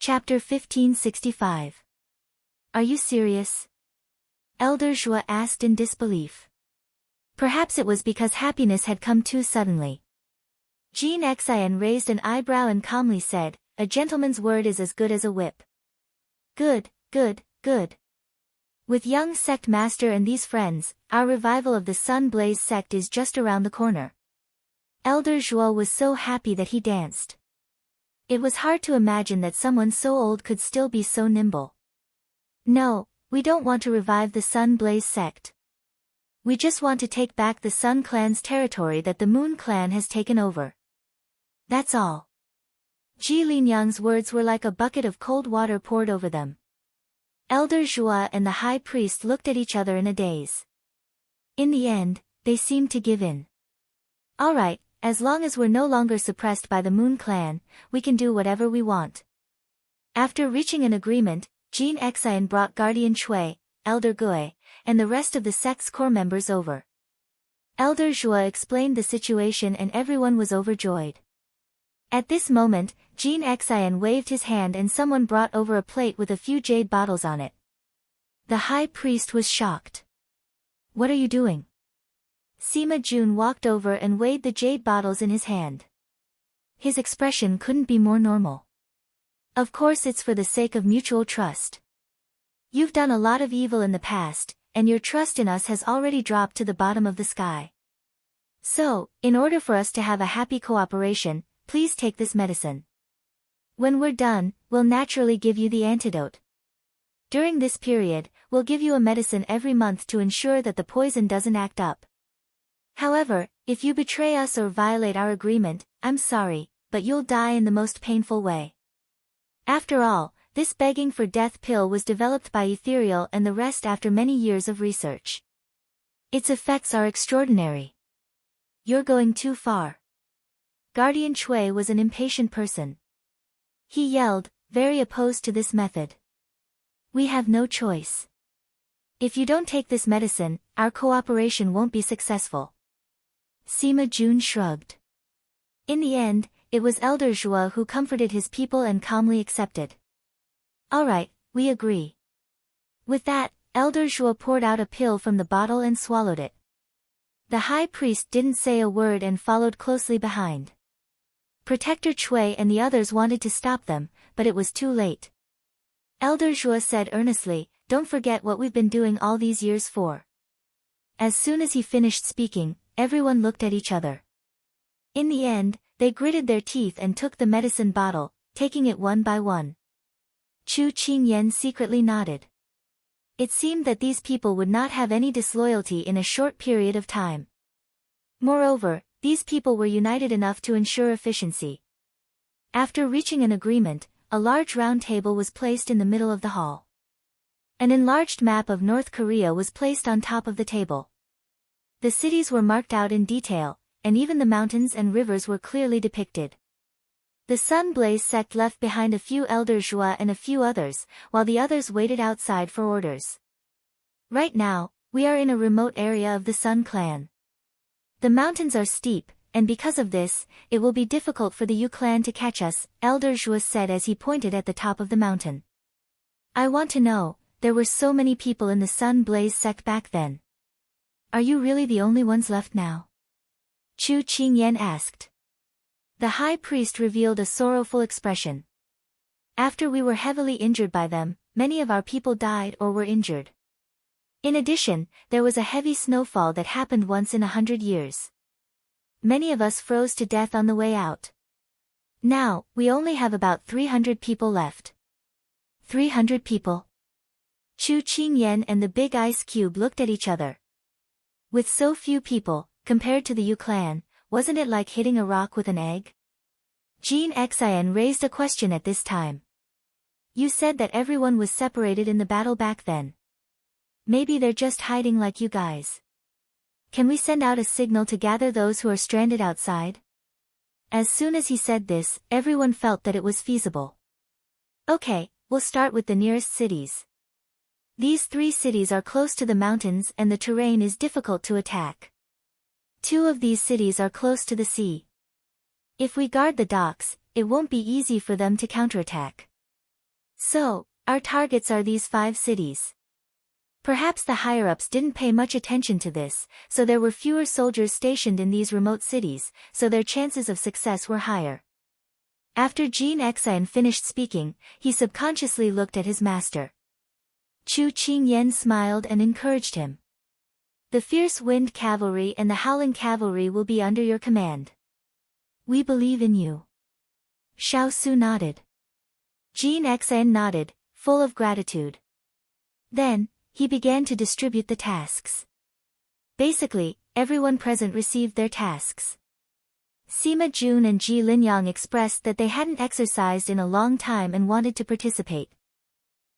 Chapter 1565. Are you serious? Elder Zhua asked in disbelief. Perhaps it was because happiness had come too suddenly. Jean Xian raised an eyebrow and calmly said, "A gentleman's word is as good as a whip." Good, good, good. With young sect master and these friends, our revival of the Sun Blaze sect is just around the corner. Elder Zhuo was so happy that he danced. It was hard to imagine that someone so old could still be so nimble. No, we don't want to revive the Sun Blaze sect. We just want to take back the Sun Clan's territory that the Moon Clan has taken over. That's all. Ji Linyang's words were like a bucket of cold water poured over them. Elder Zhua and the high priest looked at each other in a daze. In the end, they seemed to give in. All right, as long as we're no longer suppressed by the Moon Clan, we can do whatever we want. After reaching an agreement, Jean Xian brought Guardian Chui, Elder Gui, and the rest of the sect's core members over. Elder Zhua explained the situation and everyone was overjoyed. At this moment, Jean Xian waved his hand and someone brought over a plate with a few jade bottles on it. The high priest was shocked. What are you doing? Sima Jun walked over and weighed the jade bottles in his hand. His expression couldn't be more normal. Of course it's for the sake of mutual trust. You've done a lot of evil in the past, and your trust in us has already dropped to the bottom of the sky. So, in order for us to have a happy cooperation, please take this medicine. When we're done, we'll naturally give you the antidote. During this period, we'll give you a medicine every month to ensure that the poison doesn't act up. However, if you betray us or violate our agreement, I'm sorry, but you'll die in the most painful way. After all, this begging for death pill was developed by Ethereal and the rest after many years of research. Its effects are extraordinary. You're going too far. Guardian Chui was an impatient person. He yelled, very opposed to this method. We have no choice. If you don't take this medicine, our cooperation won't be successful. Sima Jun shrugged. In the end, it was Elder Zhua who comforted his people and calmly accepted. All right, we agree. With that, Elder Zhua poured out a pill from the bottle and swallowed it. The high priest didn't say a word and followed closely behind. Protector Chui and the others wanted to stop them, but it was too late. Elder Zhua said earnestly, "Don't forget what we've been doing all these years for." As soon as he finished speaking, everyone looked at each other. In the end, they gritted their teeth and took the medicine bottle, taking it one by one. Chu Qingyan secretly nodded. It seemed that these people would not have any disloyalty in a short period of time. Moreover, these people were united enough to ensure efficiency. After reaching an agreement, a large round table was placed in the middle of the hall. An enlarged map of North Korea was placed on top of the table. The cities were marked out in detail, and even the mountains and rivers were clearly depicted. The Sun Blaze sect left behind a few Elder Zhua and a few others, while the others waited outside for orders. Right now, we are in a remote area of the Sun Clan. The mountains are steep, and because of this, it will be difficult for the Yu clan to catch us, Elder Zhua said as he pointed at the top of the mountain. I want to know, there were so many people in the Sun Blaze sect back then. Are you really the only ones left now? Chu Qingyan asked. The high priest revealed a sorrowful expression. After we were heavily injured by them, many of our people died or were injured. In addition, there was a heavy snowfall that happened once in 100 years. Many of us froze to death on the way out. Now, we only have about 300 people left. 300 people? Chu Qingyan and the big ice cube looked at each other. With so few people, compared to the Yu clan, wasn't it like hitting a rock with an egg? Jean Xian raised a question at this time. You said that everyone was separated in the battle back then. Maybe they're just hiding like you guys. Can we send out a signal to gather those who are stranded outside? As soon as he said this, everyone felt that it was feasible. Okay, we'll start with the nearest cities. These 3 cities are close to the mountains and the terrain is difficult to attack. 2 of these cities are close to the sea. If we guard the docks, it won't be easy for them to counterattack. So, our targets are these 5 cities. Perhaps the higher-ups didn't pay much attention to this, so there were fewer soldiers stationed in these remote cities, so their chances of success were higher. After Jean Exain finished speaking, he subconsciously looked at his master. Chu Qingyan smiled and encouraged him. The fierce wind cavalry and the howling cavalry will be under your command. We believe in you. Xiao Su nodded. Jean Exain nodded, full of gratitude. Then, he began to distribute the tasks. Basically, everyone present received their tasks. Sima Jun and Ji Linyang expressed that they hadn't exercised in a long time and wanted to participate.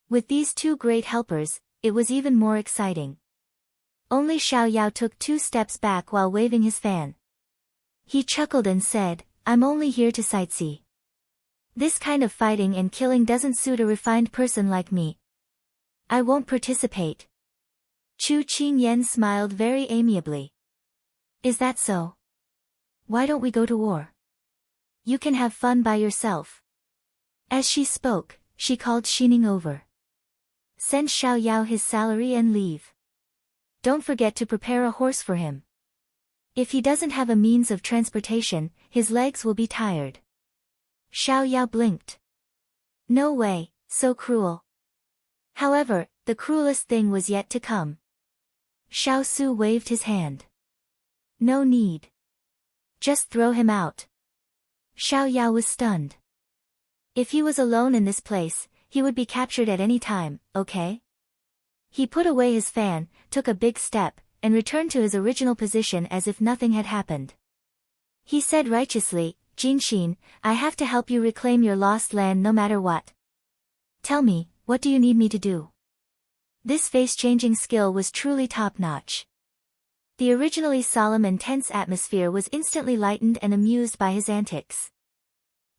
With these 2 great helpers, it was even more exciting. Only Xiao Yao took 2 steps back while waving his fan. He chuckled and said, "I'm only here to sightsee. This kind of fighting and killing doesn't suit a refined person like me. I won't participate." Chu Qingyan smiled very amiably. "Is that so? Why don't we go to war? You can have fun by yourself." As she spoke, she called Xining over. "Send Xiao Yao his salary and leave. Don't forget to prepare a horse for him. If he doesn't have a means of transportation, his legs will be tired." Xiao Yao blinked. No way, so cruel. However, the cruelest thing was yet to come. Xiao Su waved his hand. "No need. Just throw him out." Xiao Yao was stunned. If he was alone in this place, he would be captured at any time, okay? He put away his fan, took a big step, and returned to his original position as if nothing had happened. He said righteously, "Jinxin, I have to help you reclaim your lost land no matter what. Tell me, what do you need me to do?" This face-changing skill was truly top-notch. The originally solemn and tense atmosphere was instantly lightened and amused by his antics.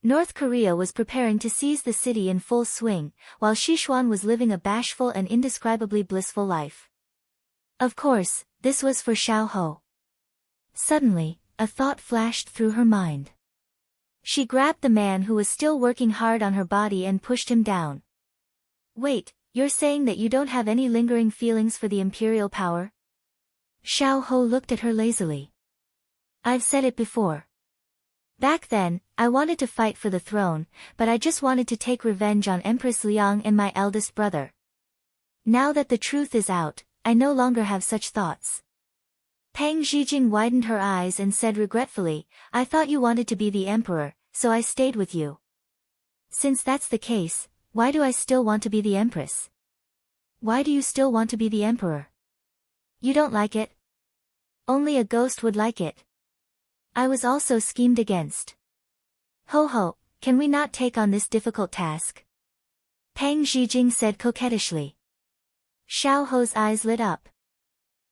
North Korea was preparing to seize the city in full swing, while Sichuan was living a bashful and indescribably blissful life. Of course, this was for Xiao Ho. Suddenly, a thought flashed through her mind. She grabbed the man who was still working hard on her body and pushed him down. "Wait, you're saying that you don't have any lingering feelings for the imperial power?" Xiao Ho looked at her lazily. "I've said it before. Back then, I wanted to fight for the throne, but I just wanted to take revenge on Empress Liang and my eldest brother. Now that the truth is out, I no longer have such thoughts." Pang Zhijing widened her eyes and said regretfully, "I thought you wanted to be the emperor, so I stayed with you. Since that's the case, why do I still want to be the empress? Why do you still want to be the emperor? You don't like it? Only a ghost would like it. I was also schemed against. Ho ho, can we not take on this difficult task?" Pang Zhijing said coquettishly. Xiao Ho's eyes lit up.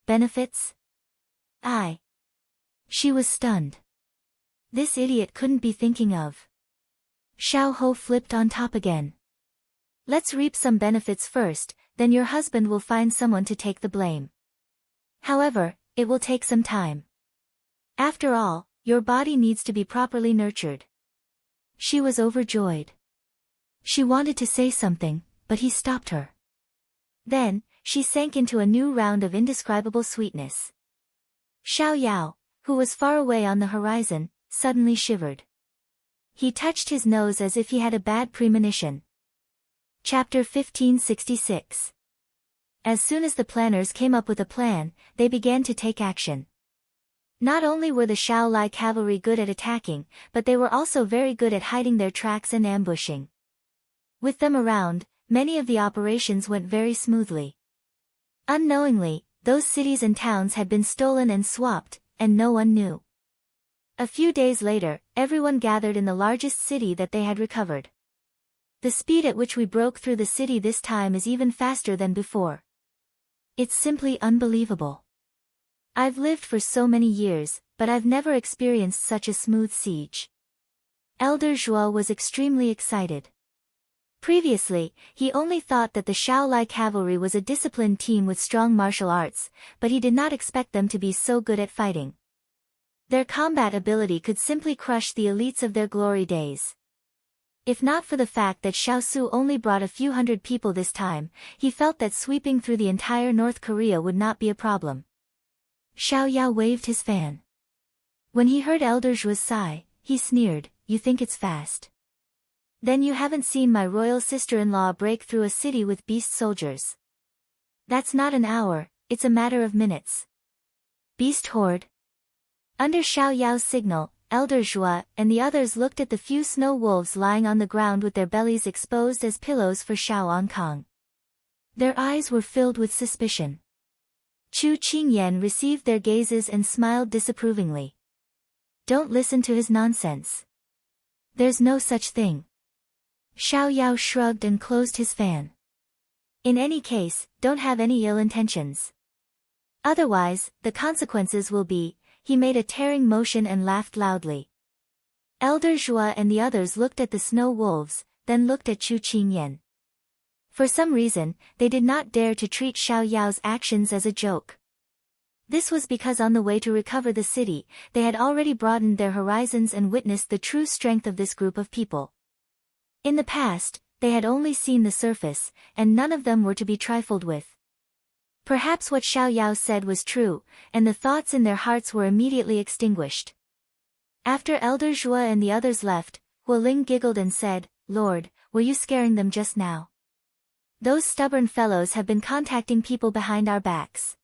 "Benefits? I." She was stunned. This idiot couldn't be thinking of. Xiao Ho flipped on top again. "Let's reap some benefits first, then your husband will find someone to take the blame. However, it will take some time. After all, your body needs to be properly nurtured." She was overjoyed. She wanted to say something, but he stopped her. Then, she sank into a new round of indescribable sweetness. Xiao Yao, who was far away on the horizon, suddenly shivered. He touched his nose as if he had a bad premonition. Chapter 1566. As soon as the planners came up with a plan, they began to take action. Not only were the Shaolai cavalry good at attacking, but they were also very good at hiding their tracks and ambushing. With them around, many of the operations went very smoothly. Unknowingly, those cities and towns had been stolen and swapped, and no one knew. A few days later, everyone gathered in the largest city that they had recovered. "The speed at which we broke through the city this time is even faster than before. It's simply unbelievable. I've lived for so many years, but I've never experienced such a smooth siege." Elder Zhuo was extremely excited. Previously, he only thought that the Shaolai cavalry was a disciplined team with strong martial arts, but he did not expect them to be so good at fighting. Their combat ability could simply crush the elites of their glory days. If not for the fact that Xiao Su only brought a few hundred people this time, he felt that sweeping through the entire North Korea would not be a problem. Xiao Yao waved his fan. When he heard Elder Zhua's sigh, he sneered, "You think it's fast? Then you haven't seen my royal sister-in-law break through a city with beast soldiers. That's not an hour, it's a matter of minutes." Beast horde? Under Xiao Yao's signal, Elder Zhua and the others looked at the few snow wolves lying on the ground with their bellies exposed as pillows for Xiao Onkang. Their eyes were filled with suspicion. Chu Qingyan received their gazes and smiled disapprovingly. "Don't listen to his nonsense. There's no such thing." Xiao Yao shrugged and closed his fan. "In any case, don't have any ill intentions. Otherwise, the consequences will be..." He made a tearing motion and laughed loudly. Elder Zhua and the others looked at the snow wolves, then looked at Chu Qingyan. For some reason, they did not dare to treat Xiao Yao's actions as a joke. This was because on the way to recover the city, they had already broadened their horizons and witnessed the true strength of this group of people. In the past, they had only seen the surface, and none of them were to be trifled with. Perhaps what Xiao Yao said was true, and the thoughts in their hearts were immediately extinguished. After Elder Zhua and the others left, Huo Ling giggled and said, "Lord, were you scaring them just now? Those stubborn fellows have been contacting people behind our backs.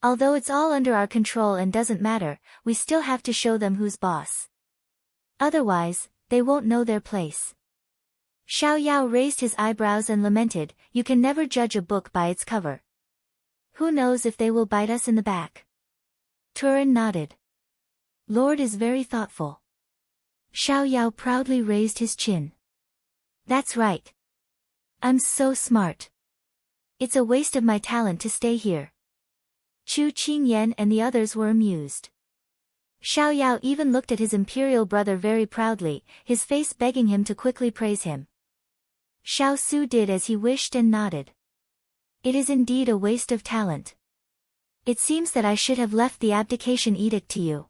Although it's all under our control and doesn't matter, we still have to show them who's boss. Otherwise, they won't know their place." Xiao Yao raised his eyebrows and lamented, "You can never judge a book by its cover. Who knows if they will bite us in the back?" Turin nodded. "Lord is very thoughtful." Xiao Yao proudly raised his chin. "That's right. I'm so smart. It's a waste of my talent to stay here." Chu Qingyan and the others were amused. Xiao Yao even looked at his imperial brother very proudly, his face begging him to quickly praise him. Xiao Su did as he wished and nodded. "It is indeed a waste of talent. It seems that I should have left the abdication edict to you."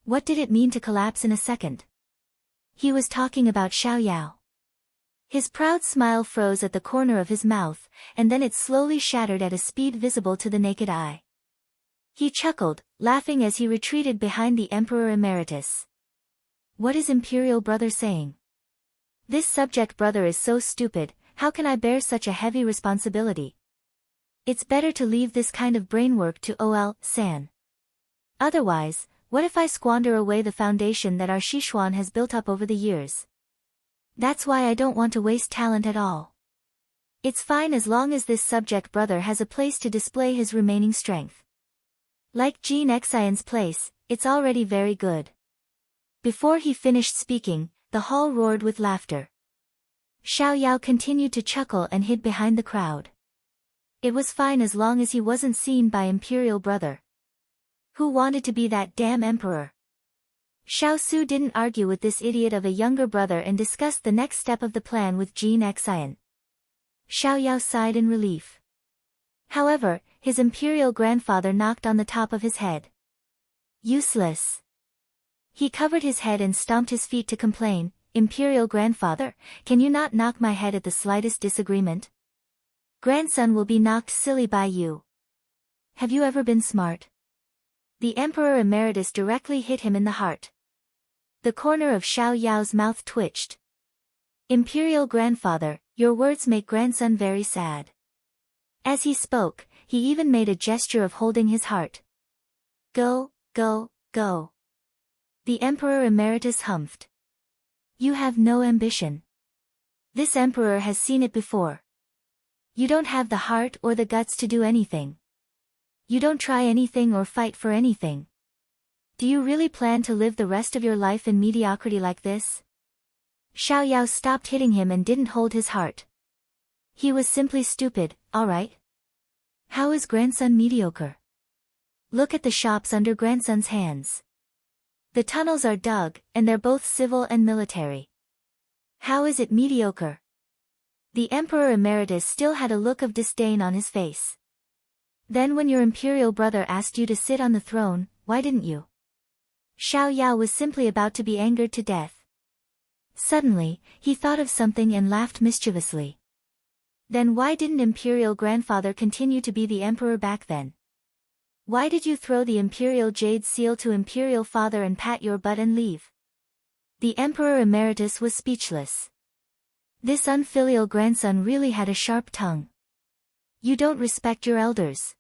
What did it mean to collapse in a second? He was talking about Xiao Yao. His proud smile froze at the corner of his mouth, and then it slowly shattered at a speed visible to the naked eye. He chuckled, laughing as he retreated behind the Emperor Emeritus. "What is Imperial Brother saying? This subject brother is so stupid, how can I bear such a heavy responsibility? It's better to leave this kind of brainwork to Ol-san. Otherwise, what if I squander away the foundation that our Sichuan has built up over the years? That's why I don't want to waste talent at all. It's fine as long as this subject brother has a place to display his remaining strength. Like Jean Xian's place, it's already very good." Before he finished speaking, the hall roared with laughter. Xiao Yao continued to chuckle and hid behind the crowd. It was fine as long as he wasn't seen by Imperial Brother. Who wanted to be that damn emperor? Xiao Su didn't argue with this idiot of a younger brother and discussed the next step of the plan with Jean Xian. Xiao Yao sighed in relief. However, his imperial grandfather knocked on the top of his head. Useless. He covered his head and stomped his feet to complain, "Imperial grandfather, can you not knock my head at the slightest disagreement? Grandson will be knocked silly by you. Have you ever been smart?" The Emperor Emeritus directly hit him in the heart. The corner of Xiao Yao's mouth twitched. "Imperial grandfather, your words make grandson very sad." As he spoke, he even made a gesture of holding his heart. "Go, go, go." The Emperor Emeritus humphed. "You have no ambition. This emperor has seen it before. You don't have the heart or the guts to do anything. You don't try anything or fight for anything. Do you really plan to live the rest of your life in mediocrity like this?" Xiao Yao stopped hitting him and didn't hold his heart. He was simply stupid, all right. How is grandson mediocre? Look at the shops under grandson's hands. The tunnels are dug, and they're both civil and military. How is it mediocre? The Emperor Emeritus still had a look of disdain on his face. Then when your imperial brother asked you to sit on the throne, why didn't you? Xiao Yao was simply about to be angered to death. Suddenly, he thought of something and laughed mischievously. Then why didn't Imperial Grandfather continue to be the Emperor back then? Why did you throw the Imperial Jade Seal to Imperial Father and pat your butt and leave? The Emperor Emeritus was speechless. This unfilial grandson really had a sharp tongue. You don't respect your elders.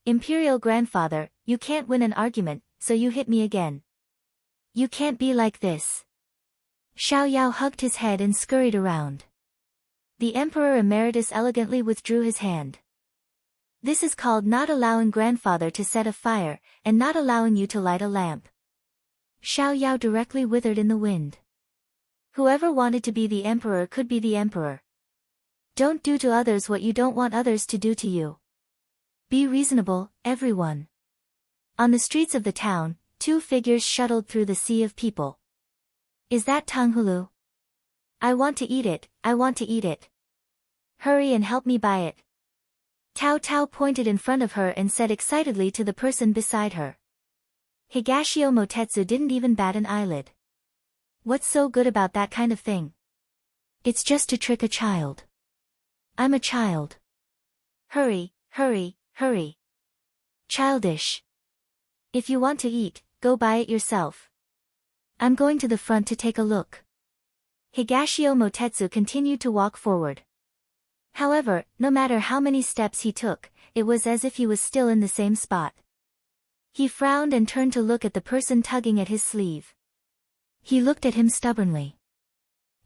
Imperial Grandfather, you can't win an argument, so you hit me again. You can't be like this. Xiao Yao hugged his head and scurried around. The Emperor Emeritus elegantly withdrew his hand. This is called not allowing Grandfather to set a fire, and not allowing you to light a lamp. Xiao Yao directly withered in the wind. Whoever wanted to be the Emperor could be the Emperor. Don't do to others what you don't want others to do to you. Be reasonable, everyone. On the streets of the town, two figures shuttled through the sea of people. Is that Tanghulu? I want to eat it, I want to eat it. Hurry and help me buy it. Tao Tao pointed in front of her and said excitedly to the person beside her. Higashio Motetsu didn't even bat an eyelid. What's so good about that kind of thing? It's just to trick a child. I'm a child. Hurry, hurry, hurry. Childish. If you want to eat, go buy it yourself. I'm going to the front to take a look. Higashio Motetsu continued to walk forward. However, no matter how many steps he took, it was as if he was still in the same spot. He frowned and turned to look at the person tugging at his sleeve. He looked at him stubbornly.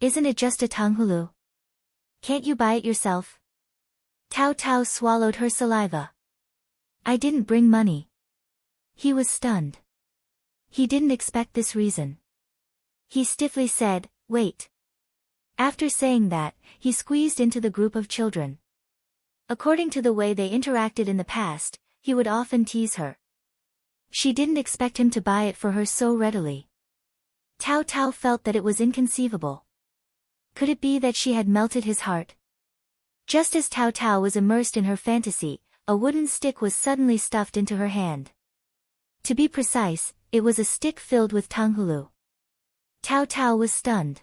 Isn't it just a Tanghulu? Can't you buy it yourself? Tao Tao swallowed her saliva. I didn't bring money. He was stunned. He didn't expect this reason. He stiffly said, wait. After saying that, he squeezed into the group of children. According to the way they interacted in the past, he would often tease her. She didn't expect him to buy it for her so readily. Tao Tao felt that it was inconceivable. Could it be that she had melted his heart? Just as Tao Tao was immersed in her fantasy, a wooden stick was suddenly stuffed into her hand. To be precise, it was a stick filled with Tanghulu. Tao Tao was stunned.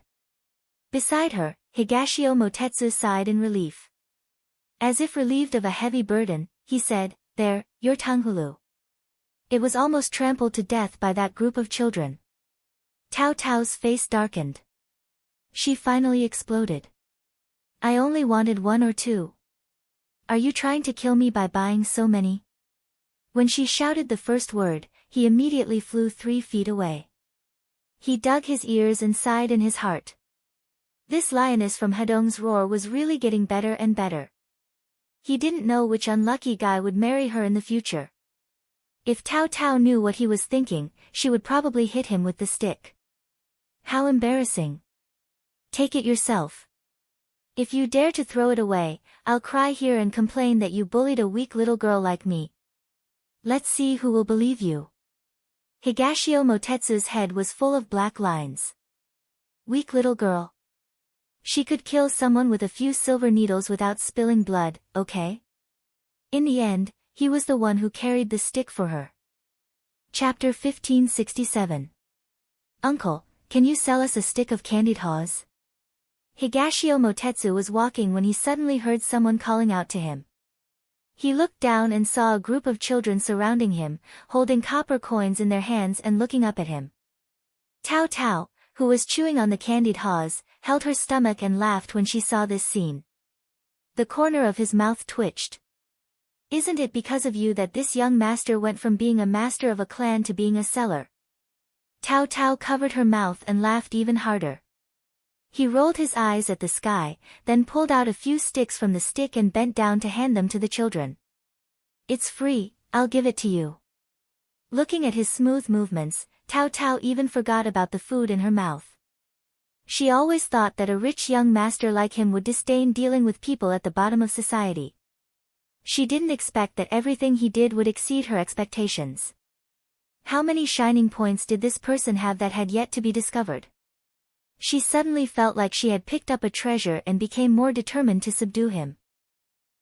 Beside her, Higashio Motetsu sighed in relief. As if relieved of a heavy burden, he said, there, your Tanghulu. It was almost trampled to death by that group of children. Tao Tao's face darkened. She finally exploded. I only wanted one or two. Are you trying to kill me by buying so many? When she shouted the first word, he immediately flew 3 feet away. He dug his ears and sighed in his heart. This lioness from Hedong's roar was really getting better and better. He didn't know which unlucky guy would marry her in the future. If Tao Tao knew what he was thinking, she would probably hit him with the stick. How embarrassing. Take it yourself. If you dare to throw it away, I'll cry here and complain that you bullied a weak little girl like me. Let's see who will believe you. Higashio Motetsu's head was full of black lines. Weak little girl. She could kill someone with a few silver needles without spilling blood, okay? In the end, he was the one who carried the stick for her. Chapter 1567. Uncle, can you sell us a stick of candied haws? Higashio Motetsu was walking when he suddenly heard someone calling out to him. He looked down and saw a group of children surrounding him, holding copper coins in their hands and looking up at him. Tao Tao, who was chewing on the candied haws, held her stomach and laughed when she saw this scene. The corner of his mouth twitched. Isn't it because of you that this young master went from being a master of a clan to being a seller? Tao Tao covered her mouth and laughed even harder. He rolled his eyes at the sky, then pulled out a few sticks from the stick and bent down to hand them to the children. It's free, I'll give it to you. Looking at his smooth movements, Tao Tao even forgot about the food in her mouth. She always thought that a rich young master like him would disdain dealing with people at the bottom of society. She didn't expect that everything he did would exceed her expectations. How many shining points did this person have that had yet to be discovered? She suddenly felt like she had picked up a treasure and became more determined to subdue him.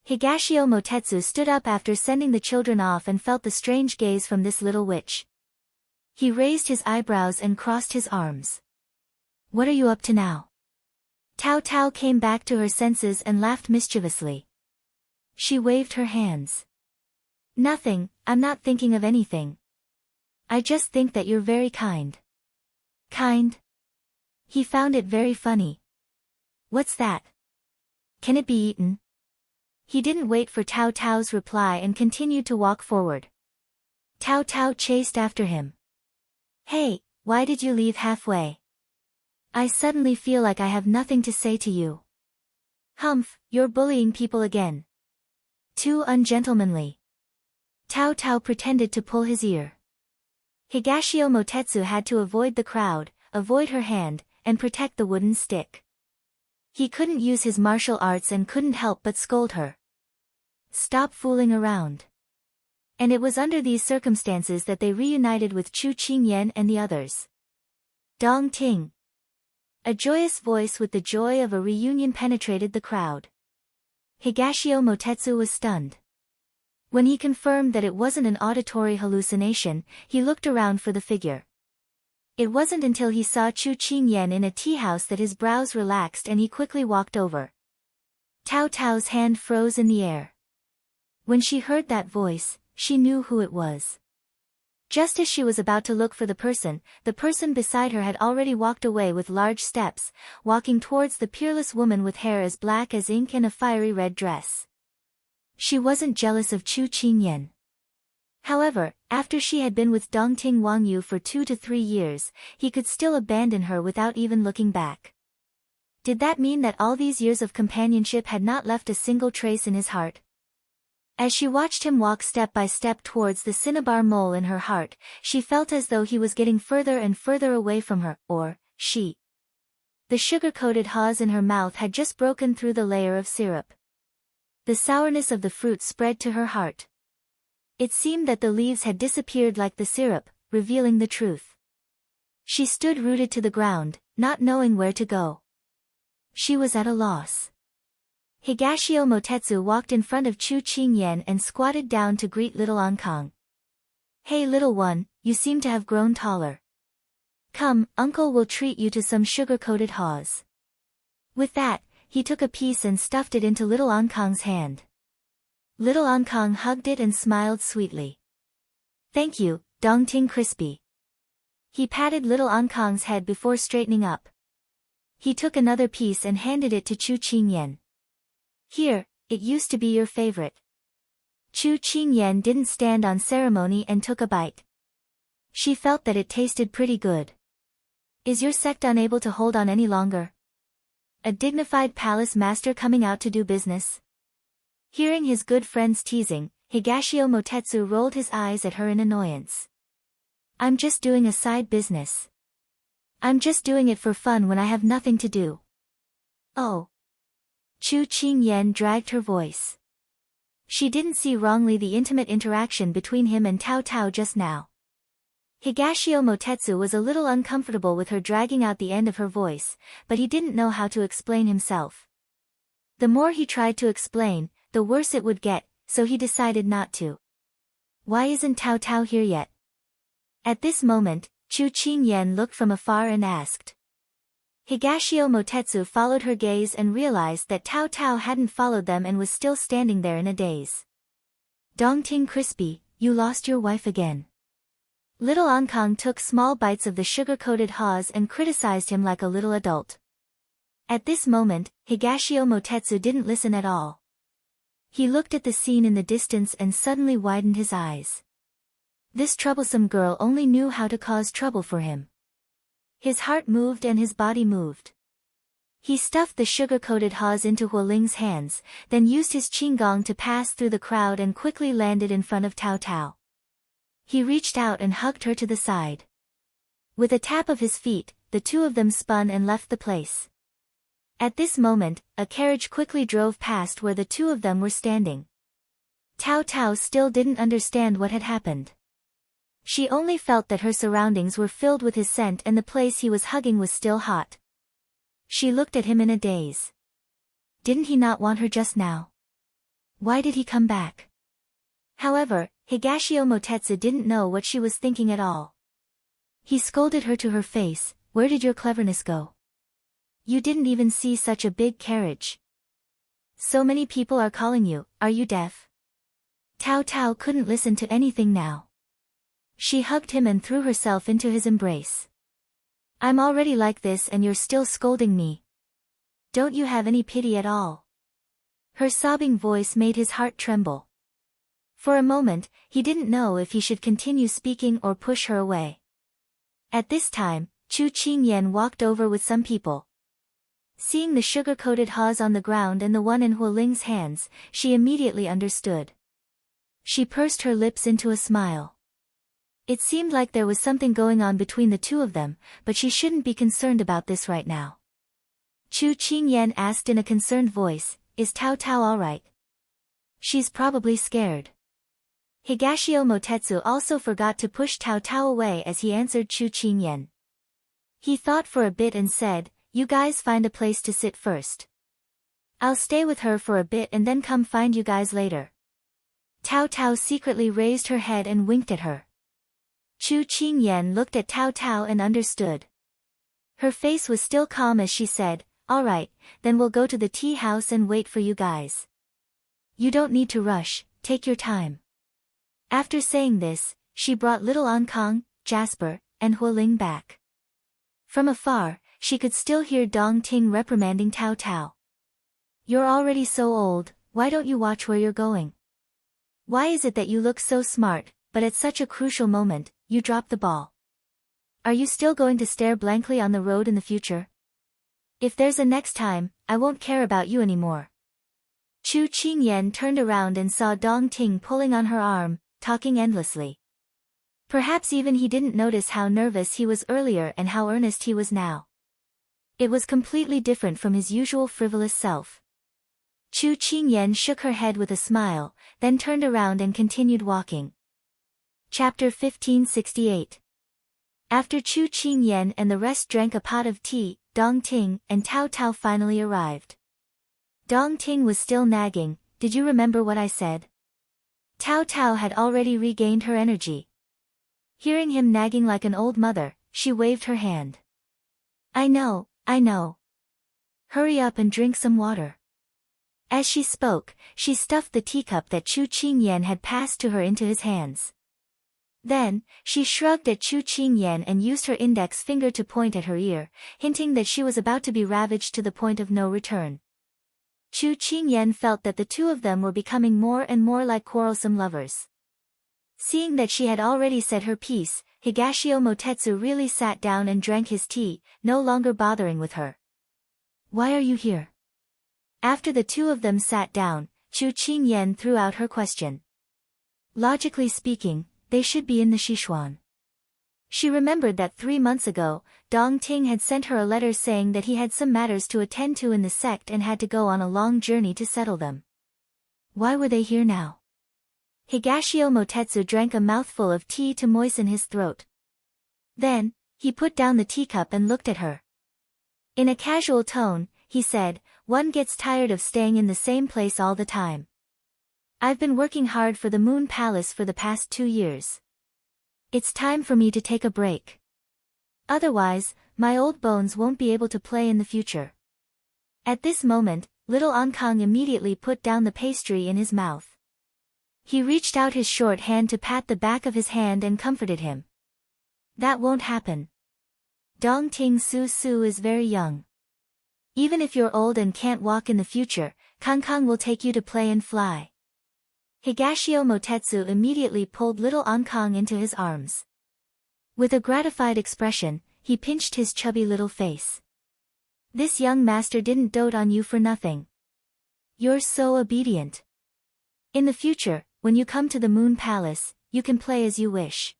Higashio Motetsu stood up after sending the children off and felt the strange gaze from this little witch. He raised his eyebrows and crossed his arms. What are you up to now? Tao Tao came back to her senses and laughed mischievously. She waved her hands. Nothing, I'm not thinking of anything. I just think that you're very kind. Kind? He found it very funny. What's that? Can it be eaten? He didn't wait for Tao Tao's reply and continued to walk forward. Tao Tao chased after him. Hey, why did you leave halfway? I suddenly feel like I have nothing to say to you. Humph, you're bullying people again. Too ungentlemanly. Tao Tao pretended to pull his ear. Higashio Motetsu had to avoid the crowd, avoid her hand, and protect the wooden stick. He couldn't use his martial arts and couldn't help but scold her. Stop fooling around. And it was under these circumstances that they reunited with Chu Qingyan and the others. Dong Ting. A joyous voice with the joy of a reunion penetrated the crowd. Higashio Motetsu was stunned. When he confirmed that it wasn't an auditory hallucination, he looked around for the figure. It wasn't until he saw Chu Qingyan in a tea house that his brows relaxed and he quickly walked over. Tao Tao's hand froze in the air. When she heard that voice, she knew who it was. Just as she was about to look for the person beside her had already walked away with large steps, walking towards the peerless woman with hair as black as ink and a fiery red dress. She wasn't jealous of Chu Qingyan. However, after she had been with Dongting Wangyu for 2 to 3 years, he could still abandon her without even looking back. Did that mean that all these years of companionship had not left a single trace in his heart? As she watched him walk step by step towards the cinnabar mole in her heart, she felt as though he was getting further and further away from her, or, she. The sugar-coated haws in her mouth had just broken through the layer of syrup. The sourness of the fruit spread to her heart. It seemed that the leaves had disappeared like the syrup, revealing the truth. She stood rooted to the ground, not knowing where to go. She was at a loss. Higashio Motetsu walked in front of Chu Qingyan and squatted down to greet little Ankang. Hey little one, you seem to have grown taller. Come, uncle will treat you to some sugar-coated haws. With that, he took a piece and stuffed it into little Ankang's hand. Little Ankang hugged it and smiled sweetly. Thank you, Dongting Crispy. He patted little Ankang's head before straightening up. He took another piece and handed it to Chu Qingyan. Here, it used to be your favorite. Chu Qingyan didn't stand on ceremony and took a bite. She felt that it tasted pretty good. Is your sect unable to hold on any longer? A dignified palace master coming out to do business? Hearing his good friend's teasing, Higashio Motetsu rolled his eyes at her in annoyance. I'm just doing a side business. I'm just doing it for fun when I have nothing to do. Oh. Chu Qingyan dragged her voice. She didn't see wrongly the intimate interaction between him and Tao Tao just now. Higashio Motetsu was a little uncomfortable with her dragging out the end of her voice, but he didn't know how to explain himself. The more he tried to explain, the worse it would get, so he decided not to. Why isn't Tao Tao here yet? At this moment, Chu Qingyan looked from afar and asked. Higashio Motetsu followed her gaze and realized that Tao Tao hadn't followed them and was still standing there in a daze. Dongting Crispy, you lost your wife again. Little Ankang took small bites of the sugar-coated haws and criticized him like a little adult. At this moment, Higashio Motetsu didn't listen at all. He looked at the scene in the distance and suddenly widened his eyes. This troublesome girl only knew how to cause trouble for him. His heart moved and his body moved. He stuffed the sugar-coated haws into Huoling's hands, then used his qinggong to pass through the crowd and quickly landed in front of Tao Tao. He reached out and hugged her to the side. With a tap of his feet, the two of them spun and left the place. At this moment, a carriage quickly drove past where the two of them were standing. Tao Tao still didn't understand what had happened. She only felt that her surroundings were filled with his scent and the place he was hugging was still hot. She looked at him in a daze. Didn't he not want her just now? Why did he come back? However, Higashio Motetsu didn't know what she was thinking at all. He scolded her to her face, where did your cleverness go? You didn't even see such a big carriage. So many people are calling you, are you deaf? Tao Tao couldn't listen to anything now. She hugged him and threw herself into his embrace. I'm already like this and you're still scolding me. Don't you have any pity at all? Her sobbing voice made his heart tremble. For a moment, he didn't know if he should continue speaking or push her away. At this time, Chu Qingyan walked over with some people. Seeing the sugar-coated haws on the ground and the one in Huoling's hands, she immediately understood. She pursed her lips into a smile. It seemed like there was something going on between the two of them, but she shouldn't be concerned about this right now. Chu Qingyan asked in a concerned voice, is Tao Tao alright? She's probably scared. Higashio Motetsu also forgot to push Tao Tao away as he answered Chu Qingyan. He thought for a bit and said, you guys find a place to sit first. I'll stay with her for a bit and then come find you guys later. Tao Tao secretly raised her head and winked at her. Chu Qingyan looked at Tao Tao and understood. Her face was still calm as she said, alright, then we'll go to the tea house and wait for you guys. You don't need to rush, take your time. After saying this, she brought little Ankang, Jasper, and Huoling back. From afar, she could still hear Dong Ting reprimanding Tao Tao. You're already so old, why don't you watch where you're going? Why is it that you look so smart, but at such a crucial moment, you drop the ball? Are you still going to stare blankly on the road in the future? If there's a next time, I won't care about you anymore. Chu Qingyan turned around and saw Dong Ting pulling on her arm, talking endlessly. Perhaps even he didn't notice how nervous he was earlier and how earnest he was now. It was completely different from his usual frivolous self. Chu Qingyan shook her head with a smile, then turned around and continued walking. Chapter 1568. After Chu Qingyan and the rest drank a pot of tea, Dong Ting and Tao Tao finally arrived. Dong Ting was still nagging, did you remember what I said? Tao Tao had already regained her energy. Hearing him nagging like an old mother, she waved her hand. I know. Hurry up and drink some water. As she spoke, she stuffed the teacup that Chu Qingyan had passed to her into his hands. Then, she shrugged at Chu Qingyan and used her index finger to point at her ear, hinting that she was about to be ravaged to the point of no return. Chu Qingyan felt that the two of them were becoming more and more like quarrelsome lovers. Seeing that she had already said her piece, Higashio Motetsu really sat down and drank his tea, no longer bothering with her. Why are you here? After the two of them sat down, Chu Qingyan threw out her question. Logically speaking, they should be in the Sichuan. She remembered that 3 months ago, Dong Ting had sent her a letter saying that he had some matters to attend to in the sect and had to go on a long journey to settle them. Why were they here now? Higashio Motetsu drank a mouthful of tea to moisten his throat. Then, he put down the teacup and looked at her. In a casual tone, he said, one gets tired of staying in the same place all the time. I've been working hard for the Moon Palace for the past 2 years. It's time for me to take a break. Otherwise, my old bones won't be able to play in the future. At this moment, little Ankang immediately put down the pastry in his mouth. He reached out his short hand to pat the back of his hand and comforted him. That won't happen. Dong Ting Su Su is very young. Even if you're old and can't walk in the future, Kangkang will take you to play and fly. Higashio Motetsu immediately pulled little Ankang into his arms. With a gratified expression, he pinched his chubby little face. This young master didn't dote on you for nothing. You're so obedient. In the future, when you come to the Moon Palace, you can play as you wish.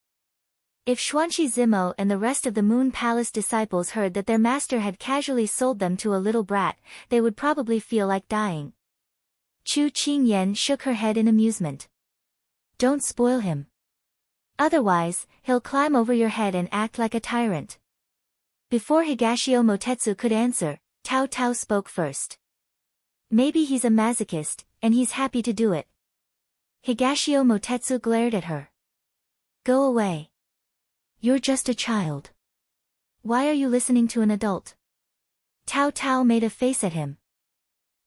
If Xuanqi Zimo and the rest of the Moon Palace disciples heard that their master had casually sold them to a little brat, they would probably feel like dying. Chu Qingyan shook her head in amusement. Don't spoil him. Otherwise, he'll climb over your head and act like a tyrant. Before Higashio Motetsu could answer, Tao Tao spoke first. Maybe he's a masochist, and he's happy to do it. Higashio Motetsu glared at her. Go away. You're just a child. Why are you listening to an adult? Tao Tao made a face at him.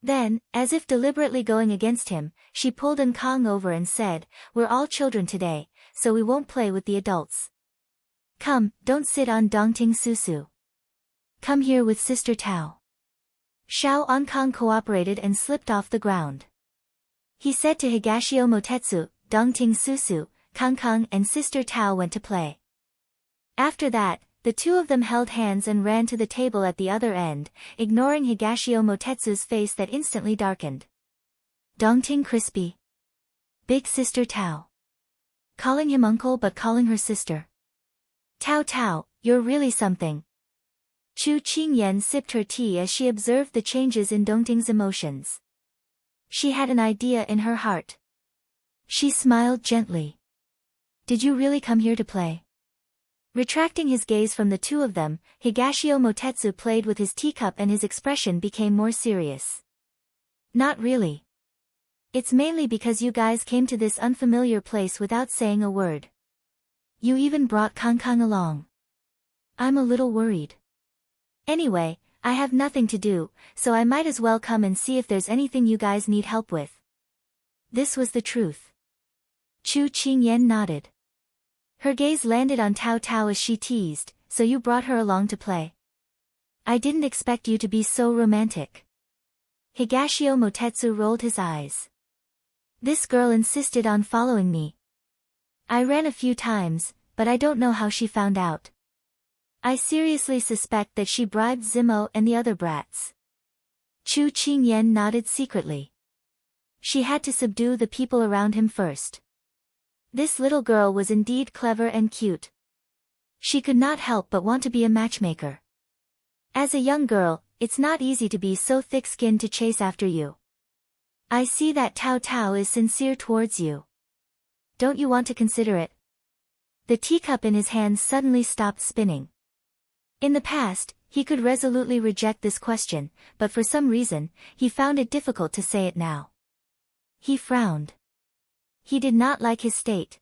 Then, as if deliberately going against him, she pulled Kong over and said, "We're all children today, so we won't play with the adults. Come, don't sit on Dongting Susu. Come here with Sister Tao." Xiao Ankang cooperated and slipped off the ground. He said to Higashio Motetsu, "Dongting Susu, Kang and Sister Tao went to play." After that, the two of them held hands and ran to the table at the other end, ignoring Higashio Motetsu's face that instantly darkened. Dongting crispy. Big Sister Tao. Calling him uncle but calling her sister. Tao Tao, you're really something. Chu Qingyan sipped her tea as she observed the changes in Dongting's emotions. She had an idea in her heart. She smiled gently. "Did you really come here to play?" Retracting his gaze from the two of them, Higashio Motetsu played with his teacup and his expression became more serious. "Not really. It's mainly because you guys came to this unfamiliar place without saying a word. You even brought Kang along. I'm a little worried. Anyway, I have nothing to do, so I might as well come and see if there's anything you guys need help with." This was the truth. Chu Qingyan nodded. Her gaze landed on Tao Tao as she teased, "So you brought her along to play? I didn't expect you to be so romantic." Higashio Motetsu rolled his eyes. "This girl insisted on following me. I ran a few times, but I don't know how she found out. I seriously suspect that she bribed Zimo and the other brats." Chu Qingyan nodded secretly. She had to subdue the people around him first. This little girl was indeed clever and cute. She could not help but want to be a matchmaker. As a young girl, it's not easy to be so thick-skinned to chase after you. I see that Tao Tao is sincere towards you. Don't you want to consider it?" The teacup in his hands suddenly stopped spinning. In the past, he could resolutely reject this question, but for some reason, he found it difficult to say it now. He frowned. He did not like his state.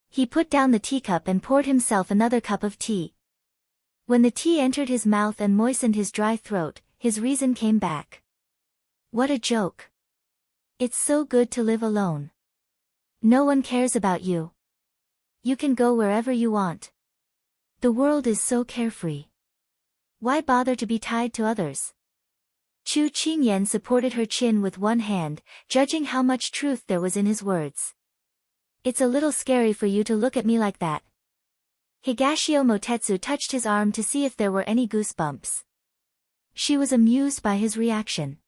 He put down the teacup and poured himself another cup of tea. When the tea entered his mouth and moistened his dry throat, his reason came back. What a joke. It's so good to live alone. No one cares about you. You can go wherever you want. The world is so carefree. Why bother to be tied to others? Chu Qingyan supported her chin with one hand, judging how much truth there was in his words. It's a little scary for you to look at me like that. Higashio Motetsu touched his arm to see if there were any goosebumps. She was amused by his reaction.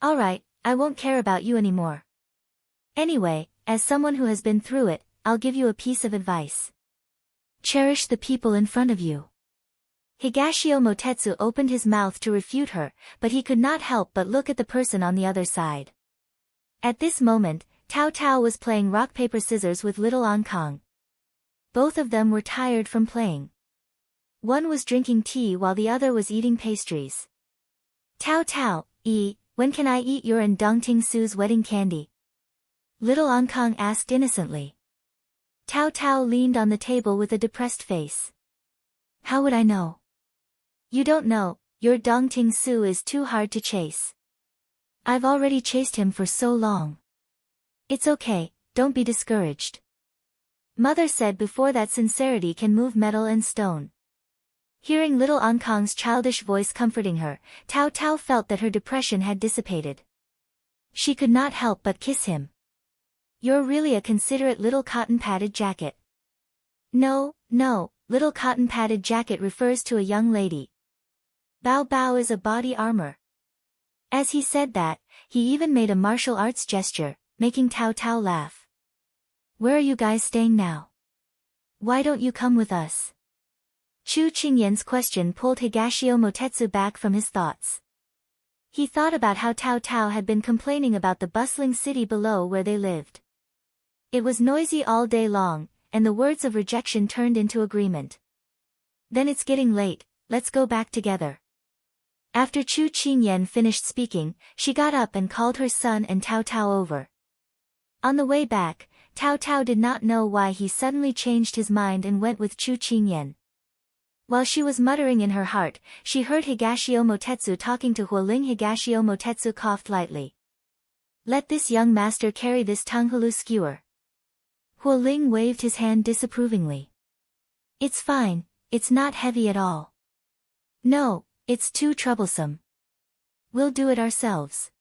All right, I won't care about you anymore. Anyway, as someone who has been through it, I'll give you a piece of advice. Cherish the people in front of you. Higashio Motetsu opened his mouth to refute her, but he could not help but look at the person on the other side. At this moment, Tao Tao was playing rock-paper-scissors with little Ankang. Both of them were tired from playing. One was drinking tea while the other was eating pastries. Tao Tao, when can I eat your and Dongting Su's wedding candy? Little Ankang asked innocently. Tao Tao leaned on the table with a depressed face. How would I know? You don't know, your Dongting Su is too hard to chase. I've already chased him for so long. It's okay, don't be discouraged. Mother said before that sincerity can move metal and stone. Hearing little Ankang's childish voice comforting her, Tao Tao felt that her depression had dissipated. She could not help but kiss him. You're really a considerate little cotton-padded jacket. No, little cotton-padded jacket refers to a young lady. Bao Bao is a body armor. As he said that, he even made a martial arts gesture, making Tao Tao laugh. Where are you guys staying now? Why don't you come with us? Chu Qingyan's question pulled Higashio Motetsu back from his thoughts. He thought about how Tao Tao had been complaining about the bustling city below where they lived. It was noisy all day long, and the words of rejection turned into agreement. Then it's getting late, let's go back together. After Chu Qingyan finished speaking, she got up and called her son and Tao Tao over. On the way back, Tao Tao did not know why he suddenly changed his mind and went with Chu Qingyan. While she was muttering in her heart, she heard Higashio Motetsu talking to Hualing. Higashio Motetsu coughed lightly. Let this young master carry this Tanghulu skewer. Hualing waved his hand disapprovingly. It's fine, it's not heavy at all. No, it's too troublesome. We'll do it ourselves.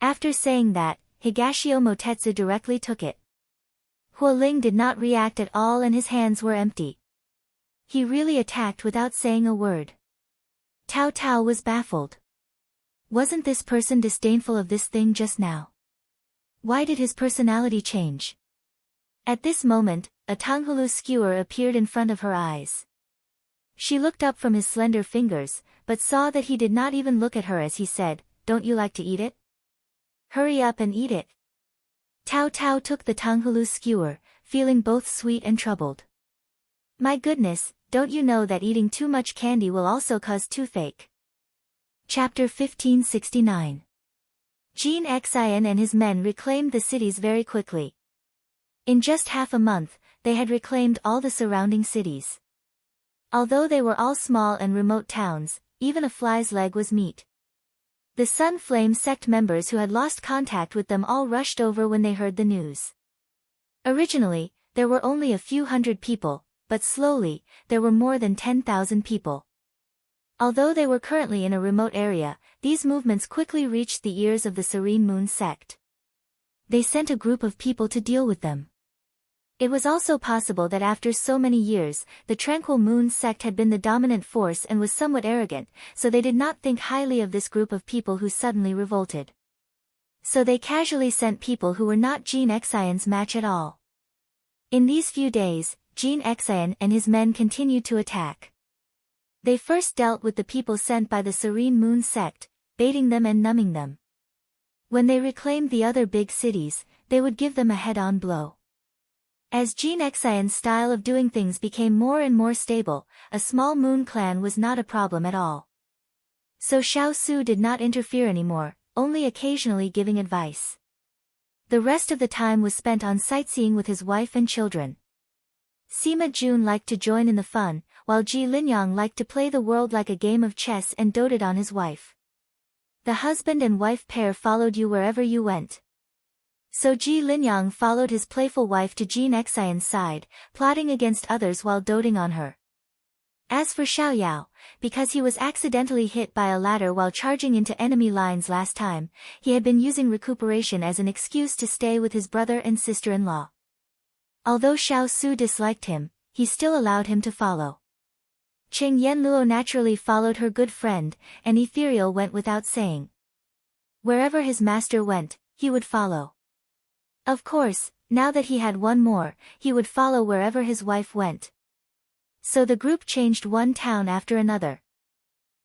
After saying that, Higashio Motetsu directly took it. Hualing did not react at all and his hands were empty. He really attacked without saying a word. Tao Tao was baffled. Wasn't this person disdainful of this thing just now? Why did his personality change? At this moment, a Tanghulu skewer appeared in front of her eyes. She looked up from his slender fingers, but saw that he did not even look at her as he said, "Don't you like to eat it? Hurry up and eat it." Tao Tao took the Tanghulu skewer, feeling both sweet and troubled. My goodness, don't you know that eating too much candy will also cause toothache? Chapter 1569. Jin Xian and his men reclaimed the cities very quickly. In just half a month, they had reclaimed all the surrounding cities. Although they were all small and remote towns, even a fly's leg was meat. The Sun Flame sect members who had lost contact with them all rushed over when they heard the news. Originally, there were only a few hundred people, but slowly, there were more than 10,000 people. Although they were currently in a remote area, these movements quickly reached the ears of the Serene Moon sect. They sent a group of people to deal with them. It was also possible that after so many years, the Tranquil Moon sect had been the dominant force and was somewhat arrogant, so they did not think highly of this group of people who suddenly revolted. So they casually sent people who were not Jin Xian's match at all. In these few days, Jin Xian and his men continued to attack. They first dealt with the people sent by the Serene Moon sect, baiting them and numbing them. When they reclaimed the other big cities, they would give them a head-on blow. As Jin Xian's style of doing things became more and more stable, a small moon clan was not a problem at all. So Xiao Su did not interfere anymore, only occasionally giving advice. The rest of the time was spent on sightseeing with his wife and children. Sima Jun liked to join in the fun, while Ji Linyang liked to play the world like a game of chess and doted on his wife. The husband and wife pair followed you wherever you went. So Ji Linyang followed his playful wife to Jin Xian's side, plotting against others while doting on her. As for Xiao Yao, because he was accidentally hit by a ladder while charging into enemy lines last time, he had been using recuperation as an excuse to stay with his brother and sister-in-law. Although Xiao Su disliked him, he still allowed him to follow. Qing Yanluo naturally followed her good friend, and Ethereal went without saying. Wherever his master went, he would follow. Of course, now that he had one more, he would follow wherever his wife went. So the group changed one town after another.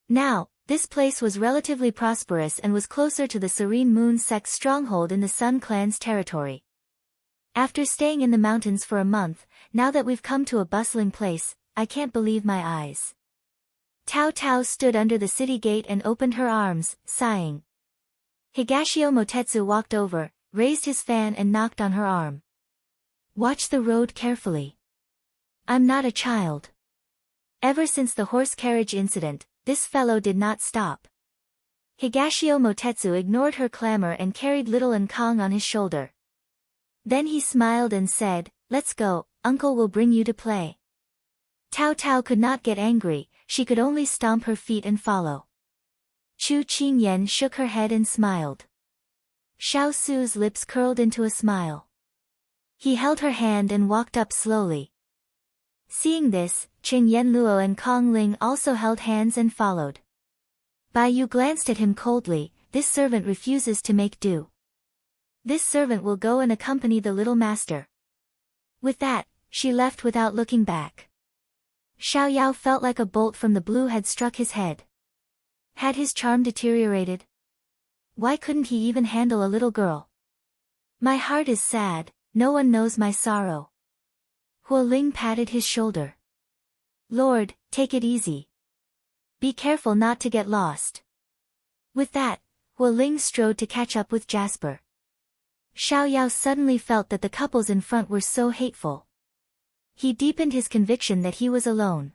Now, this place was relatively prosperous and was closer to the Serene Moon sect's stronghold in the Sun Clan's territory. After staying in the mountains for a month, now that we've come to a bustling place, I can't believe my eyes. Tao Tao stood under the city gate and opened her arms, sighing. Higashio Motetsu walked over, raised his fan and knocked on her arm. Watch the road carefully. I'm not a child. Ever since the horse carriage incident, this fellow did not stop. Higashio Motetsu ignored her clamor and carried little Nkong on his shoulder. Then he smiled and said, "Let's go, uncle will bring you to play." Tao Tao could not get angry, she could only stomp her feet and follow. Chu Qingyan shook her head and smiled. Xiao Su's lips curled into a smile. He held her hand and walked up slowly. Seeing this, Qing Yanluo and Kong Ling also held hands and followed. Bai Yu glanced at him coldly, this servant refuses to make do. This servant will go and accompany the little master. With that, she left without looking back. Xiao Yao felt like a bolt from the blue had struck his head. Had his charm deteriorated? Why couldn't he even handle a little girl? My heart is sad, no one knows my sorrow. Huo Ling patted his shoulder. Lord, take it easy. Be careful not to get lost. With that, Huo Ling strode to catch up with Jasper. Xiao Yao suddenly felt that the couples in front were so hateful. He deepened his conviction that he was alone.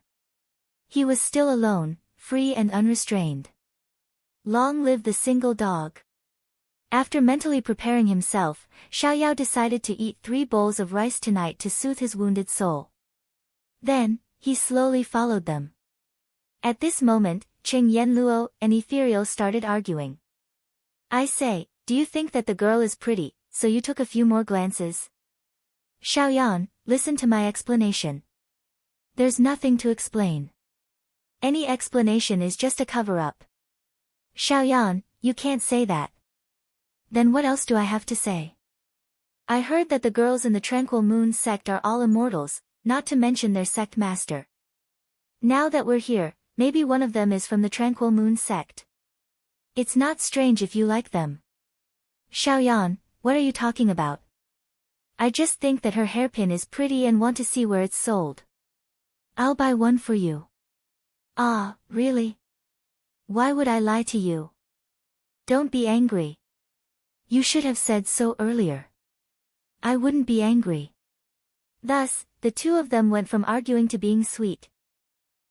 He was still alone, free and unrestrained. Long live the single dog. After mentally preparing himself, Xiaoyao decided to eat 3 bowls of rice tonight to soothe his wounded soul. Then, he slowly followed them. At this moment, Qing Yanluo and Ethereal started arguing. I say, do you think that the girl is pretty, so you took a few more glances? Xiaoyan, listen to my explanation. There's nothing to explain. Any explanation is just a cover-up. Xiaoyan, you can't say that. Then what else do I have to say? I heard that the girls in the Tranquil Moon sect are all immortals, not to mention their sect master. Now that we're here, maybe one of them is from the Tranquil Moon sect. It's not strange if you like them. Xiaoyan, what are you talking about? I just think that her hairpin is pretty and want to see where it's sold. I'll buy one for you. Ah, really? Why would I lie to you? Don't be angry. You should have said so earlier. I wouldn't be angry. Thus, the two of them went from arguing to being sweet.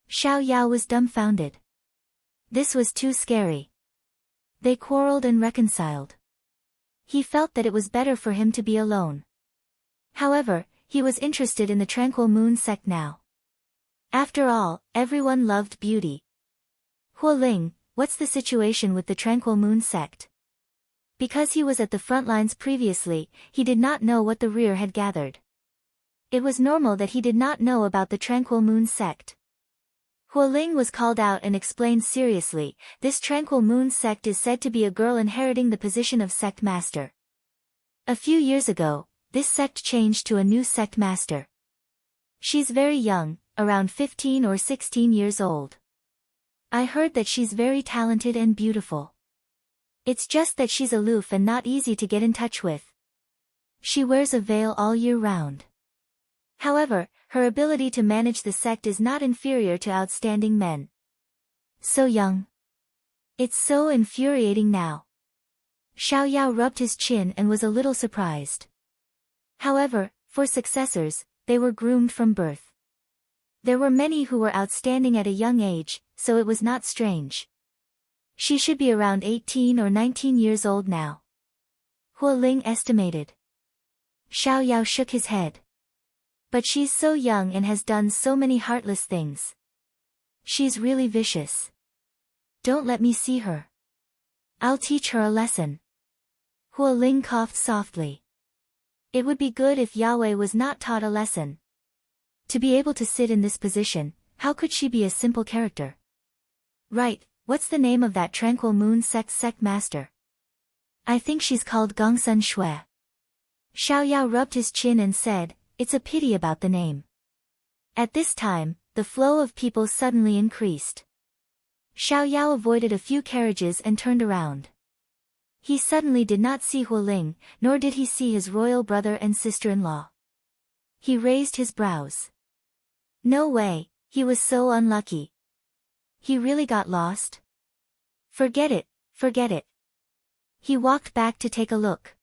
Xiaoyao was dumbfounded. This was too scary. They quarreled and reconciled. He felt that it was better for him to be alone. However, he was interested in the Tranquil Moon sect now. After all, everyone loved beauty. Huoling, what's the situation with the Tranquil Moon sect? Because he was at the front lines previously, he did not know what the rear had gathered. It was normal that he did not know about the Tranquil Moon sect. Huoling was called out and explained seriously, this Tranquil Moon sect is said to be a girl inheriting the position of sect master. A few years ago, this sect changed to a new sect master. She's very young, around 15 or 16 years old. I heard that she's very talented and beautiful. It's just that she's aloof and not easy to get in touch with. She wears a veil all year round. However, her ability to manage the sect is not inferior to outstanding men. So young. It's so infuriating now. Xiaoyao rubbed his chin and was a little surprised. However, for successors, they were groomed from birth. There were many who were outstanding at a young age, so it was not strange. She should be around 18 or 19 years old now. Huoling estimated. Xiaoyao shook his head. But she's so young and has done so many heartless things. She's really vicious. Don't let me see her. I'll teach her a lesson. Huoling coughed softly. It would be good if Yahweh was not taught a lesson. To be able to sit in this position, how could she be a simple character? Right, what's the name of that Tranquil Moon sect master? I think she's called Gongsun Shui. Xiaoyao rubbed his chin and said, it's a pity about the name. At this time, the flow of people suddenly increased. Xiaoyao avoided a few carriages and turned around. He suddenly did not see Huoling, nor did he see his royal brother and sister-in-law. He raised his brows. No way, he was so unlucky. He really got lost? Forget it, forget it. He walked back to take a look.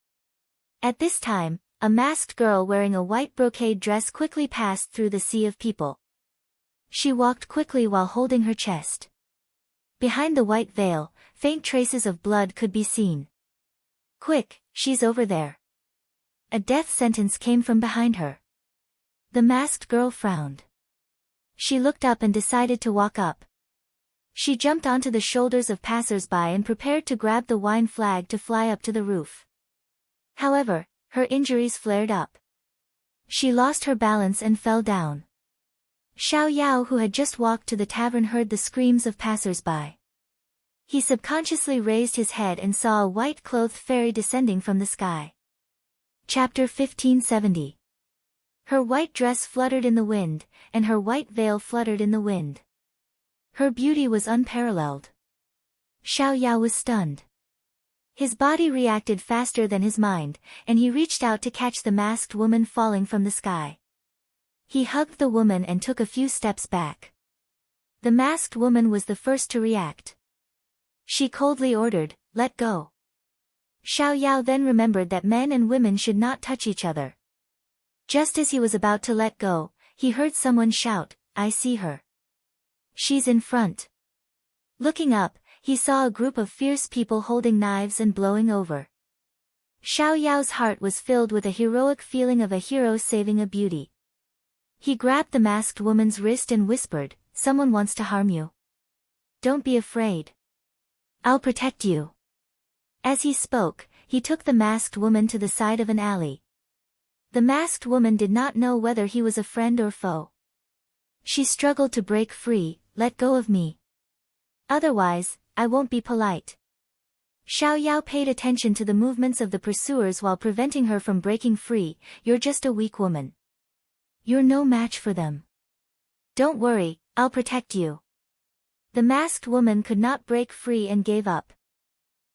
At this time, a masked girl wearing a white brocade dress quickly passed through the sea of people. She walked quickly while holding her chest. Behind the white veil, faint traces of blood could be seen. Quick, she's over there. A death sentence came from behind her. The masked girl frowned. She looked up and decided to walk up. She jumped onto the shoulders of passers-by and prepared to grab the wine flag to fly up to the roof. However, her injuries flared up. She lost her balance and fell down. Xiaoyao, who had just walked to the tavern, heard the screams of passers-by. He subconsciously raised his head and saw a white-clothed fairy descending from the sky. Chapter 1570. Her white dress fluttered in the wind, and her white veil fluttered in the wind. Her beauty was unparalleled. Xiaoyao was stunned. His body reacted faster than his mind, and he reached out to catch the masked woman falling from the sky. He hugged the woman and took a few steps back. The masked woman was the first to react. She coldly ordered, "Let go." Xiaoyao then remembered that men and women should not touch each other. Just as he was about to let go, he heard someone shout, "I see her." She's in front. Looking up, he saw a group of fierce people holding knives and blowing over. Xiao Yao's heart was filled with a heroic feeling of a hero saving a beauty. He grabbed the masked woman's wrist and whispered, "Someone wants to harm you. Don't be afraid. I'll protect you." As he spoke, he took the masked woman to the side of an alley. The masked woman did not know whether he was a friend or foe. She struggled to break free. "Let go of me. Otherwise, I won't be polite." Xiao Yao paid attention to the movements of the pursuers while preventing her from breaking free. "You're just a weak woman. You're no match for them. Don't worry, I'll protect you." The masked woman could not break free and gave up.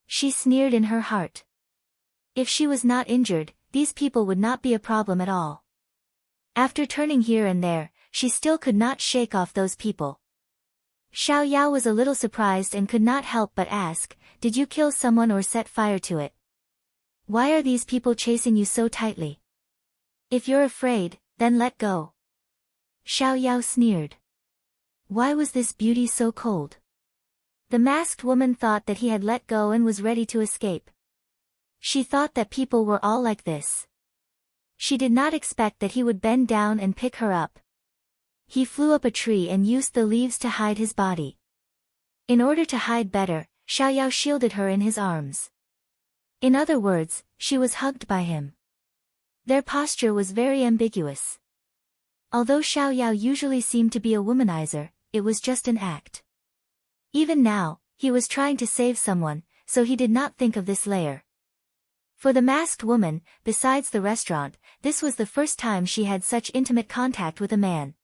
She sneered in her heart. If she was not injured, these people would not be a problem at all. After turning here and there, she still could not shake off those people. Xiao Yao was a little surprised and could not help but ask, "Did you kill someone or set fire to it? Why are these people chasing you so tightly? If you're afraid, then let go." Xiao Yao sneered. Why was this beauty so cold? The masked woman thought that he had let go and was ready to escape. She thought that people were all like this. She did not expect that he would bend down and pick her up. He flew up a tree and used the leaves to hide his body. In order to hide better, Xiao Yao shielded her in his arms. In other words, she was hugged by him. Their posture was very ambiguous. Although Xiao Yao usually seemed to be a womanizer, it was just an act. Even now, he was trying to save someone, so he did not think of this layer. For the masked woman, besides the restaurant, this was the first time she had such intimate contact with a man.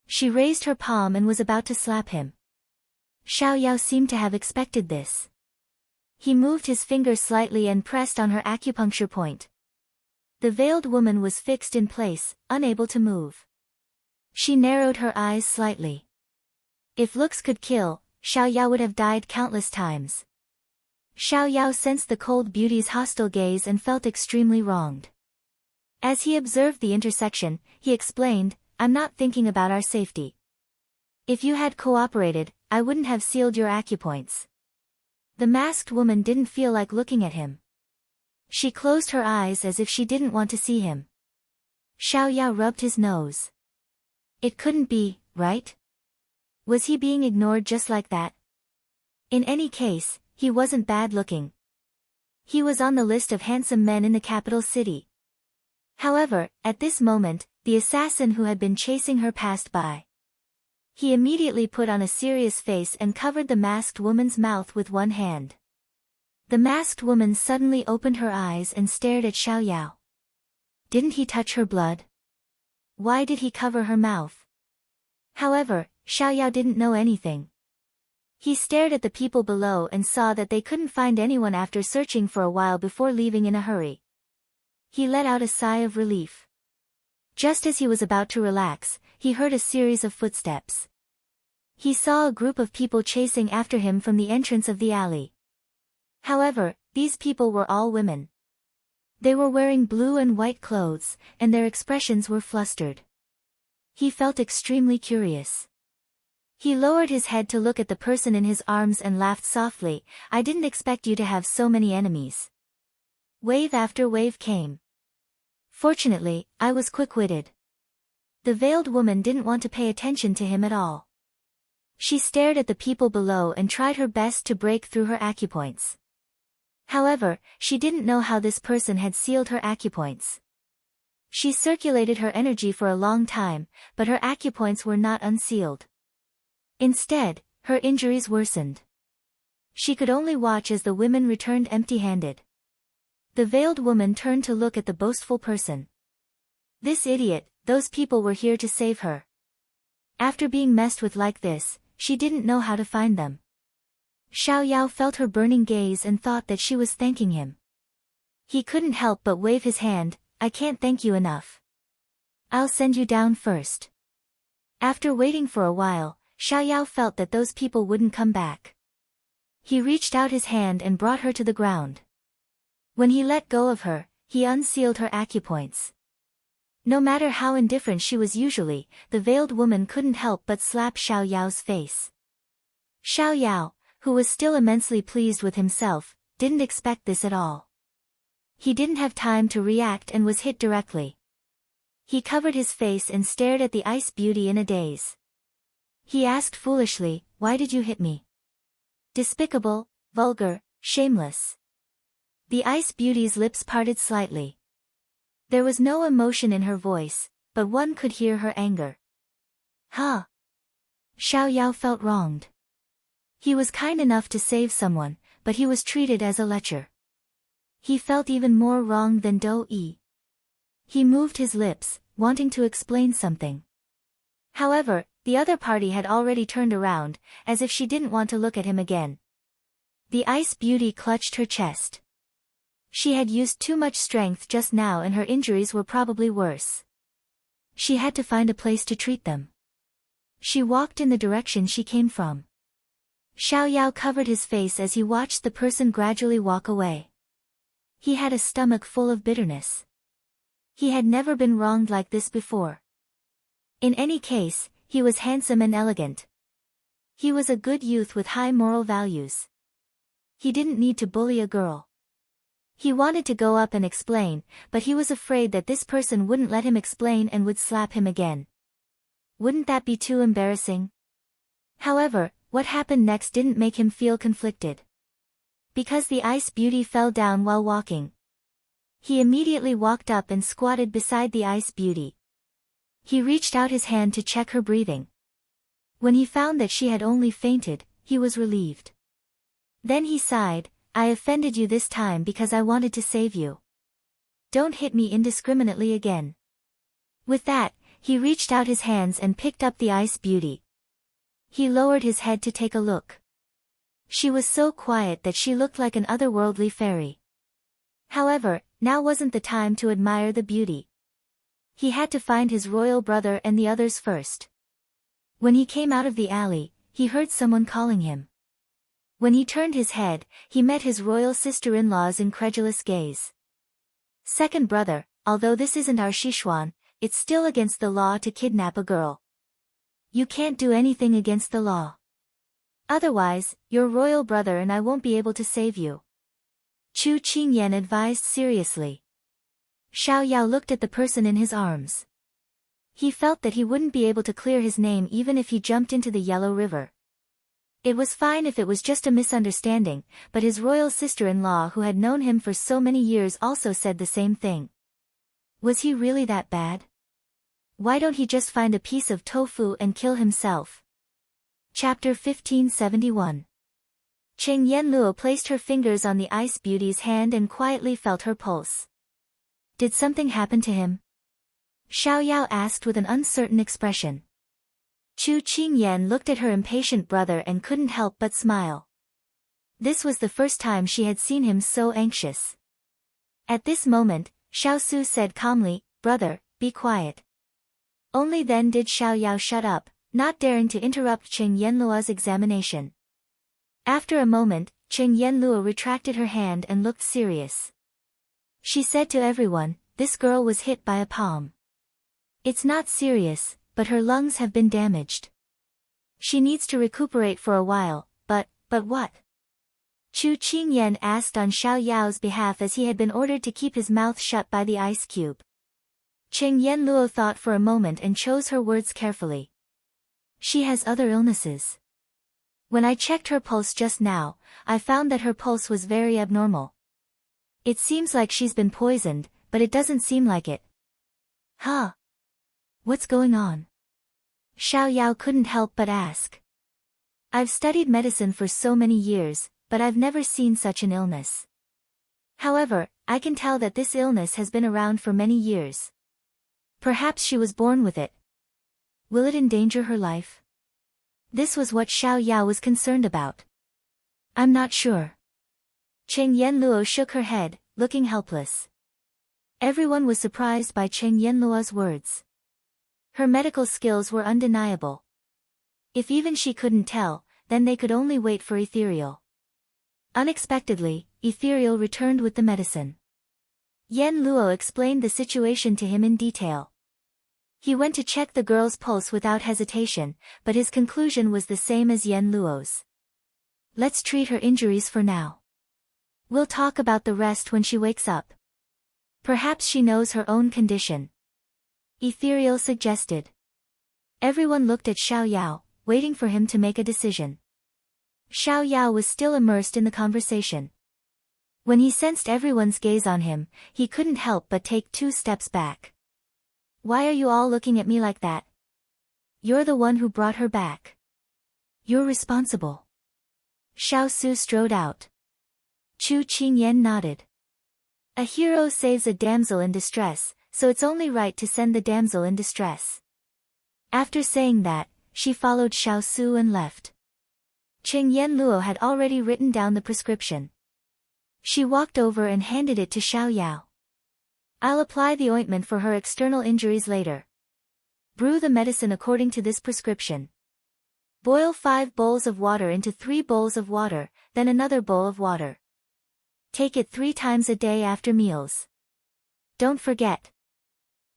She raised her palm and was about to slap him. Xiao Yao seemed to have expected this. He moved his finger slightly and pressed on her acupuncture point. The veiled woman was fixed in place, unable to move. She narrowed her eyes slightly. If looks could kill, Xiao Yao would have died countless times. Xiao Yao sensed the cold beauty's hostile gaze and felt extremely wronged. As he observed the intersection, he explained, "I'm not thinking about our safety. If you had cooperated, I wouldn't have sealed your acupoints." The masked woman didn't feel like looking at him. She closed her eyes as if she didn't want to see him. Xiao Yao rubbed his nose. It couldn't be, right? Was he being ignored just like that? In any case, he wasn't bad looking. He was on the list of handsome men in the capital city. However, at this moment, the assassin who had been chasing her passed by. He immediately put on a serious face and covered the masked woman's mouth with one hand. The masked woman suddenly opened her eyes and stared at Xiao Yao. Didn't he touch her blood? Why did he cover her mouth? However, Xiao Yao didn't know anything. He stared at the people below and saw that they couldn't find anyone after searching for a while before leaving in a hurry. He let out a sigh of relief. Just as he was about to relax, he heard a series of footsteps. He saw a group of people chasing after him from the entrance of the alley. However, these people were all women. They were wearing blue and white clothes, and their expressions were flustered. He felt extremely curious. He lowered his head to look at the person in his arms and laughed softly. "I didn't expect you to have so many enemies." Wave after wave came. Fortunately, I was quick-witted. The veiled woman didn't want to pay attention to him at all. She stared at the people below and tried her best to break through her acupoints. However, she didn't know how this person had sealed her acupoints. She circulated her energy for a long time, but her acupoints were not unsealed. Instead, her injuries worsened. She could only watch as the women returned empty-handed. The veiled woman turned to look at the boastful person. This idiot, those people were here to save her. After being messed with like this, she didn't know how to find them. Xiao Yao felt her burning gaze and thought that she was thanking him. He couldn't help but wave his hand. "I can't thank you enough. I'll send you down first." After waiting for a while, Xiao Yao felt that those people wouldn't come back. He reached out his hand and brought her to the ground. When he let go of her, he unsealed her acupoints. No matter how indifferent she was usually, the veiled woman couldn't help but slap Xiao Yao's face. Xiao Yao, who was still immensely pleased with himself, didn't expect this at all. He didn't have time to react and was hit directly. He covered his face and stared at the ice beauty in a daze. He asked foolishly, "Why did you hit me?" Despicable, vulgar, shameless. The ice beauty's lips parted slightly. There was no emotion in her voice, but one could hear her anger. Huh? Xiao Yao felt wronged. He was kind enough to save someone, but he was treated as a lecher. He felt even more wronged than Do Yi. He moved his lips, wanting to explain something. However, the other party had already turned around, as if she didn't want to look at him again. The ice beauty clutched her chest. She had used too much strength just now and her injuries were probably worse. She had to find a place to treat them. She walked in the direction she came from. Xiao Yao covered his face as he watched the person gradually walk away. He had a stomach full of bitterness. He had never been wronged like this before. In any case, he was handsome and elegant. He was a good youth with high moral values. He didn't need to bully a girl. He wanted to go up and explain, but he was afraid that this person wouldn't let him explain and would slap him again. Wouldn't that be too embarrassing? However, what happened next didn't make him feel conflicted. Because the ice beauty fell down while walking. He immediately walked up and squatted beside the ice beauty. He reached out his hand to check her breathing. When he found that she had only fainted, he was relieved. Then he sighed, "I offended you this time because I wanted to save you. Don't hit me indiscriminately again." With that, he reached out his hands and picked up the ice beauty. He lowered his head to take a look. She was so quiet that she looked like an otherworldly fairy. However, now wasn't the time to admire the beauty. He had to find his royal brother and the others first. When he came out of the alley, he heard someone calling him. When he turned his head, he met his royal sister-in-law's incredulous gaze. "Second brother, although this isn't our Sichuan, it's still against the law to kidnap a girl. You can't do anything against the law. Otherwise, your royal brother and I won't be able to save you," Chu Qingyan advised seriously. Xiao Yao looked at the person in his arms. He felt that he wouldn't be able to clear his name even if he jumped into the Yellow River. It was fine if it was just a misunderstanding, but his royal sister-in-law who had known him for so many years also said the same thing. Was he really that bad? Why don't he just find a piece of tofu and kill himself? Chapter 1571. Cheng Yanluo placed her fingers on the ice beauty's hand and quietly felt her pulse. Did something happen to him? Xiao Yao asked with an uncertain expression. Chu Qingyan looked at her impatient brother and couldn't help but smile. This was the first time she had seen him so anxious. At this moment, Xiao Su said calmly, "Brother, be quiet." Only then did Xiao Yao shut up, not daring to interrupt Cheng Yanluo's examination. After a moment, Cheng Yanluo retracted her hand and looked serious. She said to everyone, "This girl was hit by a palm. It's not serious, but her lungs have been damaged. She needs to recuperate for a while, but what?" Chu Qingyan asked on Xiao Yao's behalf as he had been ordered to keep his mouth shut by the ice cube. Cheng Yanluo thought for a moment and chose her words carefully. "She has other illnesses. When I checked her pulse just now, I found that her pulse was very abnormal. It seems like she's been poisoned, but it doesn't seem like it." "Huh? What's going on?" Xiao Yao couldn't help but ask. "I've studied medicine for so many years, but I've never seen such an illness. However, I can tell that this illness has been around for many years. Perhaps she was born with it. Will it endanger her life?" This was what Xiao Yao was concerned about. "I'm not sure." Cheng Yanluo shook her head, looking helpless. Everyone was surprised by Cheng Yanluo's words. Her medical skills were undeniable. If even she couldn't tell, then they could only wait for Ethereal. Unexpectedly, Ethereal returned with the medicine. Yen Luo explained the situation to him in detail. He went to check the girl's pulse without hesitation, but his conclusion was the same as Yen Luo's. Let's treat her injuries for now. We'll talk about the rest when she wakes up. Perhaps she knows her own condition. Ethereal suggested. Everyone looked at Xiao Yao, waiting for him to make a decision. Xiao Yao was still immersed in the conversation. When he sensed everyone's gaze on him, he couldn't help but take 2 steps back. Why are you all looking at me like that? You're the one who brought her back. You're responsible. Xiao Su strode out. Chu Qingyan nodded. A hero saves a damsel in distress, so it's only right to send the damsel in distress. After saying that, she followed Xiao Su and left. Yen Luo had already written down the prescription. She walked over and handed it to Xiao Yao. I'll apply the ointment for her external injuries later. Brew the medicine according to this prescription. Boil 5 bowls of water into 3 bowls of water, then another bowl of water. Take it 3 times a day after meals. Don't forget.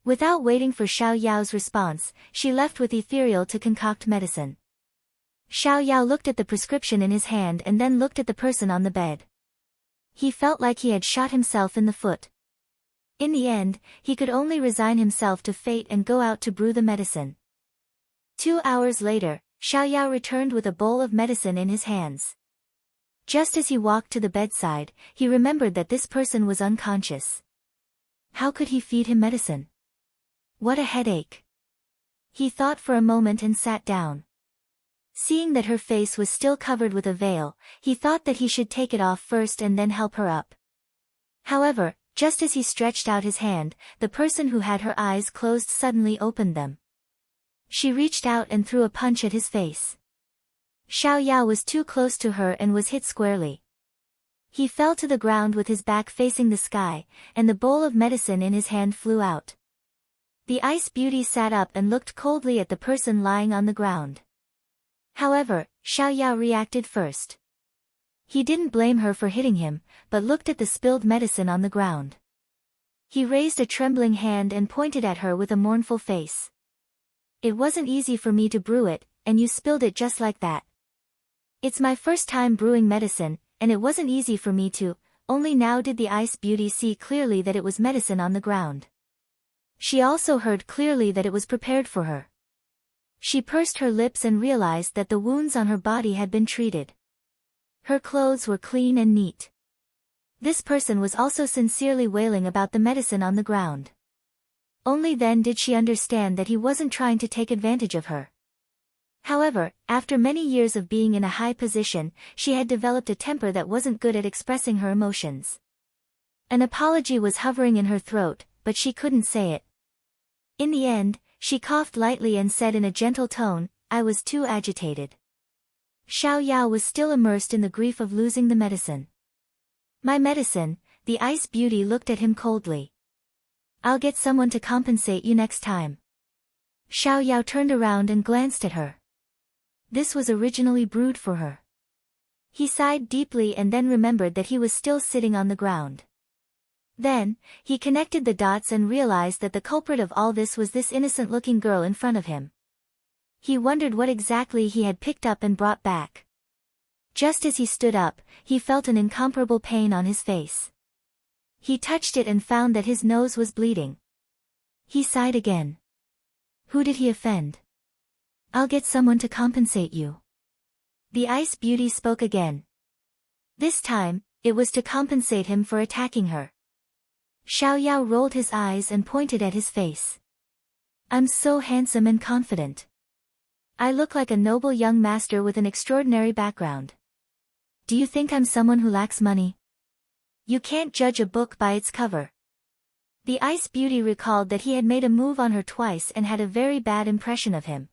Without waiting for Xiao Yao's response, she left with Ethereal to concoct medicine. Xiao Yao looked at the prescription in his hand and then looked at the person on the bed. He felt like he had shot himself in the foot. In the end, he could only resign himself to fate and go out to brew the medicine. 2 hours later, Xiao Yao returned with a bowl of medicine in his hands. Just as he walked to the bedside, he remembered that this person was unconscious. How could he feed him medicine? What a headache. He thought for a moment and sat down. Seeing that her face was still covered with a veil, he thought that he should take it off first and then help her up. However, just as he stretched out his hand, the person who had her eyes closed suddenly opened them. She reached out and threw a punch at his face. Xiao Yao was too close to her and was hit squarely. He fell to the ground with his back facing the sky, and the bowl of medicine in his hand flew out. The ice beauty sat up and looked coldly at the person lying on the ground. However, Xiao Yao reacted first. He didn't blame her for hitting him, but looked at the spilled medicine on the ground. He raised a trembling hand and pointed at her with a mournful face. It wasn't easy for me to brew it, and you spilled it just like that. It's my first time brewing medicine, and it wasn't easy for me to, only now did the ice beauty see clearly that it was medicine on the ground. She also heard clearly that it was prepared for her. She pursed her lips and realized that the wounds on her body had been treated. Her clothes were clean and neat. This person was also sincerely wailing about the medicine on the ground. Only then did she understand that he wasn't trying to take advantage of her. However, after many years of being in a high position, she had developed a temper that wasn't good at expressing her emotions. An apology was hovering in her throat, but she couldn't say it. In the end, she coughed lightly and said in a gentle tone, I was too agitated. Xiao Yao was still immersed in the grief of losing the medicine. My medicine, the ice beauty looked at him coldly. I'll get someone to compensate you next time. Xiao Yao turned around and glanced at her. This was originally brewed for her. He sighed deeply and then remembered that he was still sitting on the ground. Then, he connected the dots and realized that the culprit of all this was this innocent-looking girl in front of him. He wondered what exactly he had picked up and brought back. Just as he stood up, he felt an incomparable pain on his face. He touched it and found that his nose was bleeding. He sighed again. Who did he offend? I'll get someone to compensate you. The ice beauty spoke again. This time, it was to compensate him for attacking her. Xiao Yao rolled his eyes and pointed at his face. I'm so handsome and confident. I look like a noble young master with an extraordinary background. Do you think I'm someone who lacks money? You can't judge a book by its cover. The ice beauty recalled that he had made a move on her twice and had a very bad impression of him.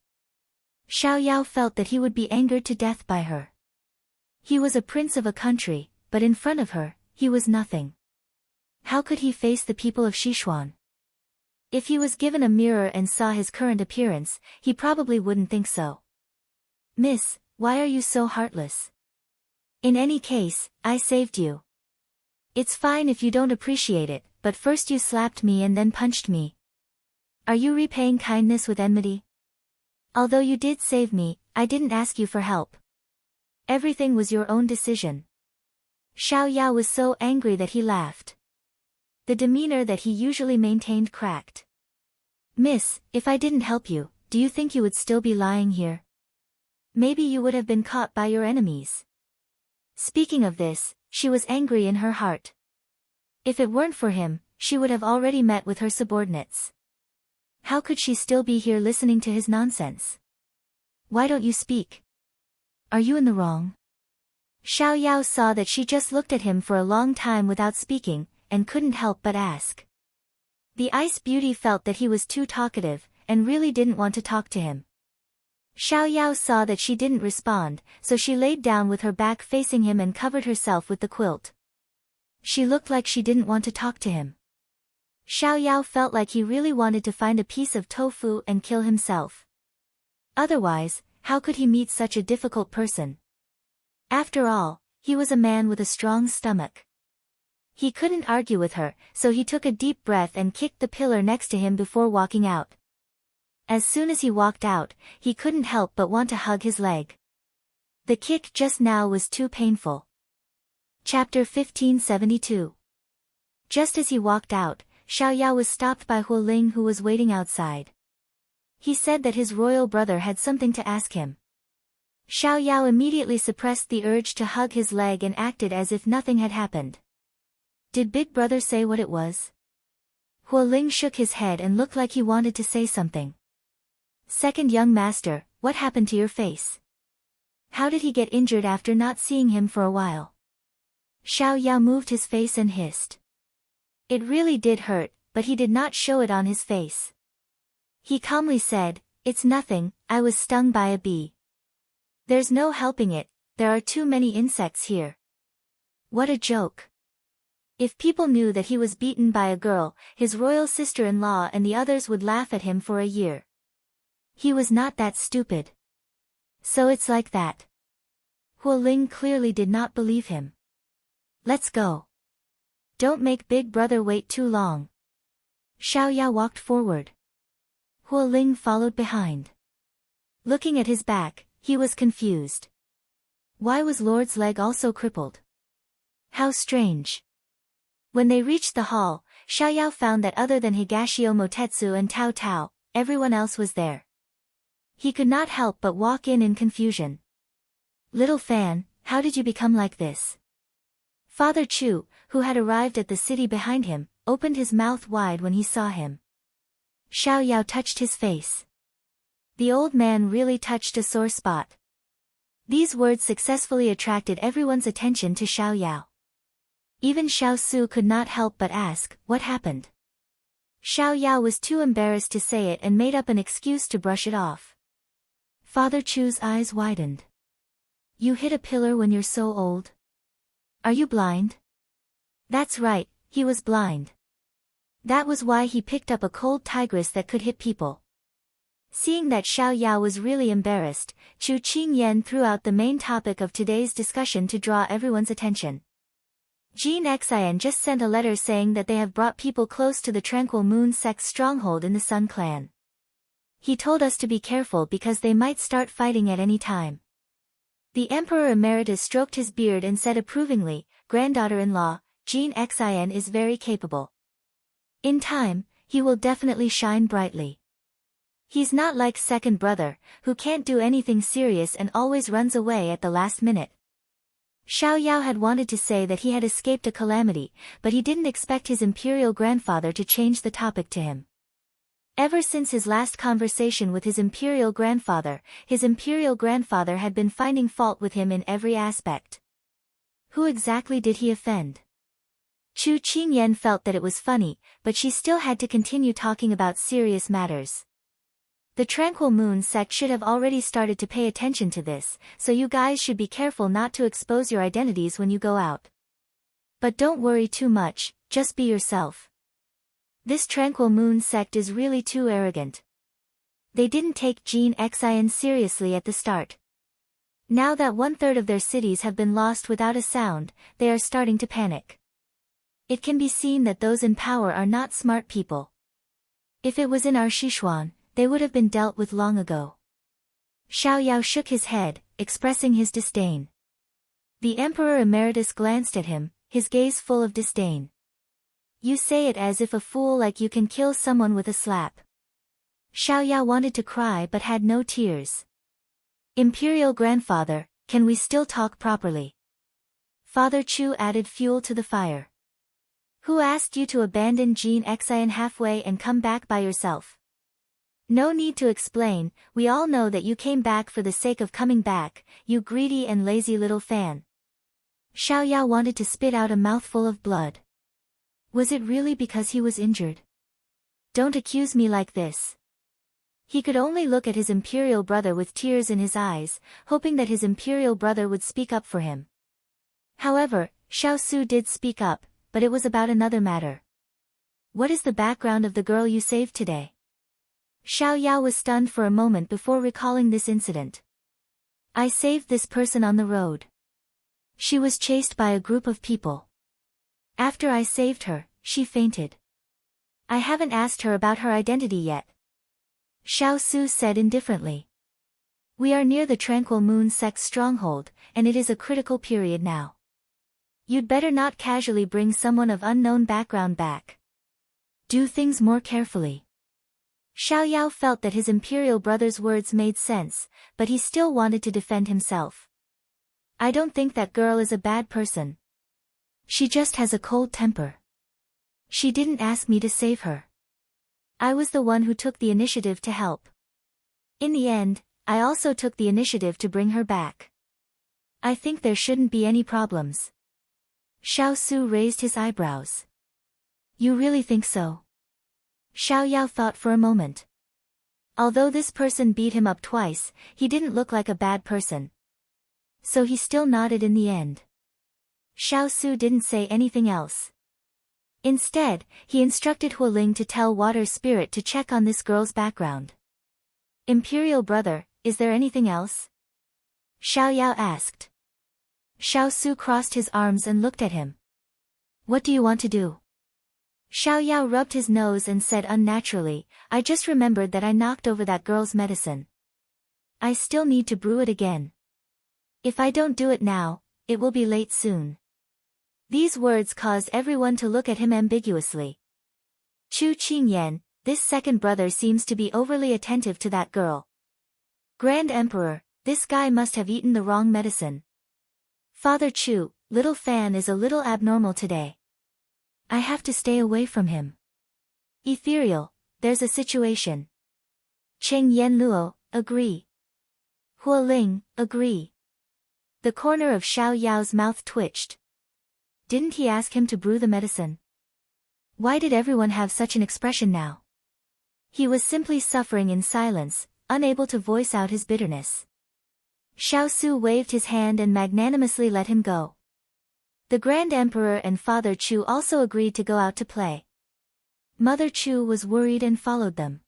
Xiao Yao felt that he would be angered to death by her. He was a prince of a country, but in front of her, he was nothing. How could he face the people of Sichuan? If he was given a mirror and saw his current appearance, he probably wouldn't think so. Miss, why are you so heartless? In any case, I saved you. It's fine if you don't appreciate it, but but first you slapped me and then punched me. Are you repaying kindness with enmity? Although you did save me, I didn't ask you for help. Everything was your own decision. Xiao Yao was so angry that he laughed. The demeanor that he usually maintained cracked. Miss, if I didn't help you, do you think you would still be lying here? Maybe you would have been caught by your enemies. Speaking of this, she was angry in her heart. If it weren't for him, she would have already met with her subordinates. How could she still be here listening to his nonsense? Why don't you speak? Are you in the wrong? Xiao Yao saw that she just looked at him for a long time without speaking, and couldn't help but ask. The ice beauty felt that he was too talkative, and really didn't want to talk to him. Xiao Yao saw that she didn't respond, so she laid down with her back facing him and covered herself with the quilt. She looked like she didn't want to talk to him. Xiao Yao felt like he really wanted to find a piece of tofu and kill himself. Otherwise, how could he meet such a difficult person? After all, he was a man with a strong stomach. He couldn't argue with her, so he took a deep breath and kicked the pillar next to him before walking out. As soon as he walked out, he couldn't help but want to hug his leg. The kick just now was too painful. Chapter 1572. Just as he walked out, Xiao Yao was stopped by Huo Ling, who was waiting outside. He said that his royal brother had something to ask him. Xiao Yao immediately suppressed the urge to hug his leg and acted as if nothing had happened. Did Big Brother say what it was? Huo Ling shook his head and looked like he wanted to say something. Second young master, what happened to your face? How did he get injured after not seeing him for a while? Xiao Yao moved his face and hissed. It really did hurt, but he did not show it on his face. He calmly said, "It's nothing, I was stung by a bee. There's no helping it, there are too many insects here." What a joke. If people knew that he was beaten by a girl, his royal sister-in-law and the others would laugh at him for a year. He was not that stupid. So it's like that. Huo Ling clearly did not believe him. Let's go. Don't make Big Brother wait too long. Xiao Yao walked forward. Huo Ling followed behind. Looking at his back, he was confused. Why was Lord's leg also crippled? How strange. When they reached the hall, Xiao Yao found that other than Higashio Motetsu and Tao Tao, everyone else was there. He could not help but walk in confusion. Little fan, how did you become like this? Father Chu, who had arrived at the city behind him, opened his mouth wide when he saw him. Xiao Yao touched his face. The old man really touched a sore spot. These words successfully attracted everyone's attention to Xiao Yao. Even Xiao Su could not help but ask, what happened? Xiao Yao was too embarrassed to say it and made up an excuse to brush it off. Father Chu's eyes widened. You hit a pillar when you're so old? Are you blind? That's right, he was blind. That was why he picked up a cold tigress that could hit people. Seeing that Xiao Yao was really embarrassed, Chu Qingyan threw out the main topic of today's discussion to draw everyone's attention. Jean Xian just sent a letter saying that they have brought people close to the Tranquil Moon sect's stronghold in the Sun Clan. He told us to be careful because they might start fighting at any time. The Emperor Emeritus stroked his beard and said approvingly, Granddaughter-in-law, Jean Xian is very capable. In time, he will definitely shine brightly. He's not like second brother, who can't do anything serious and always runs away at the last minute. Xiao Yao had wanted to say that he had escaped a calamity, but he didn't expect his imperial grandfather to change the topic to him. Ever since his last conversation with his imperial grandfather had been finding fault with him in every aspect. Who exactly did he offend? Chu Qingyan felt that it was funny, but she still had to continue talking about serious matters. The Tranquil Moon sect should have already started to pay attention to this, so you guys should be careful not to expose your identities when you go out. But don't worry too much, just be yourself. This Tranquil Moon sect is really too arrogant. They didn't take Jean Xian seriously at the start. Now that 1/3 of their cities have been lost without a sound, they are starting to panic. It can be seen that those in power are not smart people. If it was in our Sichuan, they would have been dealt with long ago. Xiao Yao shook his head, expressing his disdain. The Emperor Emeritus glanced at him, his gaze full of disdain. You say it as if a fool like you can kill someone with a slap. Xiao Yao wanted to cry but had no tears. Imperial grandfather, can we still talk properly? Father Chu added fuel to the fire. Who asked you to abandon Jean Xian halfway and come back by yourself? No need to explain, we all know that you came back for the sake of coming back, you greedy and lazy little fan. Xiao Yao wanted to spit out a mouthful of blood. Was it really because he was injured? Don't accuse me like this. He could only look at his imperial brother with tears in his eyes, hoping that his imperial brother would speak up for him. However, Xiao Su did speak up, but it was about another matter. What is the background of the girl you saved today? Xiao Yao was stunned for a moment before recalling this incident. I saved this person on the road. She was chased by a group of people. After I saved her, she fainted. I haven't asked her about her identity yet. Xiao Su said indifferently. We are near the Tranquil Moon sect's stronghold, and it is a critical period now. You'd better not casually bring someone of unknown background back. Do things more carefully. Xiao Yao felt that his imperial brother's words made sense, but he still wanted to defend himself. I don't think that girl is a bad person. She just has a cold temper. She didn't ask me to save her. I was the one who took the initiative to help. In the end, I also took the initiative to bring her back. I think there shouldn't be any problems. Xiao Su raised his eyebrows. You really think so? Xiao Yao thought for a moment. Although this person beat him up twice, he didn't look like a bad person. So he still nodded in the end. Xiao Su didn't say anything else. Instead, he instructed Hualing to tell Water Spirit to check on this girl's background. Imperial brother, is there anything else? Xiao Yao asked. Xiao Su crossed his arms and looked at him. What do you want to do? Xiao Yao rubbed his nose and said unnaturally, I just remembered that I knocked over that girl's medicine. I still need to brew it again. If I don't do it now, it will be late soon. These words caused everyone to look at him ambiguously. Chu Qingyan, this second brother seems to be overly attentive to that girl. Grand Emperor, this guy must have eaten the wrong medicine. Father Chu, little fan is a little abnormal today. I have to stay away from him. Ethereal, there's a situation. Cheng Yan Luo, agree. Hualing, agree. The corner of Xiao Yao's mouth twitched. Didn't he ask him to brew the medicine? Why did everyone have such an expression now? He was simply suffering in silence, unable to voice out his bitterness. Xiao Su waved his hand and magnanimously let him go. The Grand Emperor and Father Chu also agreed to go out to play. Mother Chu was worried and followed them.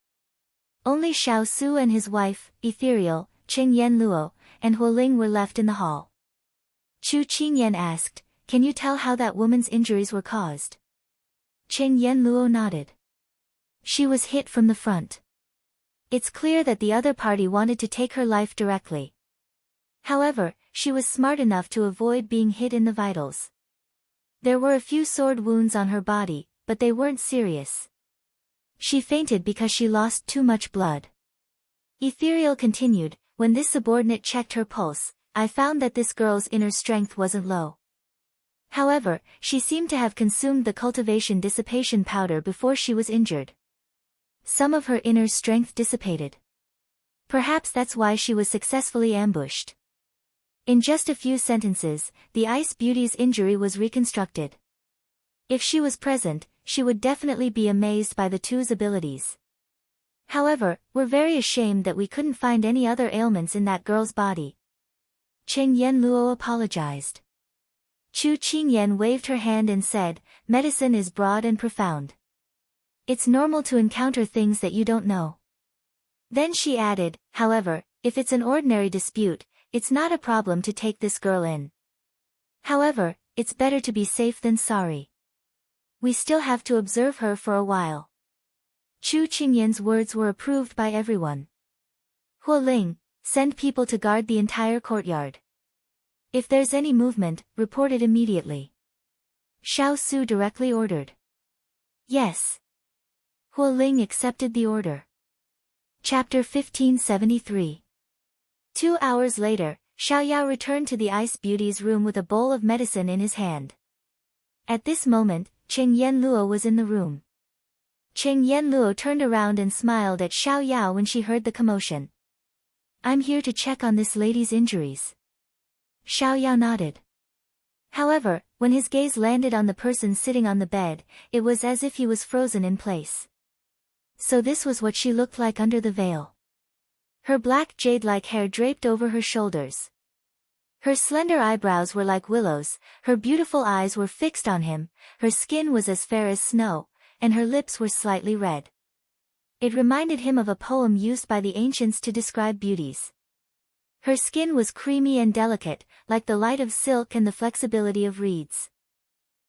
Only Xiao Su and his wife, Ethereal, Cheng Yan Luo, and Hualing were left in the hall. Chu Qingyan asked, can you tell how that woman's injuries were caused? Cheng Yan Luo nodded. She was hit from the front. It's clear that the other party wanted to take her life directly. However, she was smart enough to avoid being hit in the vitals. There were a few sword wounds on her body, but they weren't serious. She fainted because she lost too much blood. Ethereal continued, when this subordinate checked her pulse, I found that this girl's inner strength wasn't low. However, she seemed to have consumed the cultivation dissipation powder before she was injured. Some of her inner strength dissipated. Perhaps that's why she was successfully ambushed. In just a few sentences, the Ice Beauty's injury was reconstructed. If she was present, she would definitely be amazed by the two's abilities. However, we're very ashamed that we couldn't find any other ailments in that girl's body. Cheng Yan Luo apologized. Chu Qingyan waved her hand and said, medicine is broad and profound. It's normal to encounter things that you don't know. Then she added, however, if it's an ordinary dispute, it's not a problem to take this girl in. However, it's better to be safe than sorry. We still have to observe her for a while. Chu Qingyan's words were approved by everyone. Huo Ling, send people to guard the entire courtyard. If there's any movement, report it immediately. Xiao Su directly ordered. Yes. Huo Ling accepted the order. Chapter 1573. 2 hours later, Xiaoyao returned to the Ice Beauty's room with a bowl of medicine in his hand. At this moment, Cheng Yanluo was in the room. Cheng Yanluo turned around and smiled at Xiaoyao when she heard the commotion. I'm here to check on this lady's injuries. Xiaoyao nodded. However, when his gaze landed on the person sitting on the bed, it was as if he was frozen in place. So this was what she looked like under the veil. Her black jade-like hair draped over her shoulders. Her slender eyebrows were like willows, her beautiful eyes were fixed on him, her skin was as fair as snow, and her lips were slightly red. It reminded him of a poem used by the ancients to describe beauties. Her skin was creamy and delicate, like the light of silk and the flexibility of reeds.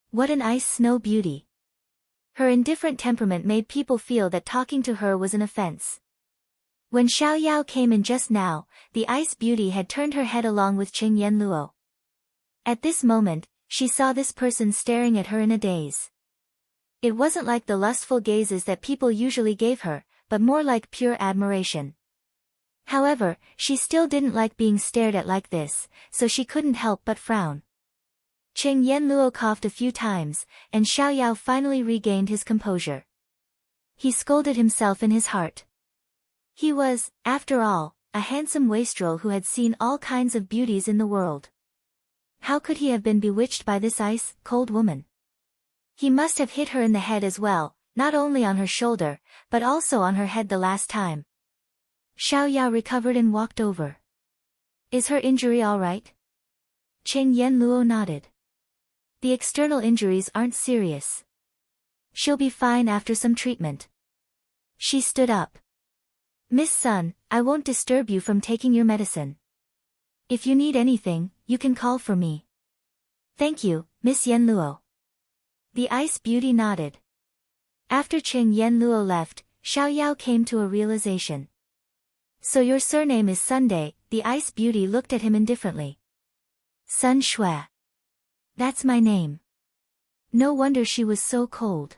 What an ice snow beauty! Her indifferent temperament made people feel that talking to her was an offense. When Xiaoyao came in just now, the Ice Beauty had turned her head along with Cheng Yanluo. At this moment, she saw this person staring at her in a daze. It wasn't like the lustful gazes that people usually gave her, but more like pure admiration. However, she still didn't like being stared at like this, so she couldn't help but frown. Cheng Yanluo coughed a few times, and Xiaoyao finally regained his composure. He scolded himself in his heart. He was, after all, a handsome wastrel who had seen all kinds of beauties in the world. How could he have been bewitched by this ice-cold woman? He must have hit her in the head as well, not only on her shoulder, but also on her head the last time. Xiaoyao recovered and walked over. Is her injury all right? Cheng Yanluo nodded. The external injuries aren't serious. She'll be fine after some treatment. She stood up. Miss Sun, I won't disturb you from taking your medicine. If you need anything, you can call for me. Thank you, Miss Yanluo. The Ice Beauty nodded. After Cheng Yanluo left, Xiaoyao came to a realization. So your surname is Sunday, the Ice Beauty looked at him indifferently. Sun Shui. That's my name. No wonder she was so cold.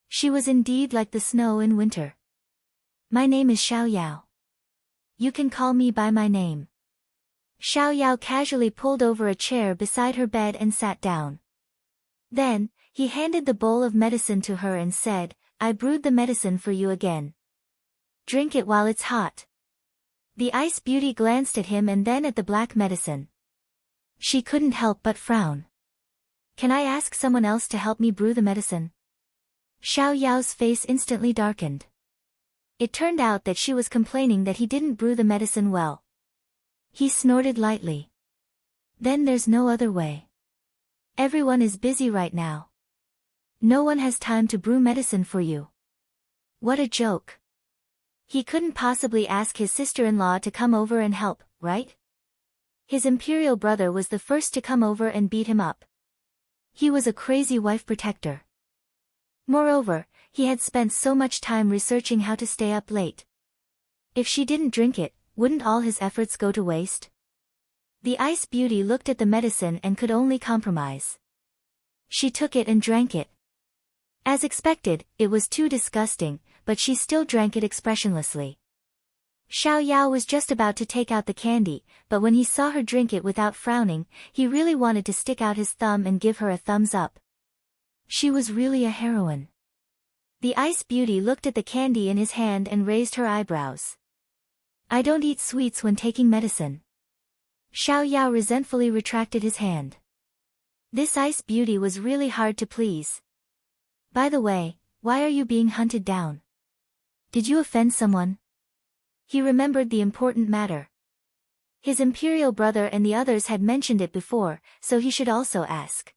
She was indeed like the snow in winter. My name is Xiaoyao. You can call me by my name. Xiaoyao casually pulled over a chair beside her bed and sat down. Then, he handed the bowl of medicine to her and said, I brewed the medicine for you again. Drink it while it's hot. The Ice Beauty glanced at him and then at the black medicine. She couldn't help but frown. Can I ask someone else to help me brew the medicine? Xiaoyao's face instantly darkened. It turned out that she was complaining that he didn't brew the medicine well. He snorted lightly. Then there's no other way. Everyone is busy right now. No one has time to brew medicine for you. What a joke. He couldn't possibly ask his sister-in-law to come over and help, right? His imperial brother was the first to come over and beat him up. He was a crazy wife protector. Moreover, he had spent so much time researching how to stay up late. If she didn't drink it, wouldn't all his efforts go to waste? The Ice Beauty looked at the medicine and could only compromise. She took it and drank it. As expected, it was too disgusting, but she still drank it expressionlessly. Xiaoyao was just about to take out the candy, but when he saw her drink it without frowning, he really wanted to stick out his thumb and give her a thumbs up. She was really a heroine. The Ice Beauty looked at the candy in his hand and raised her eyebrows. I don't eat sweets when taking medicine. Xiaoyao resentfully retracted his hand. This Ice Beauty was really hard to please. By the way, why are you being hunted down? Did you offend someone? He remembered the important matter. His imperial brother and the others had mentioned it before, so he should also ask.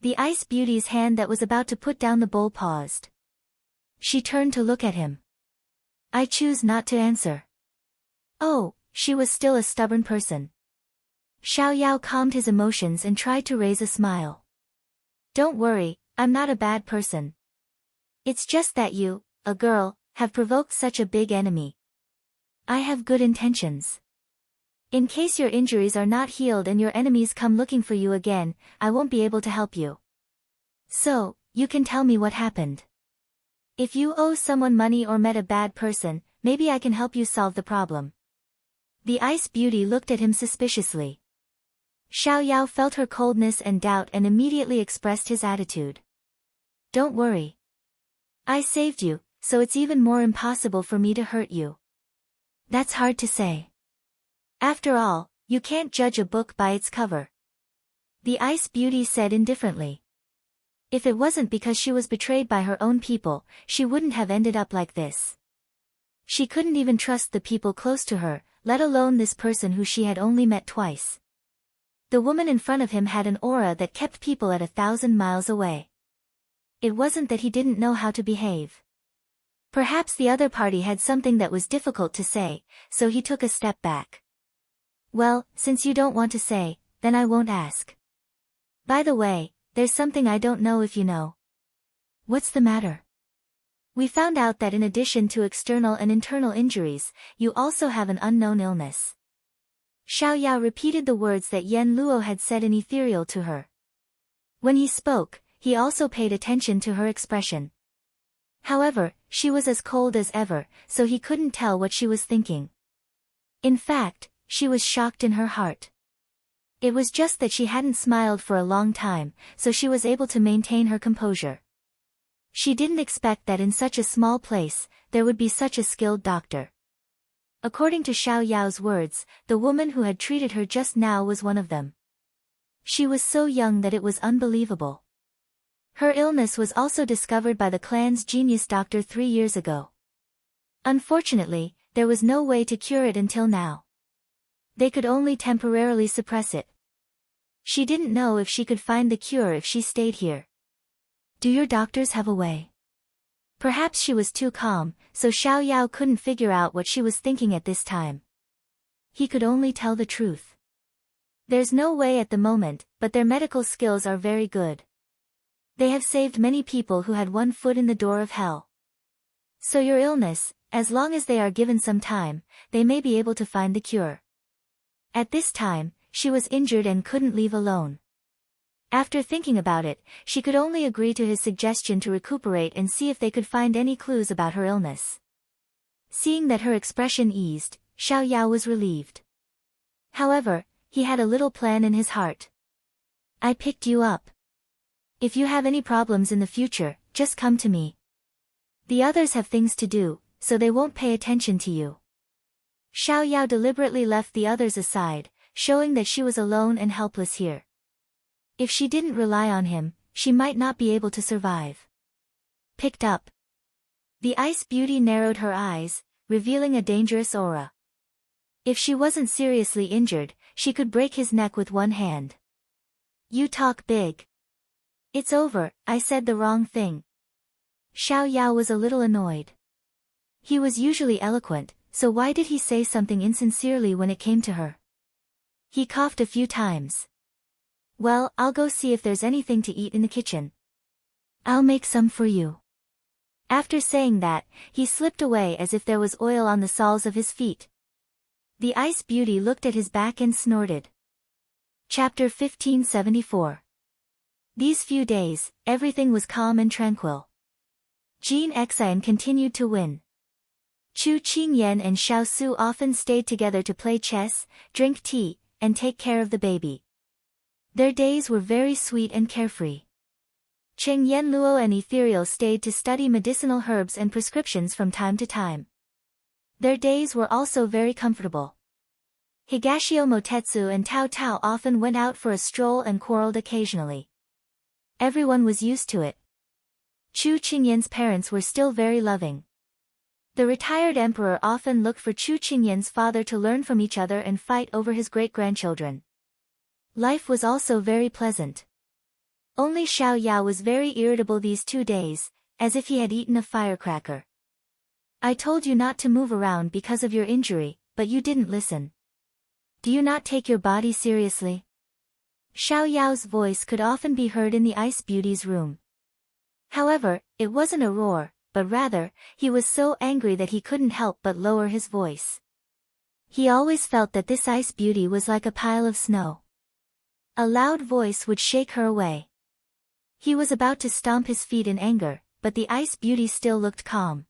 The Ice Beauty's hand that was about to put down the bowl paused. She turned to look at him. I choose not to answer. Oh, she was still a stubborn person. Xiaoyao calmed his emotions and tried to raise a smile. Don't worry, I'm not a bad person. It's just that you, a girl, have provoked such a big enemy. I have good intentions. In case your injuries are not healed and your enemies come looking for you again, I won't be able to help you. So, you can tell me what happened. If you owe someone money or met a bad person, maybe I can help you solve the problem. The Ice Beauty looked at him suspiciously. Xiao Yao felt her coldness and doubt and immediately expressed his attitude. Don't worry. I saved you, so it's even more impossible for me to hurt you. That's hard to say. After all, you can't judge a book by its cover. The Ice Beauty said indifferently. If it wasn't because she was betrayed by her own people, she wouldn't have ended up like this. She couldn't even trust the people close to her, let alone this person who she had only met twice. The woman in front of him had an aura that kept people at 1,000 miles away. It wasn't that he didn't know how to behave. Perhaps the other party had something that was difficult to say, so he took a step back. Well, since you don't want to say, then I won't ask. By the way, there's something I don't know if you know. What's the matter? We found out that in addition to external and internal injuries, you also have an unknown illness. Xiao Yao repeated the words that Yen Luo had said in ethereal to her. When he spoke, he also paid attention to her expression. However, she was as cold as ever, so he couldn't tell what she was thinking. In fact, she was shocked in her heart. It was just that she hadn't smiled for a long time, so she was able to maintain her composure. She didn't expect that in such a small place, there would be such a skilled doctor. According to Xiao Yao's words, the woman who had treated her just now was one of them. She was so young that it was unbelievable. Her illness was also discovered by the clan's genius doctor 3 years ago. Unfortunately, there was no way to cure it until now. They could only temporarily suppress it. She didn't know if she could find the cure if she stayed here. Do your doctors have a way? Perhaps she was too calm, so Xiao Yao couldn't figure out what she was thinking at this time. He could only tell the truth. There's no way at the moment, but their medical skills are very good. They have saved many people who had one foot in the door of hell. So your illness, as long as they are given some time, they may be able to find the cure. At this time, she was injured and couldn't leave alone. After thinking about it, she could only agree to his suggestion to recuperate and see if they could find any clues about her illness. Seeing that her expression eased, Xiao Yao was relieved. However, he had a little plan in his heart. I picked you up. If you have any problems in the future, just come to me. The others have things to do, so they won't pay attention to you. Xiao Yao deliberately left the others aside, showing that she was alone and helpless here. If she didn't rely on him, she might not be able to survive. Picked up. The Ice Beauty narrowed her eyes, revealing a dangerous aura. If she wasn't seriously injured, she could break his neck with one hand. You talk big. It's over, I said the wrong thing. Xiao Yao was a little annoyed. He was usually eloquent, so why did he say something insincerely when it came to her? He coughed a few times. Well, I'll go see if there's anything to eat in the kitchen. I'll make some for you. After saying that, he slipped away as if there was oil on the soles of his feet. The Ice Beauty looked at his back and snorted. Chapter 1574. These few days, everything was calm and tranquil. Jean Xian continued to win. Chu Qingyan and Xiao Su often stayed together to play chess, drink tea, and take care of the baby. Their days were very sweet and carefree. Cheng Yenluo and Ethereal stayed to study medicinal herbs and prescriptions from time to time. Their days were also very comfortable. Higashio Motetsu and Tao Tao often went out for a stroll and quarreled occasionally. Everyone was used to it. Chu Qingyan's parents were still very loving. The retired emperor often looked for Chu Qingyan's father to learn from each other and fight over his great-grandchildren. Life was also very pleasant. Only Xiao Yao was very irritable these 2 days, as if he had eaten a firecracker. I told you not to move around because of your injury, but you didn't listen. Do you not take your body seriously? Xiao Yao's voice could often be heard in the Ice Beauty's room. However, it wasn't a roar, but rather, he was so angry that he couldn't help but lower his voice. He always felt that this ice beauty was like a pile of snow. A loud voice would shake her away. He was about to stomp his feet in anger, but the ice beauty still looked calm.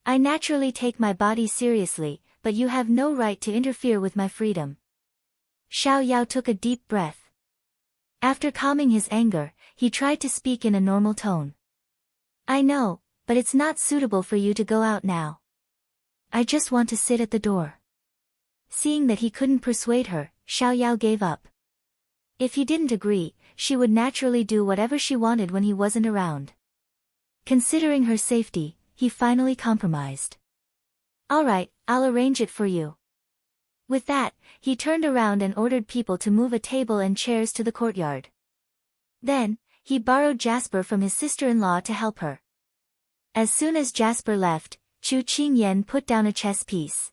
I naturally take my body seriously, but you have no right to interfere with my freedom. Xiao Yao took a deep breath. After calming his anger, he tried to speak in a normal tone. I know, but it's not suitable for you to go out now. I just want to sit at the door. Seeing that he couldn't persuade her, Xiao Yao gave up. If he didn't agree, she would naturally do whatever she wanted when he wasn't around. Considering her safety, he finally compromised. All right, I'll arrange it for you. With that, he turned around and ordered people to move a table and chairs to the courtyard. Then, he borrowed Jasper from his sister-in-law to help her. As soon as Jasper left, Chu Qingyan put down a chess piece.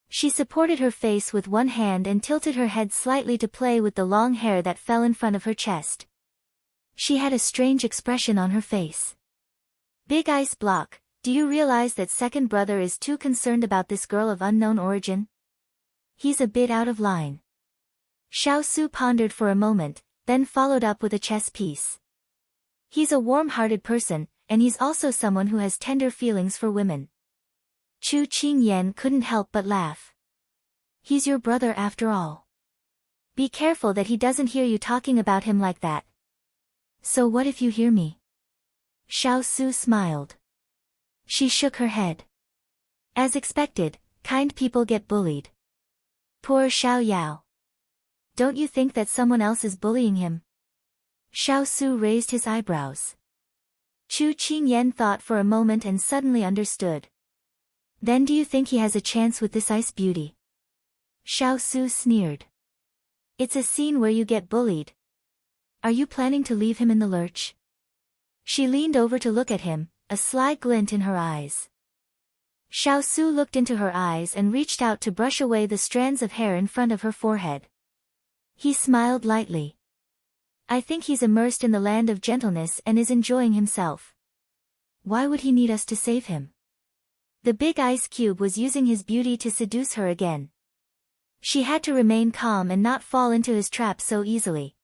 She supported her face with one hand and tilted her head slightly to play with the long hair that fell in front of her chest. She had a strange expression on her face. Big ice block, do you realize that second brother is too concerned about this girl of unknown origin? He's a bit out of line. Xiao Su pondered for a moment, then followed up with a chess piece. He's a warm-hearted person, and he's also someone who has tender feelings for women. Chu Qingyan couldn't help but laugh. He's your brother after all. Be careful that he doesn't hear you talking about him like that. So what if you hear me? Xiao Su smiled. She shook her head. As expected, kind people get bullied. Poor Xiao Yao. Don't you think that someone else is bullying him? Xiao Su raised his eyebrows. Chu Qingyan thought for a moment and suddenly understood. Then do you think he has a chance with this ice beauty? Xiao Su sneered. It's a scene where you get bullied. Are you planning to leave him in the lurch? She leaned over to look at him, a sly glint in her eyes. Xiao Su looked into her eyes and reached out to brush away the strands of hair in front of her forehead. He smiled lightly. I think he's immersed in the land of gentleness and is enjoying himself. Why would he need us to save him? The big ice cube was using his beauty to seduce her again. She had to remain calm and not fall into his trap so easily.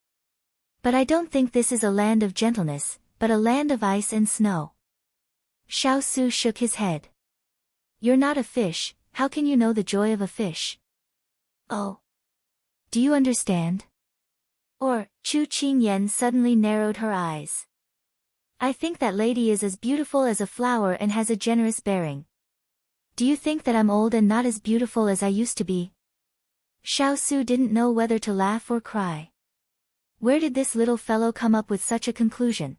But I don't think this is a land of gentleness, but a land of ice and snow. Xiao Su shook his head. You're not a fish, how can you know the joy of a fish? Oh. Do you understand? Or, Chu Qingyan suddenly narrowed her eyes. I think that lady is as beautiful as a flower and has a generous bearing. Do you think that I'm old and not as beautiful as I used to be? Xiao Su didn't know whether to laugh or cry. Where did this little fellow come up with such a conclusion?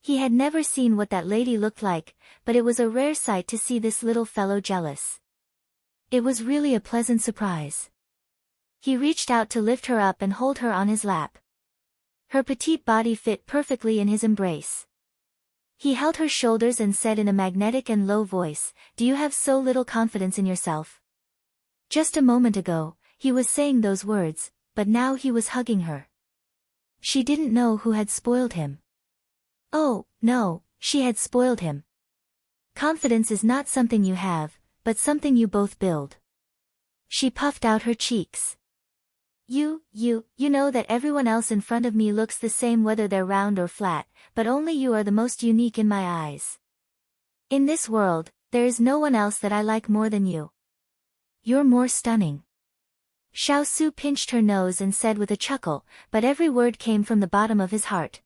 He had never seen what that lady looked like, but it was a rare sight to see this little fellow jealous. It was really a pleasant surprise. He reached out to lift her up and hold her on his lap. Her petite body fit perfectly in his embrace. He held her shoulders and said in a magnetic and low voice, Do you have so little confidence in yourself? Just a moment ago, he was saying those words, but now he was hugging her. She didn't know who had spoiled him. Oh, no, she had spoiled him. Confidence is not something you have, but something you both build. She puffed out her cheeks. You know that everyone else in front of me looks the same whether they're round or flat, but only you are the most unique in my eyes. In this world, there is no one else that I like more than you. You're more stunning. Xiao Su pinched her nose and said with a chuckle, but every word came from the bottom of his heart.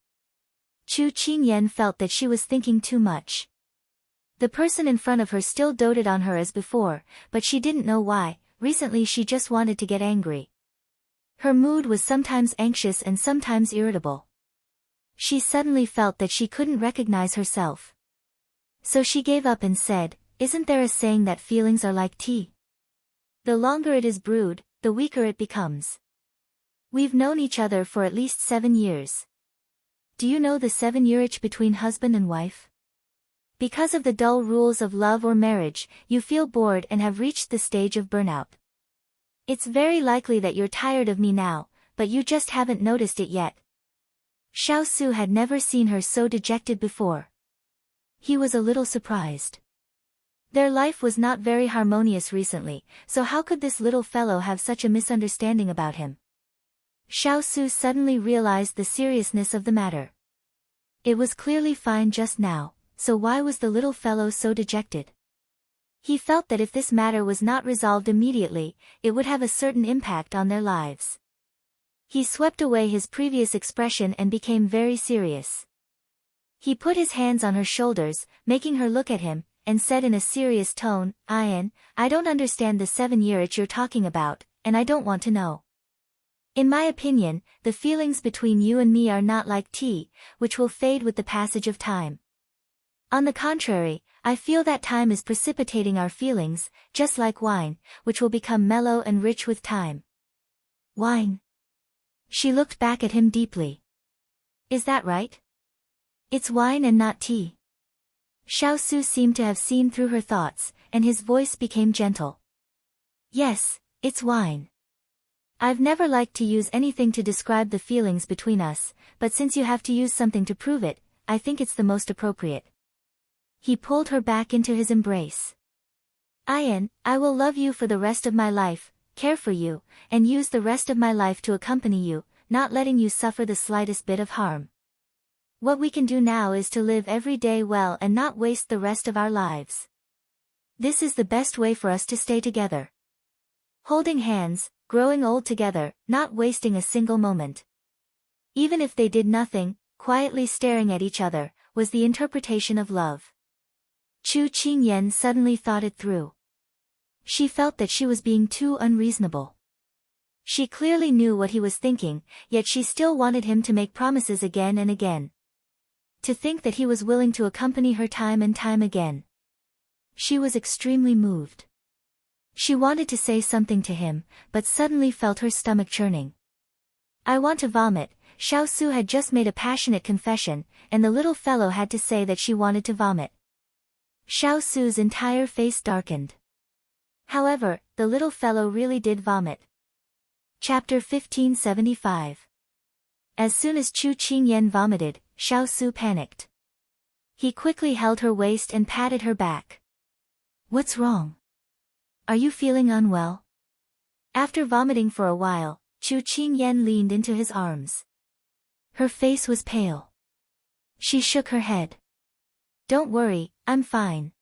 Chu Qingyan felt that she was thinking too much. The person in front of her still doted on her as before, but she didn't know why. Recently she just wanted to get angry. Her mood was sometimes anxious and sometimes irritable. She suddenly felt that she couldn't recognize herself. So she gave up and said, Isn't there a saying that feelings are like tea? The longer it is brewed, the weaker it becomes. We've known each other for at least 7 years. Do you know the 7-year itch between husband and wife? Because of the dull rules of love or marriage, you feel bored and have reached the stage of burnout. It's very likely that you're tired of me now, but you just haven't noticed it yet. Xiao Su had never seen her so dejected before. He was a little surprised. Their life was not very harmonious recently, so how could this little fellow have such a misunderstanding about him? Xiao Su suddenly realized the seriousness of the matter. It was clearly fine just now, so why was the little fellow so dejected? He felt that if this matter was not resolved immediately, it would have a certain impact on their lives. He swept away his previous expression and became very serious. He put his hands on her shoulders, making her look at him, and said in a serious tone, "Ian, I don't understand the 7-year itch you're talking about, and I don't want to know. In my opinion, the feelings between you and me are not like tea, which will fade with the passage of time. On the contrary, I feel that time is precipitating our feelings, just like wine, which will become mellow and rich with time." Wine? She looked back at him deeply. Is that right? It's wine and not tea. Xiao Su seemed to have seen through her thoughts, and his voice became gentle. Yes, it's wine. I've never liked to use anything to describe the feelings between us, but since you have to use something to prove it, I think it's the most appropriate. He pulled her back into his embrace. Ian, I will love you for the rest of my life, care for you, and use the rest of my life to accompany you, not letting you suffer the slightest bit of harm. What we can do now is to live every day well and not waste the rest of our lives. This is the best way for us to stay together. Holding hands, growing old together, not wasting a single moment. Even if they did nothing, quietly staring at each other, was the interpretation of love. Chu Qingyan suddenly thought it through. She felt that she was being too unreasonable. She clearly knew what he was thinking, yet she still wanted him to make promises again and again. To think that he was willing to accompany her time and time again. She was extremely moved. She wanted to say something to him, but suddenly felt her stomach churning. I want to vomit. Xiao Su had just made a passionate confession, and the little fellow had to say that she wanted to vomit. Xiao Su's entire face darkened. However, the little fellow really did vomit. Chapter 1575. As soon as Chu Qingyan vomited, Xiao Su panicked. He quickly held her waist and patted her back. What's wrong? Are you feeling unwell? After vomiting for a while, Chu Qingyan leaned into his arms. Her face was pale. She shook her head. Don't worry, I'm fine.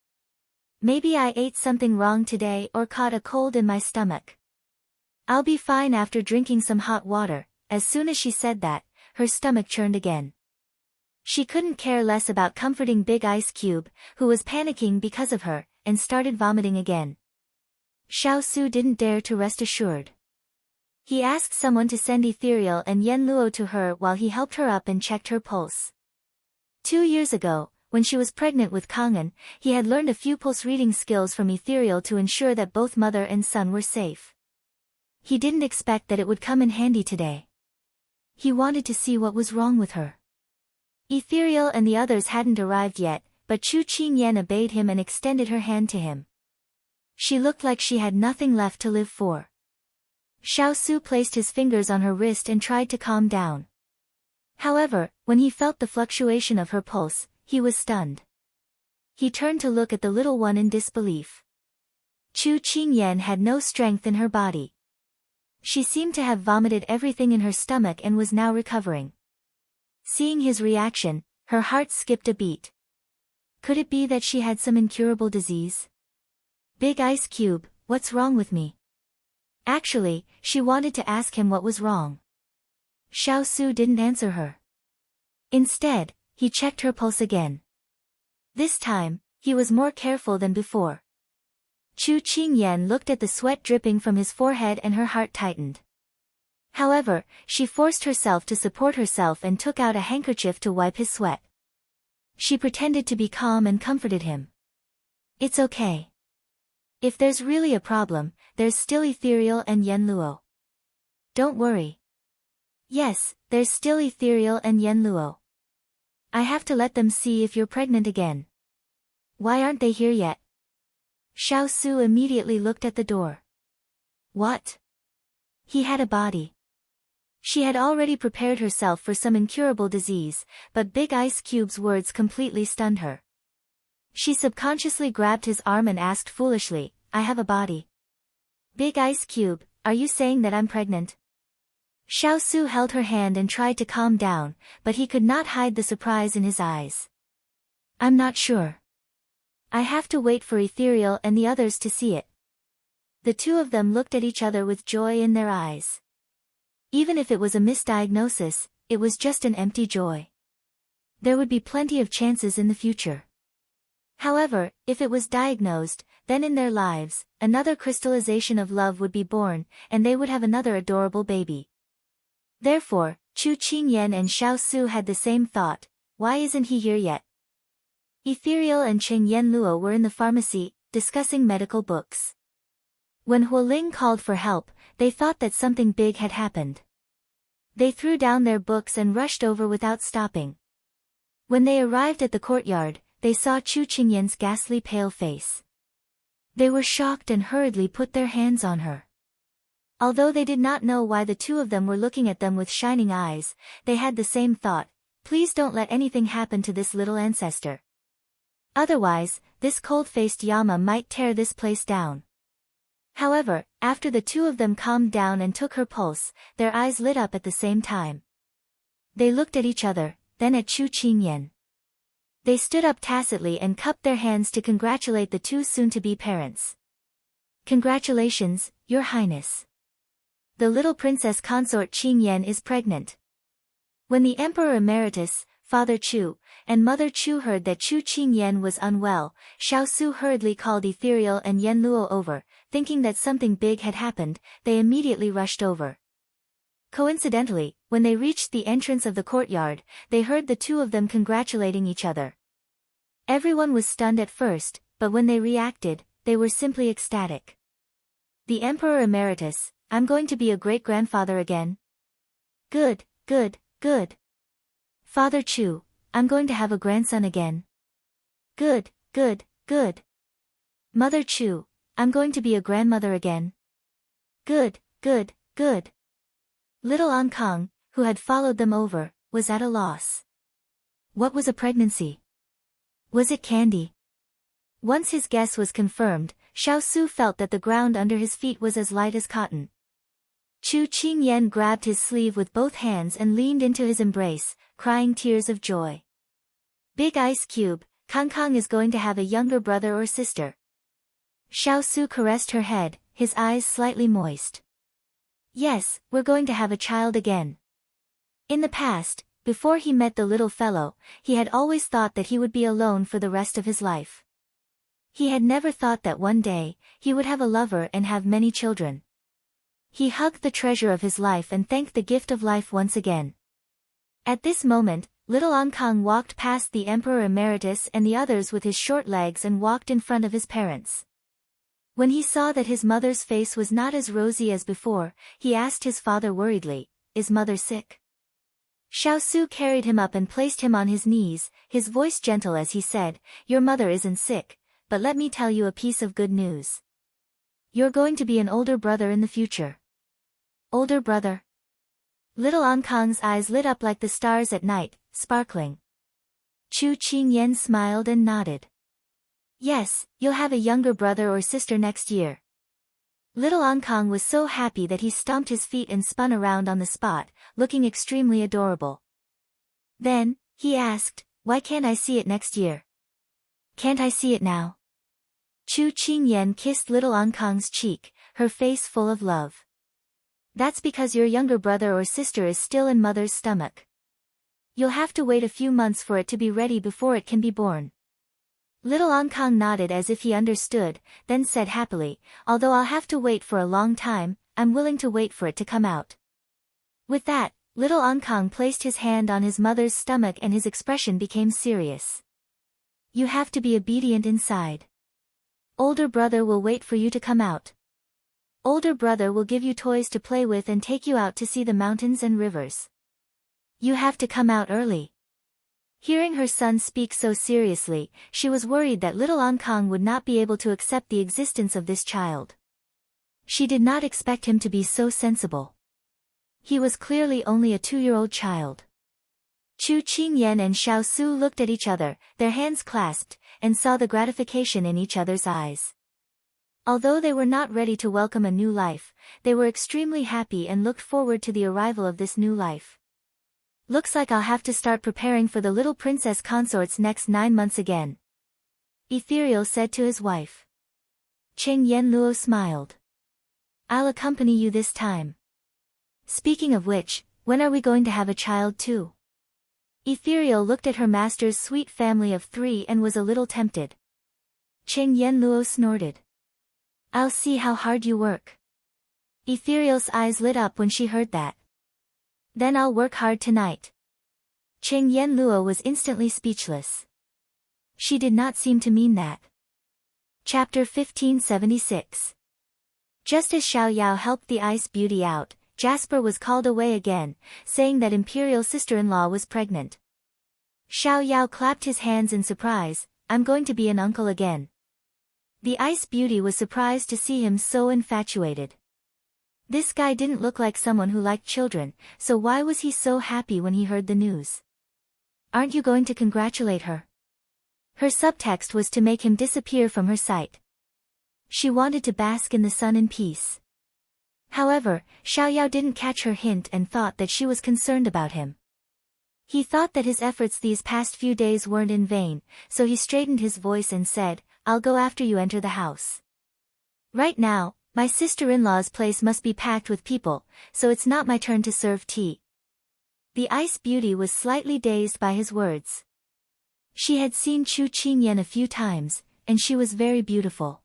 Maybe I ate something wrong today or caught a cold in my stomach. I'll be fine after drinking some hot water. As soon as she said that, her stomach churned again. She couldn't care less about comforting Big Ice Cube, who was panicking because of her, and started vomiting again. Xiao Su didn't dare to rest assured. He asked someone to send Ethereal and Yen Luo to her while he helped her up and checked her pulse. 2 years ago, when she was pregnant with Kangen, he had learned a few pulse reading skills from Ethereal to ensure that both mother and son were safe. He didn't expect that it would come in handy today. He wanted to see what was wrong with her. Ethereal and the others hadn't arrived yet, but Chu Qingyan obeyed him and extended her hand to him. She looked like she had nothing left to live for. Xiao Su placed his fingers on her wrist and tried to calm down. However, when he felt the fluctuation of her pulse, he was stunned. He turned to look at the little one in disbelief. Chu Qingyan had no strength in her body. She seemed to have vomited everything in her stomach and was now recovering. Seeing his reaction, her heart skipped a beat. Could it be that she had some incurable disease? Big Ice Cube, what's wrong with me? Actually, she wanted to ask him what was wrong. Xiao Su didn't answer her. Instead, he checked her pulse again. This time, he was more careful than before. Chu Qingyan looked at the sweat dripping from his forehead and her heart tightened. However, she forced herself to support herself and took out a handkerchief to wipe his sweat. She pretended to be calm and comforted him. It's okay. If there's really a problem, there's still Ethereal and Yen Luo. Don't worry. Yes, there's still Ethereal and Yen Luo. I have to let them see if you're pregnant again. Why aren't they here yet? Xiao Su immediately looked at the door. What? He had a body. She had already prepared herself for some incurable disease, but Big Ice Cube's words completely stunned her. She subconsciously grabbed his arm and asked foolishly, I have a body. Big Ice Cube, are you saying that I'm pregnant? Xiao Su held her hand and tried to calm down, but he could not hide the surprise in his eyes. I'm not sure. I have to wait for Ethereal and the others to see it. The two of them looked at each other with joy in their eyes. Even if it was a misdiagnosis, it was just an empty joy. There would be plenty of chances in the future. However, if it was diagnosed, then in their lives, another crystallization of love would be born, and they would have another adorable baby. Therefore, Chu Qingyan and Xiao Su had the same thought, why isn't he here yet? Ethereal and Cheng Yenluo were in the pharmacy, discussing medical books. When Huoling called for help, they thought that something big had happened. They threw down their books and rushed over without stopping. When they arrived at the courtyard, they saw Chu Qingyan's ghastly pale face. They were shocked and hurriedly put their hands on her. Although they did not know why the two of them were looking at them with shining eyes, they had the same thought, please don't let anything happen to this little ancestor. Otherwise, this cold-faced Yama might tear this place down. However, after the two of them calmed down and took her pulse, their eyes lit up at the same time. They looked at each other, then at Chu Qingyan. They stood up tacitly and cupped their hands to congratulate the two soon-to-be parents. Congratulations, Your Highness. The little Princess Consort Qingyan is pregnant. When the Emperor Emeritus, Father Chu, and Mother Chu heard that Chu Qingyan was unwell, Xiao Su hurriedly called Ethereal and Yenluo over, thinking that something big had happened. They immediately rushed over. Coincidentally, when they reached the entrance of the courtyard, they heard the two of them congratulating each other. Everyone was stunned at first, but when they reacted, they were simply ecstatic. The Emperor Emeritus, I'm going to be a great-grandfather again. Good, good, good. Father Chu, I'm going to have a grandson again. Good, good, good. Mother Chu, I'm going to be a grandmother again. Good, good, good. Little An Kang, who had followed them over, was at a loss. What was a pregnancy? Was it candy? Once his guess was confirmed, Xiao Su felt that the ground under his feet was as light as cotton. Chu Qingyan grabbed his sleeve with both hands and leaned into his embrace, crying tears of joy. Big Ice Cube, Kang is going to have a younger brother or sister. Xiao Su caressed her head, his eyes slightly moist. Yes, we're going to have a child again. In the past, before he met the little fellow, he had always thought that he would be alone for the rest of his life. He had never thought that one day, he would have a lover and have many children. He hugged the treasure of his life and thanked the gift of life once again. At this moment, little An Kang walked past the Emperor Emeritus and the others with his short legs and walked in front of his parents. When he saw that his mother's face was not as rosy as before, he asked his father worriedly, is mother sick? Xiao Su carried him up and placed him on his knees, his voice gentle as he said, your mother isn't sick, but let me tell you a piece of good news. You're going to be an older brother in the future. Older brother? Little An Kang's eyes lit up like the stars at night, sparkling. Chu Qingyan smiled and nodded. Yes, you'll have a younger brother or sister next year. Little An Kang was so happy that he stomped his feet and spun around on the spot, looking extremely adorable. Then, he asked, why can't I see it next year? Can't I see it now? Chu Qingyan kissed little An Kang's cheek, her face full of love. That's because your younger brother or sister is still in mother's stomach. You'll have to wait a few months for it to be ready before it can be born. Little An Kang nodded as if he understood, then said happily, although I'll have to wait for a long time, I'm willing to wait for it to come out. With that, little An Kang placed his hand on his mother's stomach and his expression became serious. You have to be obedient inside. Older brother will wait for you to come out. Older brother will give you toys to play with and take you out to see the mountains and rivers. You have to come out early. Hearing her son speak so seriously, she was worried that little An Kang would not be able to accept the existence of this child. She did not expect him to be so sensible. He was clearly only a 2-year-old child. Chu Qingyan and Xiao Su looked at each other, their hands clasped, and saw the gratification in each other's eyes. Although they were not ready to welcome a new life, they were extremely happy and looked forward to the arrival of this new life. Looks like I'll have to start preparing for the little princess consort's next 9 months again, Ethereal said to his wife. Cheng Yenluo smiled. I'll accompany you this time. Speaking of which, when are we going to have a child too? Ethereal looked at her master's sweet family of 3 and was a little tempted. Cheng Yenluo snorted. I'll see how hard you work. Ethereal's eyes lit up when she heard that. Then I'll work hard tonight. Cheng Yenluo was instantly speechless. She did not seem to mean that. Chapter 1576. Just as Xiao Yao helped the ice beauty out, Jasper was called away again, saying that Imperial sister-in-law was pregnant. Xiao Yao clapped his hands in surprise. I'm going to be an uncle again. The ice beauty was surprised to see him so infatuated. This guy didn't look like someone who liked children, so why was he so happy when he heard the news? Aren't you going to congratulate her? Her subtext was to make him disappear from her sight. She wanted to bask in the sun in peace. However, Xiao Yao didn't catch her hint and thought that she was concerned about him. He thought that his efforts these past few days weren't in vain, so he straightened his voice and said, I'll go after you enter the house. Right now, my sister-in-law's place must be packed with people, so it's not my turn to serve tea. The ice beauty was slightly dazed by his words. She had seen Chu Qingyan a few times, and she was very beautiful.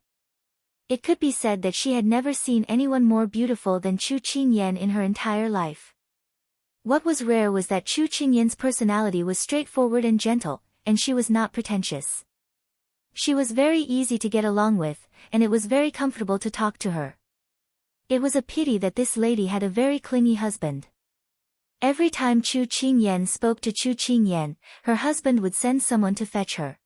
It could be said that she had never seen anyone more beautiful than Chu Qingyan in her entire life. What was rare was that Chu Qingyan's personality was straightforward and gentle, and she was not pretentious. She was very easy to get along with, and it was very comfortable to talk to her. It was a pity that this lady had a very clingy husband. Every time Chu Qingyan spoke to Chu Qingyan, her husband would send someone to fetch her.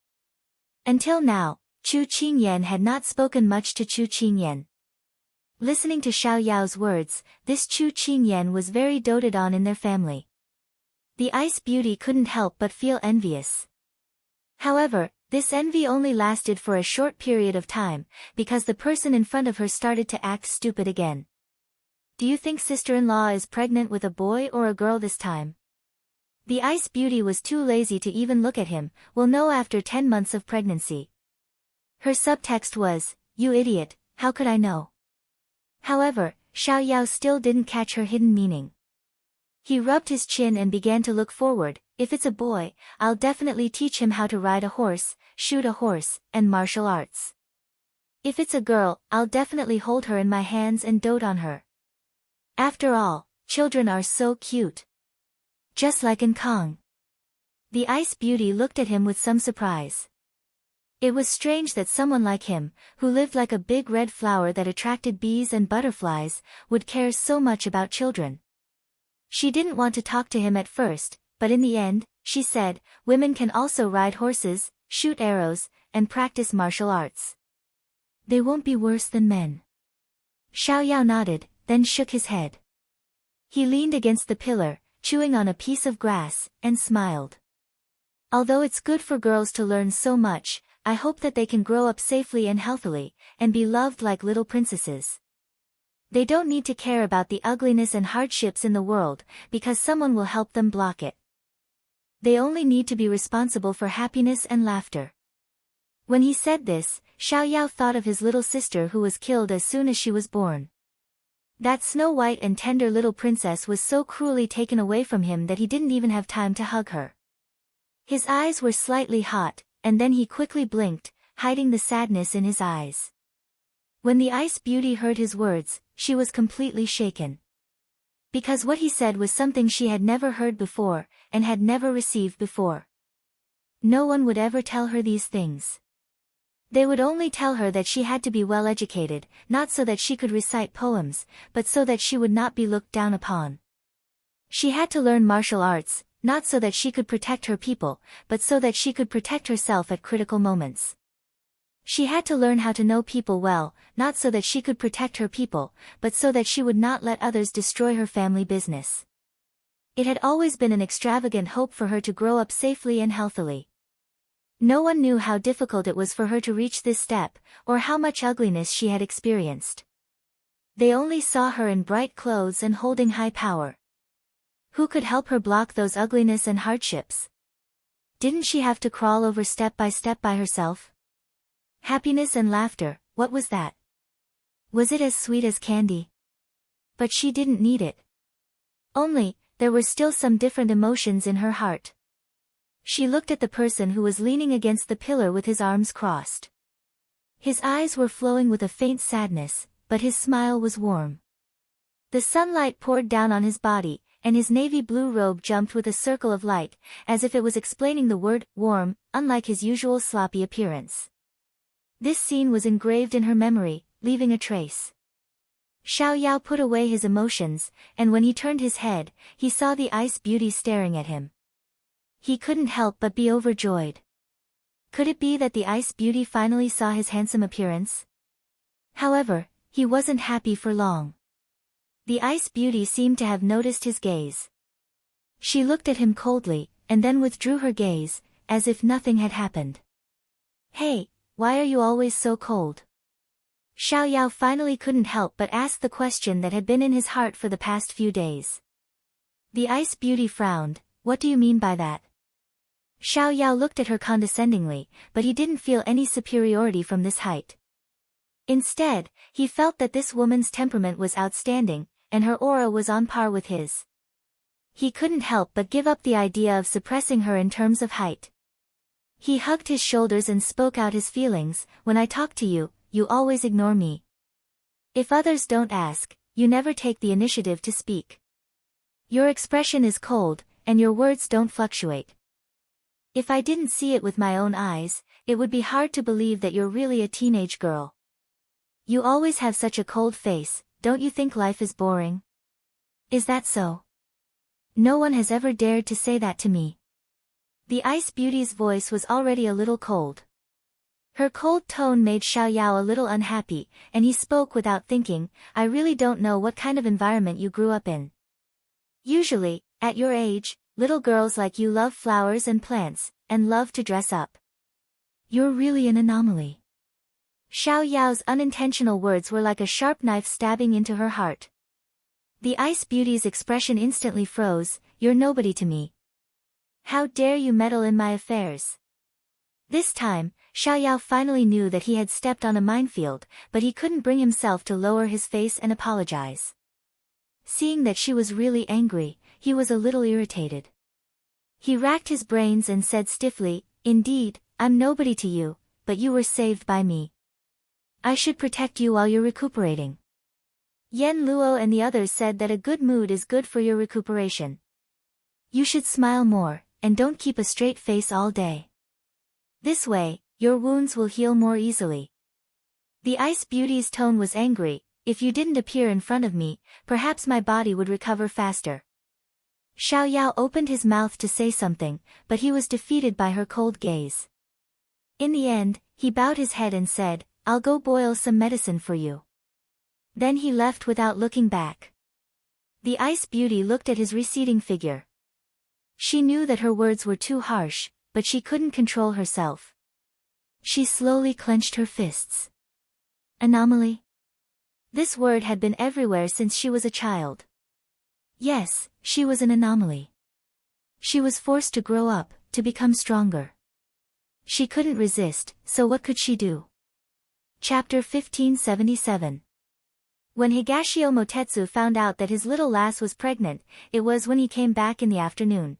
Until now, Chu Qingyan had not spoken much to Chu Qingyan. Listening to Xiao Yao's words, this Chu Qingyan was very doted on in their family. The ice beauty couldn't help but feel envious. However, this envy only lasted for a short period of time, because the person in front of her started to act stupid again. Do you think sister-in-law is pregnant with a boy or a girl this time? The ice beauty was too lazy to even look at him. We'll know after 10 months of pregnancy. Her subtext was, you idiot, how could I know? However, Xiao Yao still didn't catch her hidden meaning. He rubbed his chin and began to look forward. If it's a boy, I'll definitely teach him how to ride a horse, shoot a horse, and martial arts. If it's a girl, I'll definitely hold her in my hands and dote on her. After all, children are so cute. Just like in Kong. The ice beauty looked at him with some surprise. It was strange that someone like him, who lived like a big red flower that attracted bees and butterflies, would care so much about children. She didn't want to talk to him at first, but in the end, she said, women can also ride horses, shoot arrows, and practice martial arts. They won't be worse than men. Xiao Yao nodded, then shook his head. He leaned against the pillar, chewing on a piece of grass, and smiled. Although it's good for girls to learn so much, I hope that they can grow up safely and healthily, and be loved like little princesses. They don't need to care about the ugliness and hardships in the world, because someone will help them block it. They only need to be responsible for happiness and laughter. When he said this, Xiao Yao thought of his little sister who was killed as soon as she was born. That snow-white and tender little princess was so cruelly taken away from him that he didn't even have time to hug her. His eyes were slightly hot, and then he quickly blinked, hiding the sadness in his eyes. When the ice beauty heard his words, she was completely shaken. Because what he said was something she had never heard before, and had never received before. No one would ever tell her these things. They would only tell her that she had to be well educated, not so that she could recite poems, but so that she would not be looked down upon. She had to learn martial arts, not so that she could protect her people, but so that she could protect herself at critical moments. She had to learn how to know people well, not so that she could protect her people, but so that she would not let others destroy her family business. It had always been an extravagant hope for her to grow up safely and healthily. No one knew how difficult it was for her to reach this step, or how much ugliness she had experienced. They only saw her in bright clothes and holding high power. Who could help her block those ugliness and hardships? Didn't she have to crawl over step by herself? Happiness and laughter, what was that? Was it as sweet as candy? But she didn't need it. Only, there were still some different emotions in her heart. She looked at the person who was leaning against the pillar with his arms crossed. His eyes were flowing with a faint sadness, but his smile was warm. The sunlight poured down on his body, and his navy blue robe jumped with a circle of light, as if it was explaining the word, warm, unlike his usual sloppy appearance. This scene was engraved in her memory, leaving a trace. Xiao Yao put away his emotions, and when he turned his head, he saw the ice beauty staring at him. He couldn't help but be overjoyed. Could it be that the ice beauty finally saw his handsome appearance? However, he wasn't happy for long. The ice beauty seemed to have noticed his gaze. She looked at him coldly, and then withdrew her gaze, as if nothing had happened. Hey, why are you always so cold? Xiao Yao finally couldn't help but ask the question that had been in his heart for the past few days. The ice beauty frowned. What do you mean by that? Xiao Yao looked at her condescendingly, but he didn't feel any superiority from this height. Instead, he felt that this woman's temperament was outstanding, and her aura was on par with his. He couldn't help but give up the idea of suppressing her in terms of height. He hugged his shoulders and spoke out his feelings. When I talk to you, you always ignore me. If others don't ask, you never take the initiative to speak. Your expression is cold, and your words don't fluctuate. If I didn't see it with my own eyes, it would be hard to believe that you're really a teenage girl. You always have such a cold face, don't you think life is boring? Is that so? No one has ever dared to say that to me. The ice beauty's voice was already a little cold. Her cold tone made Xiao Yao a little unhappy, and he spoke without thinking, I really don't know what kind of environment you grew up in. Usually, at your age, little girls like you love flowers and plants, and love to dress up. You're really an anomaly. Xiao Yao's unintentional words were like a sharp knife stabbing into her heart. The ice beauty's expression instantly froze, you're nobody to me. How dare you meddle in my affairs? This time, Xiao Yao finally knew that he had stepped on a minefield, but he couldn't bring himself to lower his face and apologize. Seeing that she was really angry, he was a little irritated. He racked his brains and said stiffly, indeed, I'm nobody to you, but you were saved by me. I should protect you while you're recuperating. Yen Luo and the others said that a good mood is good for your recuperation. You should smile more, and don't keep a straight face all day. This way, your wounds will heal more easily. The ice beauty's tone was angry, if you didn't appear in front of me, perhaps my body would recover faster. Xiao Yao opened his mouth to say something, but he was defeated by her cold gaze. In the end, he bowed his head and said, I'll go boil some medicine for you. Then he left without looking back. The ice beauty looked at his receding figure. She knew that her words were too harsh, but she couldn't control herself. She slowly clenched her fists. Anomaly? This word had been everywhere since she was a child. Yes, she was an anomaly. She was forced to grow up, to become stronger. She couldn't resist, so what could she do? Chapter 1577. When Higashio Motetsu found out that his little lass was pregnant, it was when he came back in the afternoon.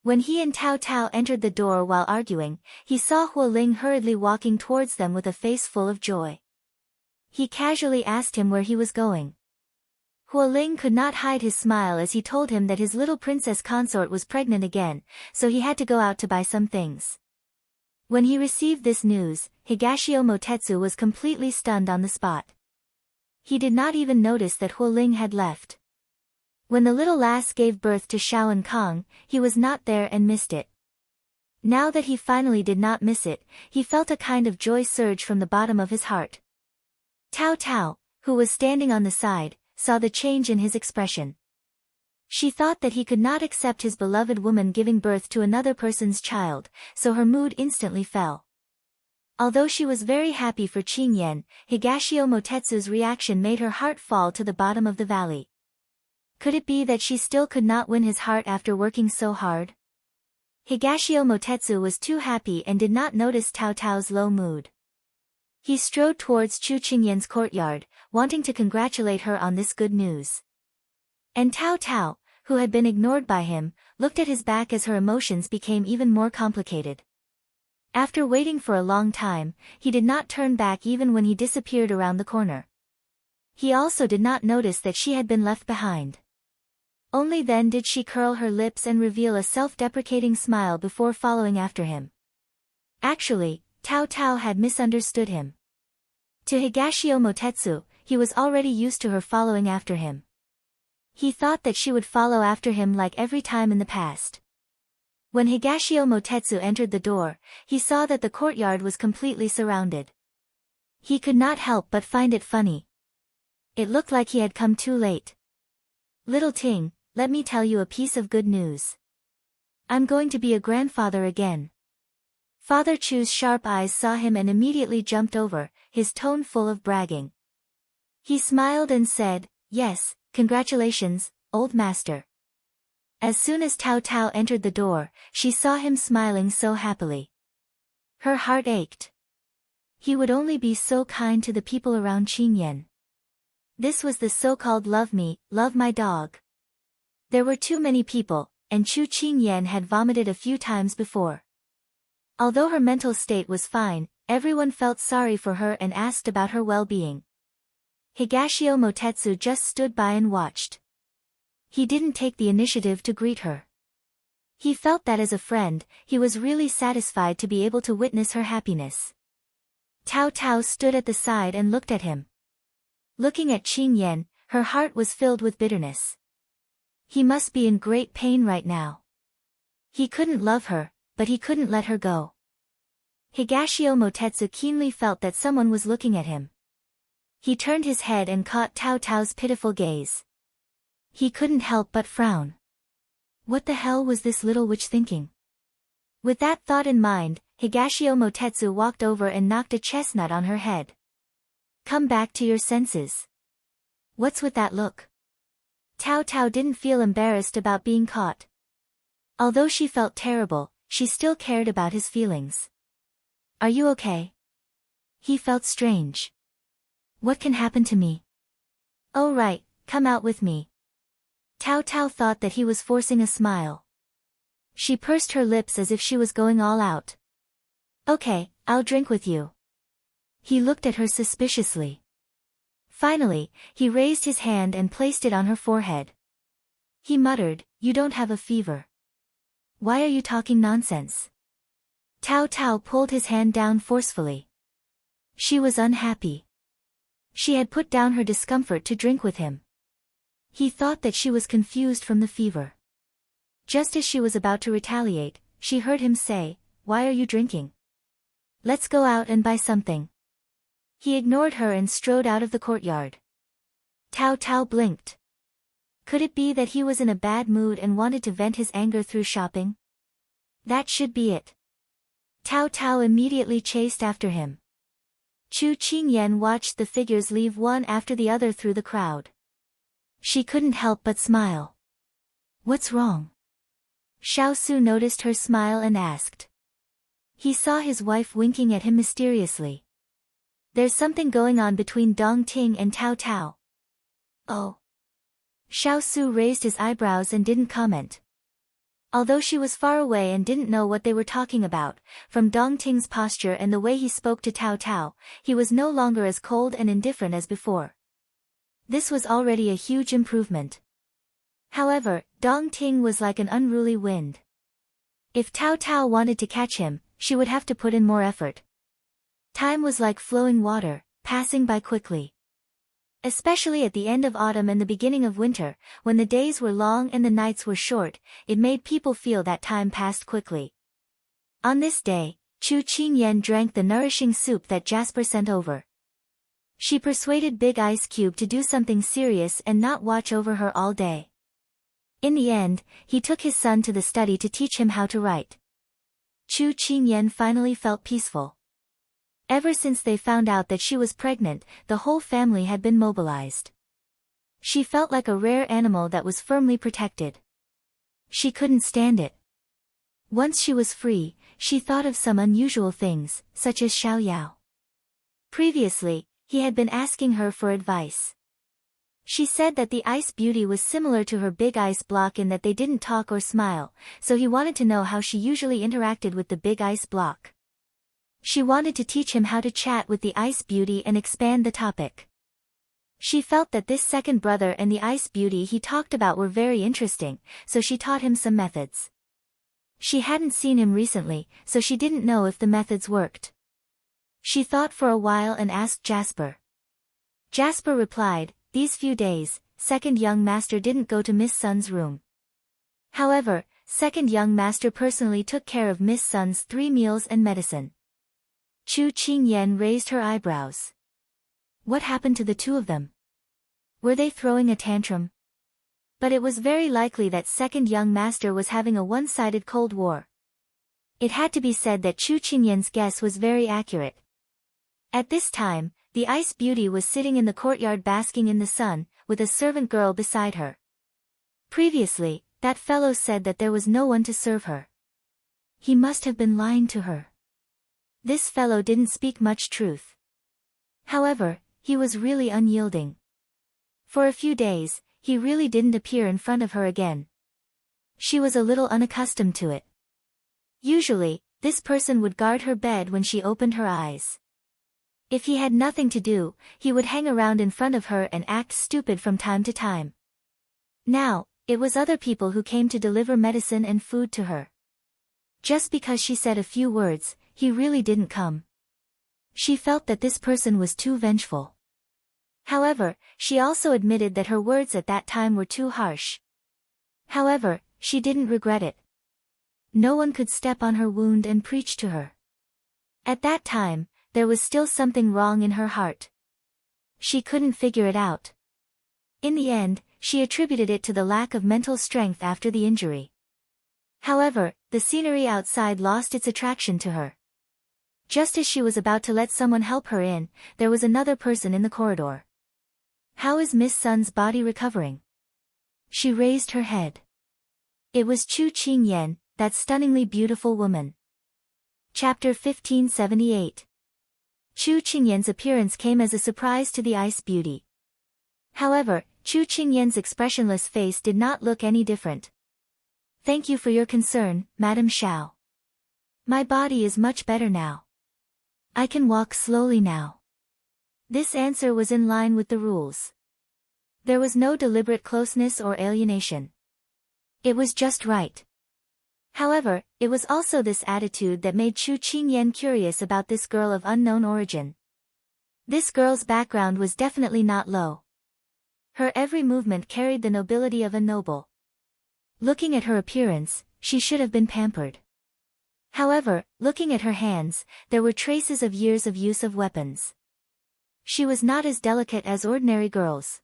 When he and Tao Tao entered the door while arguing, he saw Huo Ling hurriedly walking towards them with a face full of joy. He casually asked him where he was going. Huo Ling could not hide his smile as he told him that his little princess consort was pregnant again, so he had to go out to buy some things. When he received this news, Higashio Motetsu was completely stunned on the spot. He did not even notice that Huo Ling had left. When the little lass gave birth to Xiao and Kong, he was not there and missed it. Now that he finally did not miss it, he felt a kind of joy surge from the bottom of his heart. Tao Tao, who was standing on the side, saw the change in his expression. She thought that he could not accept his beloved woman giving birth to another person's child, so her mood instantly fell. Although she was very happy for Qingyan, Higashio Motetsu's reaction made her heart fall to the bottom of the valley. Could it be that she still could not win his heart after working so hard? Higashio Motetsu was too happy and did not notice Tao Tao's low mood. He strode towards Chu Qingyan's courtyard, wanting to congratulate her on this good news. And Tao Tao, who had been ignored by him, looked at his back as her emotions became even more complicated. After waiting for a long time, he did not turn back even when he disappeared around the corner. He also did not notice that she had been left behind. Only then did she curl her lips and reveal a self-deprecating smile before following after him. Actually, Tao Tao had misunderstood him. To Higashio Motetsu, he was already used to her following after him. He thought that she would follow after him like every time in the past. When Higashio Motetsu entered the door, he saw that the courtyard was completely surrounded. He could not help but find it funny. It looked like he had come too late. Little Ting, let me tell you a piece of good news. I'm going to be a grandfather again. Father Chu's sharp eyes saw him and immediately jumped over, his tone full of bragging. He smiled and said, "Yes, congratulations, old master." As soon as Tao Tao entered the door, she saw him smiling so happily. Her heart ached. He would only be so kind to the people around Qingyan. This was the so-called love me, love my dog. There were too many people, and Chu Qingyan had vomited a few times before. Although her mental state was fine, everyone felt sorry for her and asked about her well-being. Higashio Motetsu just stood by and watched. He didn't take the initiative to greet her. He felt that as a friend, he was really satisfied to be able to witness her happiness. Tao Tao stood at the side and looked at him. Looking at Qingyan, her heart was filled with bitterness. He must be in great pain right now. He couldn't love her, but he couldn't let her go. Higashio Motetsu keenly felt that someone was looking at him. He turned his head and caught Tao Tao's pitiful gaze. He couldn't help but frown. What the hell was this little witch thinking? With that thought in mind, Higashio Motetsu walked over and knocked a chestnut on her head. Come back to your senses. What's with that look? Tao Tao didn't feel embarrassed about being caught. Although she felt terrible, she still cared about his feelings. Are you okay? He felt strange. What can happen to me? Oh right, come out with me. Tao Tao thought that he was forcing a smile. She pursed her lips as if she was going all out. Okay, I'll drink with you. He looked at her suspiciously. Finally, he raised his hand and placed it on her forehead. He muttered, "You don't have a fever. Why are you talking nonsense?" Tao Tao pulled his hand down forcefully. She was unhappy. She had put down her discomfort to drink with him. He thought that she was confused from the fever. Just as she was about to retaliate, she heard him say, "Why are you drinking? Let's go out and buy something." He ignored her and strode out of the courtyard. Tao Tao blinked. Could it be that he was in a bad mood and wanted to vent his anger through shopping? That should be it. Tao Tao immediately chased after him. Chu Qingyan watched the figures leave one after the other through the crowd. She couldn't help but smile. What's wrong? Xiao Su noticed her smile and asked. He saw his wife winking at him mysteriously. There's something going on between Dong Ting and Tao Tao. Oh. Xiao Su raised his eyebrows and didn't comment. Although she was far away and didn't know what they were talking about, from Dong Ting's posture and the way he spoke to Tao Tao, he was no longer as cold and indifferent as before. This was already a huge improvement. However, Dong Ting was like an unruly wind. If Tao Tao wanted to catch him, she would have to put in more effort. Time was like flowing water, passing by quickly. Especially at the end of autumn and the beginning of winter, when the days were long and the nights were short, it made people feel that time passed quickly. On this day, Chu Qingyan drank the nourishing soup that Jasper sent over. She persuaded Big Ice Cube to do something serious and not watch over her all day. In the end, he took his son to the study to teach him how to write. Chu Qingyan finally felt peaceful. Ever since they found out that she was pregnant, the whole family had been mobilized. She felt like a rare animal that was firmly protected. She couldn't stand it. Once she was free, she thought of some unusual things, such as Xiao Yao. Previously, he had been asking her for advice. She said that the Ice Beauty was similar to her Big Ice Block in that they didn't talk or smile, so he wanted to know how she usually interacted with the Big Ice Block. She wanted to teach him how to chat with the Ice Beauty and expand the topic. She felt that this second brother and the Ice Beauty he talked about were very interesting, so she taught him some methods. She hadn't seen him recently, so she didn't know if the methods worked. She thought for a while and asked Jasper. Jasper replied, "These few days, second young master didn't go to Miss Sun's room. However, second young master personally took care of Miss Sun's 3 meals and medicine." Chu Qingyan raised her eyebrows. What happened to the two of them? Were they throwing a tantrum? But it was very likely that second young master was having a one-sided Cold War. It had to be said that Chu Qingyan's guess was very accurate. At this time, the Ice Beauty was sitting in the courtyard basking in the sun, with a servant girl beside her. Previously, that fellow said that there was no one to serve her. He must have been lying to her. This fellow didn't speak much truth. However, he was really unyielding. For a few days, he really didn't appear in front of her again. She was a little unaccustomed to it. Usually, this person would guard her bed when she opened her eyes. If he had nothing to do, he would hang around in front of her and act stupid from time to time. Now, it was other people who came to deliver medicine and food to her. Just because she said a few words, he really didn't come. She felt that this person was too vengeful. However, she also admitted that her words at that time were too harsh. However, she didn't regret it. No one could step on her wound and preach to her. At that time, there was still something wrong in her heart. She couldn't figure it out. In the end, she attributed it to the lack of mental strength after the injury. However, the scenery outside lost its attraction to her. Just as she was about to let someone help her in, there was another person in the corridor. "How is Miss Sun's body recovering?" She raised her head. It was Chu Qingyan, that stunningly beautiful woman. Chapter 1578. Chu Qingyan's appearance came as a surprise to the Ice Beauty. However, Chu Qingyan's expressionless face did not look any different. "Thank you for your concern, Madam Xiao. My body is much better now. I can walk slowly now." This answer was in line with the rules. There was no deliberate closeness or alienation. It was just right. However, it was also this attitude that made Chu Qingyan curious about this girl of unknown origin. This girl's background was definitely not low. Her every movement carried the nobility of a noble. Looking at her appearance, she should have been pampered. However, looking at her hands, there were traces of years of use of weapons. She was not as delicate as ordinary girls.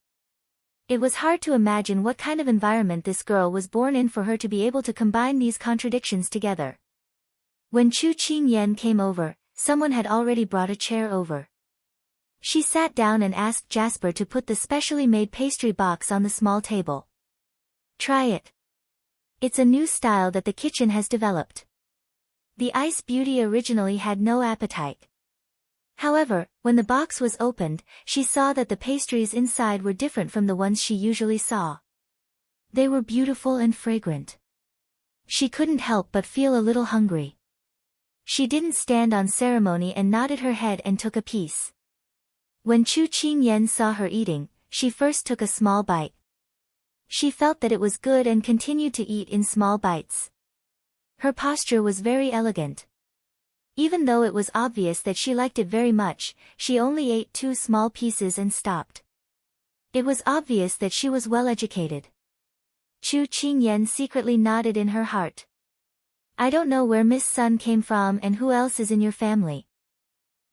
It was hard to imagine what kind of environment this girl was born in for her to be able to combine these contradictions together. When Chu Qingyan came over, someone had already brought a chair over. She sat down and asked Jasper to put the specially made pastry box on the small table. "Try it. It's a new style that the kitchen has developed." The Ice Beauty originally had no appetite. However, when the box was opened, she saw that the pastries inside were different from the ones she usually saw. They were beautiful and fragrant. She couldn't help but feel a little hungry. She didn't stand on ceremony and nodded her head and took a piece. When Chu Qingyan saw her eating, she first took a small bite. She felt that it was good and continued to eat in small bites. Her posture was very elegant. Even though it was obvious that she liked it very much, she only ate 2 small pieces and stopped. It was obvious that she was well educated. Chu Qingyan secretly nodded in her heart. I don't know where Miss Sun came from and who else is in your family.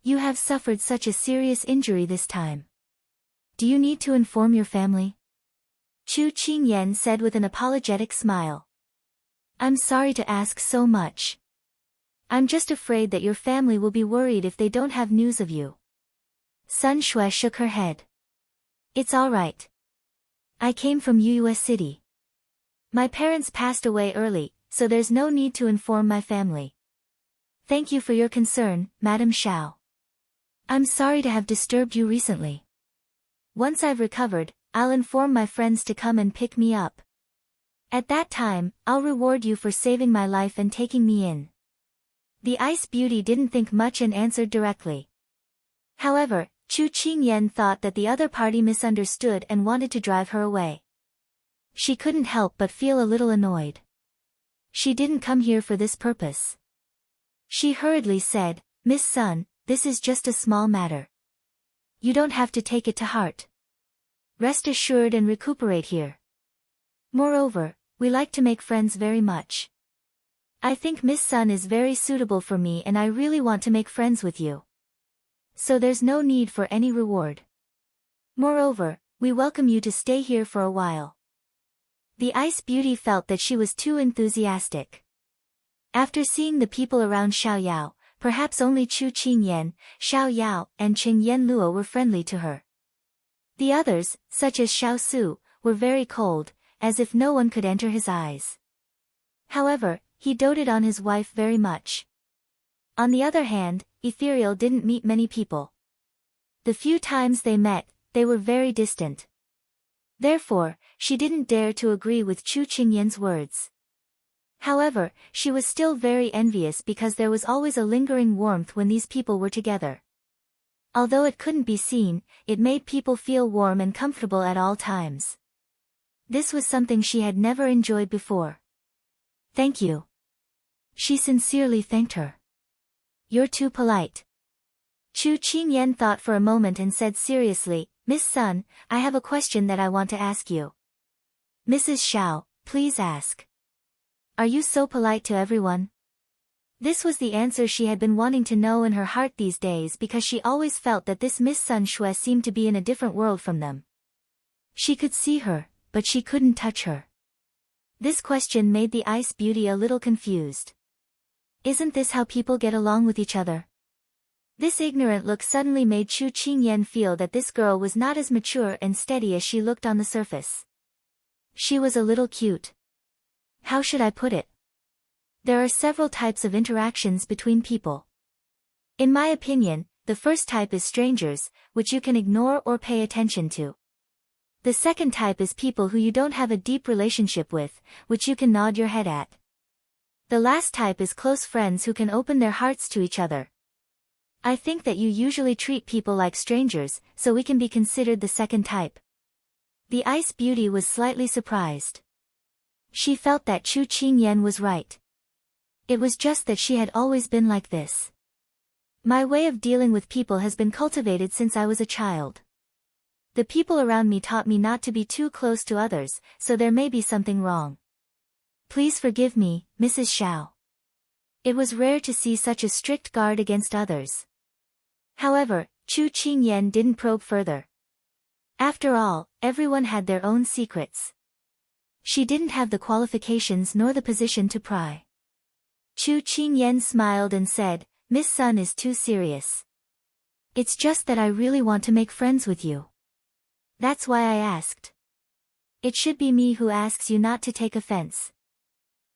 You have suffered such a serious injury this time. Do you need to inform your family? Chu Qingyan said with an apologetic smile. I'm sorry to ask so much. I'm just afraid that your family will be worried if they don't have news of you. Sun Shui shook her head. It's all right. I came from Uyue City. My parents passed away early, so there's no need to inform my family. Thank you for your concern, Madam Xiao. I'm sorry to have disturbed you recently. Once I've recovered, I'll inform my friends to come and pick me up. At that time, I'll reward you for saving my life and taking me in. The Ice Beauty didn't think much and answered directly. However, Chu Qingyan thought that the other party misunderstood and wanted to drive her away. She couldn't help but feel a little annoyed. She didn't come here for this purpose. She hurriedly said, Miss Sun, this is just a small matter. You don't have to take it to heart. Rest assured and recuperate here. Moreover, we like to make friends very much. I think Miss Sun is very suitable for me and I really want to make friends with you. So there's no need for any reward. Moreover, we welcome you to stay here for a while. The Ice Beauty felt that she was too enthusiastic. After seeing the people around Xiao Yao, perhaps only Chu Qingyan, Xiao Yao, and Qing Luo were friendly to her. The others, such as Xiao Su, were very cold, as if no one could enter his eyes. However, he doted on his wife very much. On the other hand, Ethereal didn't meet many people. The few times they met, they were very distant. Therefore, she didn't dare to agree with Chu Qingyan's words. However, she was still very envious because there was always a lingering warmth when these people were together. Although it couldn't be seen, it made people feel warm and comfortable at all times. This was something she had never enjoyed before. Thank you. She sincerely thanked her. You're too polite. Chu Qingyan thought for a moment and said seriously, Miss Sun, I have a question that I want to ask you. Mrs. Xiao, please ask. Are you so polite to everyone? This was the answer she had been wanting to know in her heart these days because she always felt that this Miss Sun Shui seemed to be in a different world from them. She could see her, but she couldn't touch her. This question made the Ice Beauty a little confused. Isn't this how people get along with each other? This ignorant look suddenly made Chu Qingyan feel that this girl was not as mature and steady as she looked on the surface. She was a little cute. How should I put it? There are several types of interactions between people. In my opinion, the first type is strangers, which you can ignore or pay attention to. The second type is people who you don't have a deep relationship with, which you can nod your head at. The last type is close friends who can open their hearts to each other. I think that you usually treat people like strangers, so we can be considered the second type. The Ice Beauty was slightly surprised. She felt that Chu Qingyan was right. It was just that she had always been like this. My way of dealing with people has been cultivated since I was a child. The people around me taught me not to be too close to others, so there may be something wrong. Please forgive me, Mrs. Xiao. It was rare to see such a strict guard against others. However, Chu Qingyan didn't probe further. After all, everyone had their own secrets. She didn't have the qualifications nor the position to pry. Chu Qingyan smiled and said, Miss Sun is too serious. It's just that I really want to make friends with you. That's why I asked. It should be me who asks you not to take offense.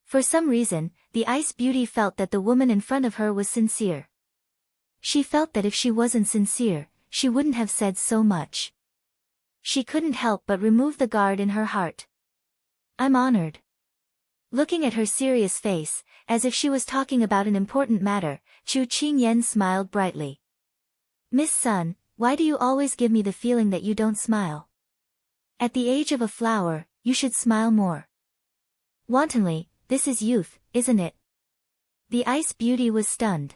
For some reason, the Ice Beauty felt that the woman in front of her was sincere. She felt that if she wasn't sincere, she wouldn't have said so much. She couldn't help but remove the guard in her heart. I'm honored. Looking at her serious face, as if she was talking about an important matter, Chu Qingyan smiled brightly. Miss Sun, why do you always give me the feeling that you don't smile? At the age of a flower, you should smile more. Wantonly, this is youth, isn't it? The Ice Beauty was stunned.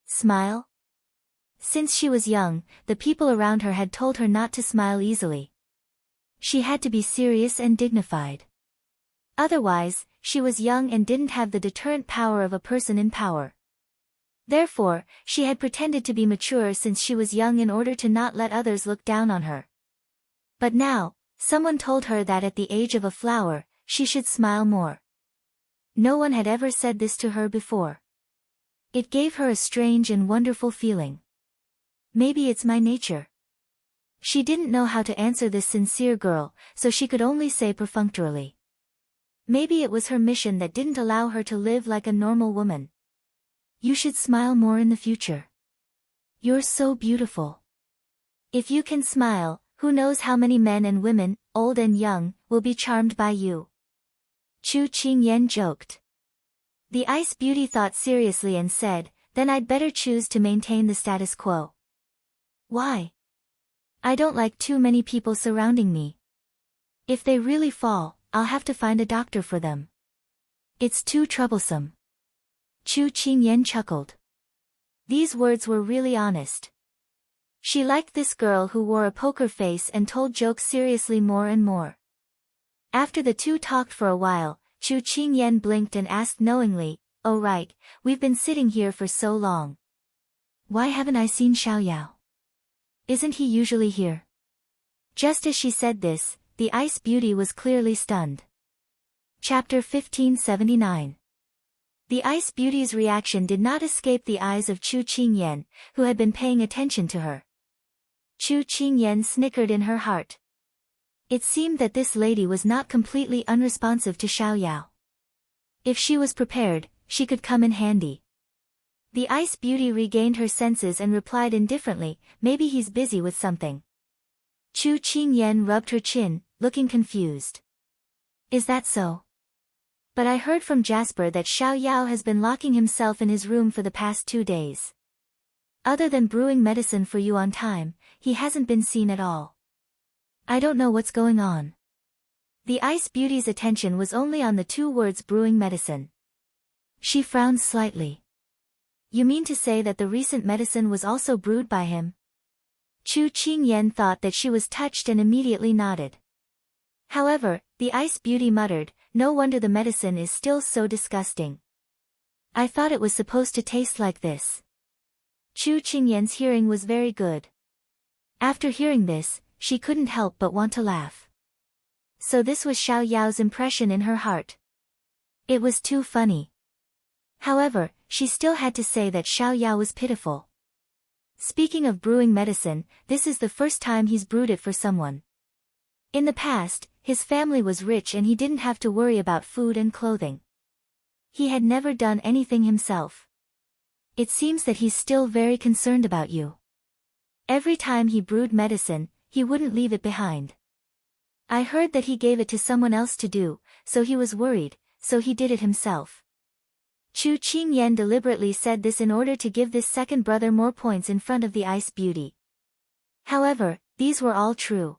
Smile? Since she was young, the people around her had told her not to smile easily. She had to be serious and dignified. Otherwise, she was young and didn't have the deterrent power of a person in power. Therefore, she had pretended to be mature since she was young in order to not let others look down on her. But now, someone told her that at the age of a flower, she should smile more. No one had ever said this to her before. It gave her a strange and wonderful feeling. Maybe it's my nature. She didn't know how to answer this sincere girl, so she could only say perfunctorily. Maybe it was her mission that didn't allow her to live like a normal woman. You should smile more in the future. You're so beautiful. If you can smile, who knows how many men and women, old and young, will be charmed by you. Chu Qingyan joked. The Ice Beauty thought seriously and said, then I'd better choose to maintain the status quo. Why? I don't like too many people surrounding me. If they really fall, I'll have to find a doctor for them. It's too troublesome. Chu Qingyan chuckled. These words were really honest. She liked this girl who wore a poker face and told jokes seriously more and more. After the two talked for a while, Chu Qingyan blinked and asked knowingly, oh right, we've been sitting here for so long. Why haven't I seen Xiaoyao? Isn't he usually here? Just as she said this, the Ice Beauty was clearly stunned. Chapter 1579. The Ice Beauty's reaction did not escape the eyes of Chu Qingyan, who had been paying attention to her. Chu Qingyan snickered in her heart. It seemed that this lady was not completely unresponsive to Xiaoyao. If she was prepared, she could come in handy. The Ice Beauty regained her senses and replied indifferently, maybe he's busy with something. Chu Qingyan rubbed her chin, looking confused. Is that so? But I heard from Jasper that Xiaoyao has been locking himself in his room for the past 2 days. Other than brewing medicine for you on time, he hasn't been seen at all. I don't know what's going on. The Ice Beauty's attention was only on the 2 words brewing medicine. She frowned slightly. You mean to say that the recent medicine was also brewed by him? Chu Qingyan thought that she was touched and immediately nodded. However, the Ice Beauty muttered, no wonder the medicine is still so disgusting. I thought it was supposed to taste like this. Chu Qingyan's hearing was very good. After hearing this, she couldn't help but want to laugh. So this was Xiaoyao's impression in her heart. It was too funny. However, she still had to say that Xiaoyao was pitiful. Speaking of brewing medicine, this is the first time he's brewed it for someone. In the past, his family was rich and he didn't have to worry about food and clothing. He had never done anything himself. It seems that he's still very concerned about you. Every time he brewed medicine, he wouldn't leave it behind. I heard that he gave it to someone else to do, so he was worried, so he did it himself. Chu Qingyan deliberately said this in order to give this second brother more points in front of the Ice Beauty. However, these were all true.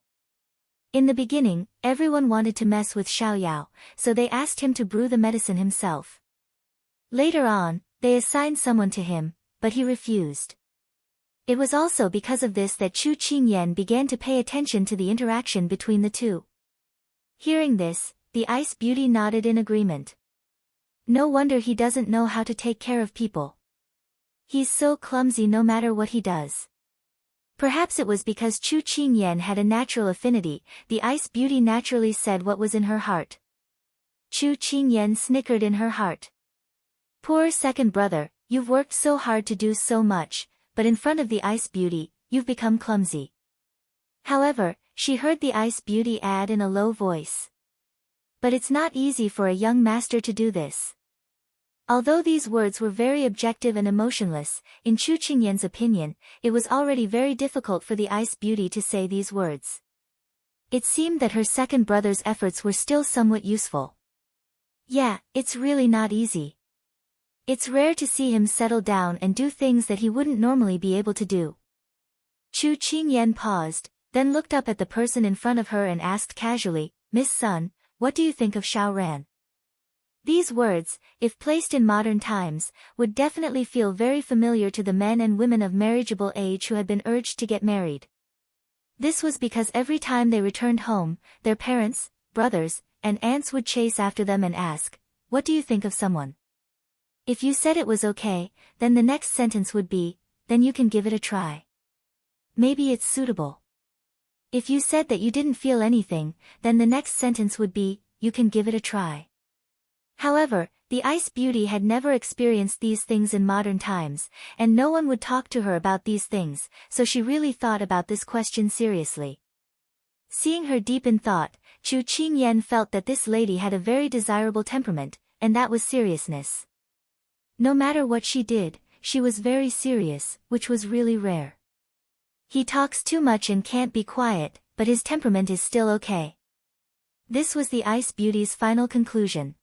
In the beginning, everyone wanted to mess with Xiaoyao, so they asked him to brew the medicine himself. Later on, they assigned someone to him, but he refused. It was also because of this that Chu Qingyan began to pay attention to the interaction between the two. Hearing this, the Ice Beauty nodded in agreement. No wonder he doesn't know how to take care of people. He's so clumsy no matter what he does. Perhaps it was because Chu Qingyan had a natural affinity, the Ice Beauty naturally said what was in her heart. Chu Qingyan snickered in her heart. Poor second brother, you've worked so hard to do so much, but in front of the Ice Beauty, you've become clumsy. However, she heard the Ice Beauty add in a low voice. But it's not easy for a young master to do this. Although these words were very objective and emotionless, in Chu Qingyan's opinion, it was already very difficult for the Ice Beauty to say these words. It seemed that her second brother's efforts were still somewhat useful. Yeah, it's really not easy. It's rare to see him settle down and do things that he wouldn't normally be able to do. Chu Qingyan paused, then looked up at the person in front of her and asked casually, Miss Sun, what do you think of Xiao Ran? These words, if placed in modern times, would definitely feel very familiar to the men and women of marriageable age who had been urged to get married. This was because every time they returned home, their parents, brothers, and aunts would chase after them and ask, what do you think of someone? If you said it was okay, then the next sentence would be, then you can give it a try. Maybe it's suitable. If you said that you didn't feel anything, then the next sentence would be, you can give it a try. However, the Ice Beauty had never experienced these things in modern times, and no one would talk to her about these things, so she really thought about this question seriously. Seeing her deep in thought, Chu Qingyan felt that this lady had a very desirable temperament, and that was seriousness. No matter what she did, she was very serious, which was really rare. He talks too much and can't be quiet, but his temperament is still okay. This was the Ice Beauty's final conclusion.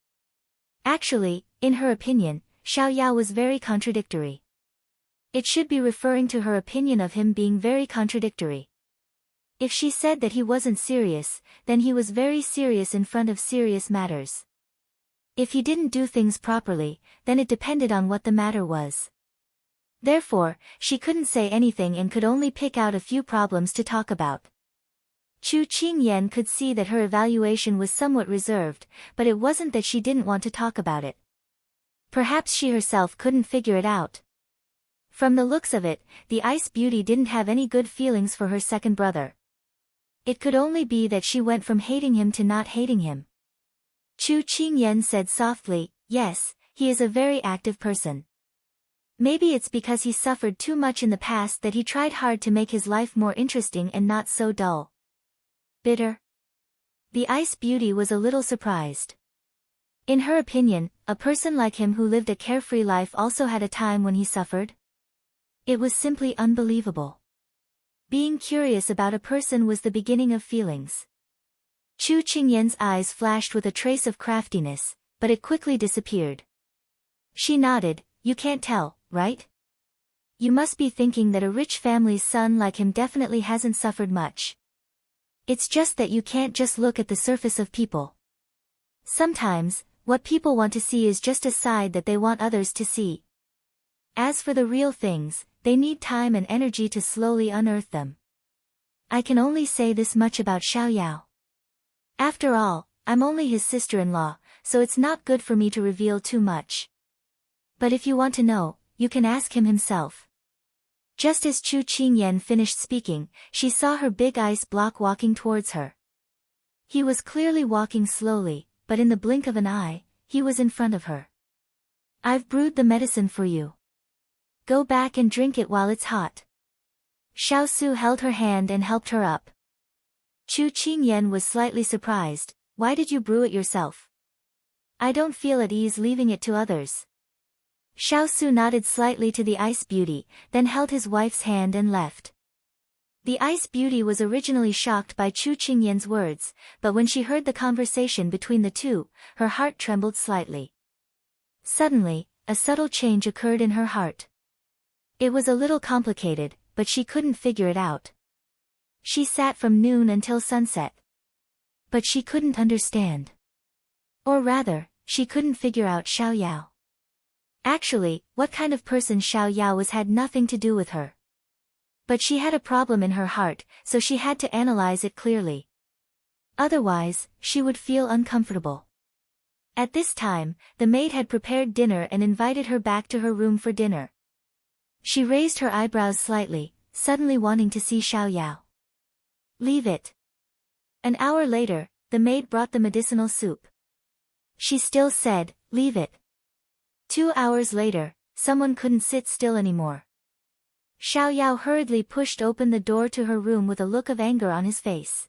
Actually, in her opinion, Xiao Yao was very contradictory. It should be referring to her opinion of him being very contradictory. If she said that he wasn't serious, then he was very serious in front of serious matters. If he didn't do things properly, then it depended on what the matter was. Therefore, she couldn't say anything and could only pick out a few problems to talk about. Chu Qingyan could see that her evaluation was somewhat reserved, but it wasn't that she didn't want to talk about it. Perhaps she herself couldn't figure it out. From the looks of it, the Ice Beauty didn't have any good feelings for her second brother. It could only be that she went from hating him to not hating him. Chu Qingyan said softly, yes, he is a very active person. Maybe it's because he suffered too much in the past that he tried hard to make his life more interesting and not so dull. Bitter? The Ice Beauty was a little surprised. In her opinion, a person like him who lived a carefree life also had a time when he suffered? It was simply unbelievable. Being curious about a person was the beginning of feelings. Chu Qingyan's eyes flashed with a trace of craftiness, but it quickly disappeared. She nodded, you can't tell, right? You must be thinking that a rich family's son like him definitely hasn't suffered much. It's just that you can't just look at the surface of people. Sometimes, what people want to see is just a side that they want others to see. As for the real things, they need time and energy to slowly unearth them. I can only say this much about Xiao Yao. After all, I'm only his sister-in-law, so it's not good for me to reveal too much. But if you want to know, you can ask him himself. Just as Chu Qingyan finished speaking, she saw her big ice block walking towards her. He was clearly walking slowly, but in the blink of an eye, he was in front of her. I've brewed the medicine for you. Go back and drink it while it's hot. Xiao Su held her hand and helped her up. Chu Qingyan was slightly surprised, why did you brew it yourself? I don't feel at ease leaving it to others. Xiao Su nodded slightly to the Ice Beauty, then held his wife's hand and left. The Ice Beauty was originally shocked by Chu Qingyan's words, but when she heard the conversation between the two, her heart trembled slightly. Suddenly, a subtle change occurred in her heart. It was a little complicated, but she couldn't figure it out. She sat from noon until sunset. But she couldn't understand. Or rather, she couldn't figure out Xiao Yao. Actually, what kind of person Xiao Yao was had nothing to do with her. But she had a problem in her heart, so she had to analyze it clearly. Otherwise, she would feel uncomfortable. At this time, the maid had prepared dinner and invited her back to her room for dinner. She raised her eyebrows slightly, suddenly wanting to see Xiao Yao. Leave it. An hour later, the maid brought the medicinal soup. She still said, leave it. 2 hours later, someone couldn't sit still anymore. Xiao Yao hurriedly pushed open the door to her room with a look of anger on his face.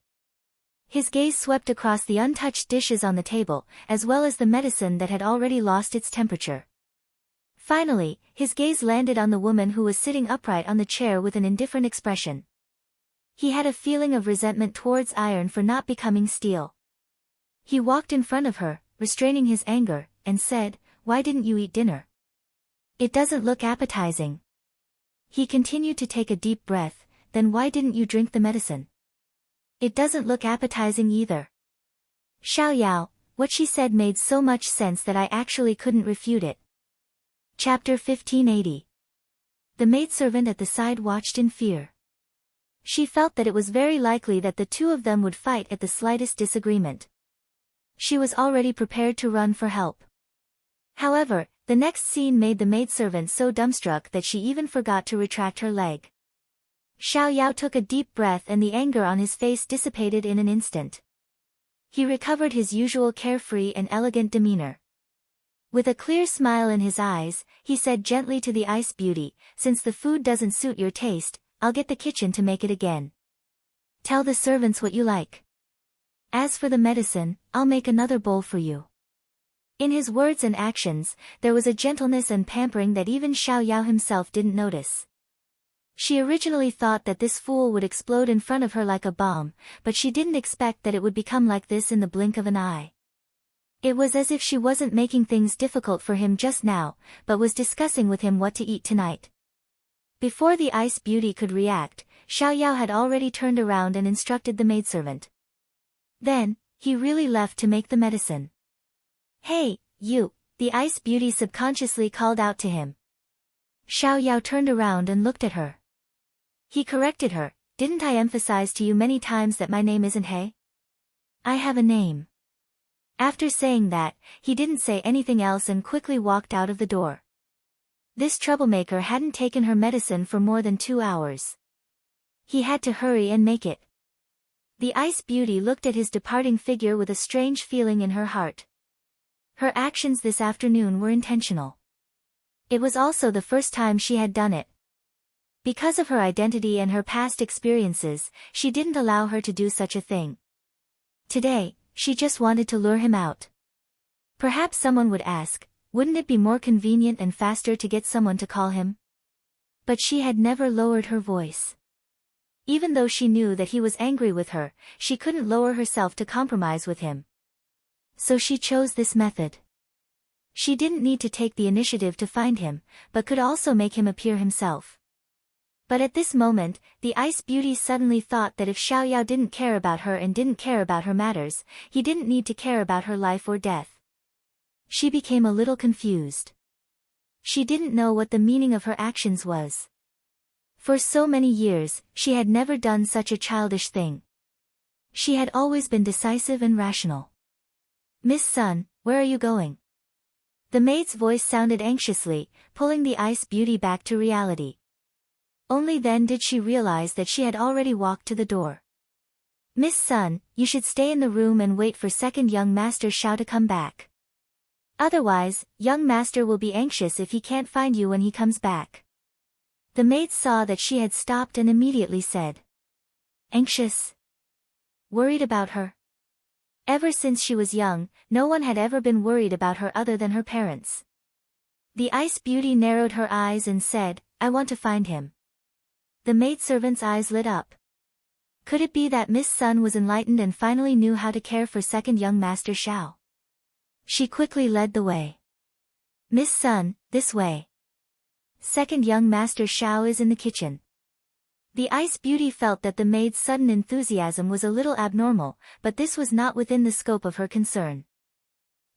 His gaze swept across the untouched dishes on the table, as well as the medicine that had already lost its temperature. Finally, his gaze landed on the woman who was sitting upright on the chair with an indifferent expression. He had a feeling of resentment towards iron for not becoming steel. He walked in front of her, restraining his anger, and said, why didn't you eat dinner? It doesn't look appetizing. He continued to take a deep breath, then why didn't you drink the medicine? It doesn't look appetizing either. Xiao Yao, what she said made so much sense that I actually couldn't refute it. Chapter 1580. The maidservant at the side watched in fear. She felt that it was very likely that the two of them would fight at the slightest disagreement. She was already prepared to run for help. However, the next scene made the maidservant so dumbstruck that she even forgot to retract her leg. Xiao Yao took a deep breath and the anger on his face dissipated in an instant. He recovered his usual carefree and elegant demeanor. With a clear smile in his eyes, he said gently to the ice beauty, "Since the food doesn't suit your taste, I'll get the kitchen to make it again. Tell the servants what you like. As for the medicine, I'll make another bowl for you." In his words and actions, there was a gentleness and pampering that even Xiao Yao himself didn't notice. She originally thought that this fool would explode in front of her like a bomb, but she didn't expect that it would become like this in the blink of an eye. It was as if she wasn't making things difficult for him just now, but was discussing with him what to eat tonight. Before the ice beauty could react, Xiao Yao had already turned around and instructed the maidservant. Then, he really left to make the medicine. "Hey, you," the ice beauty subconsciously called out to him. Xiao Yao turned around and looked at her. He corrected her, "Didn't I emphasize to you many times that my name isn't He? I have a name." After saying that, he didn't say anything else and quickly walked out of the door. This troublemaker hadn't taken her medicine for more than 2 hours. He had to hurry and make it. The ice beauty looked at his departing figure with a strange feeling in her heart. Her actions this afternoon were intentional. It was also the first time she had done it. Because of her identity and her past experiences, she didn't allow her to do such a thing. Today, she just wanted to lure him out. Perhaps someone would ask, wouldn't it be more convenient and faster to get someone to call him? But she had never lowered her voice. Even though she knew that he was angry with her, she couldn't lower herself to compromise with him. So she chose this method. She didn't need to take the initiative to find him, but could also make him appear himself. But at this moment, the ice beauty suddenly thought that if Xiao Yao didn't care about her and didn't care about her matters, he didn't need to care about her life or death. She became a little confused. She didn't know what the meaning of her actions was. For so many years, she had never done such a childish thing. She had always been decisive and rational. "Miss Sun, where are you going?" The maid's voice sounded anxiously, pulling the ice beauty back to reality. Only then did she realize that she had already walked to the door. "Miss Sun, you should stay in the room and wait for second young master Xiao to come back. Otherwise, young master will be anxious if he can't find you when he comes back." The maid saw that she had stopped and immediately said, "Anxious? Worried about her?" Ever since she was young, no one had ever been worried about her other than her parents. The ice beauty narrowed her eyes and said, "I want to find him." The maidservant's eyes lit up. Could it be that Miss Sun was enlightened and finally knew how to care for second young master Xiao? She quickly led the way. "Miss Sun, this way. Second young master Xiao is in the kitchen." The ice beauty felt that the maid's sudden enthusiasm was a little abnormal, but this was not within the scope of her concern.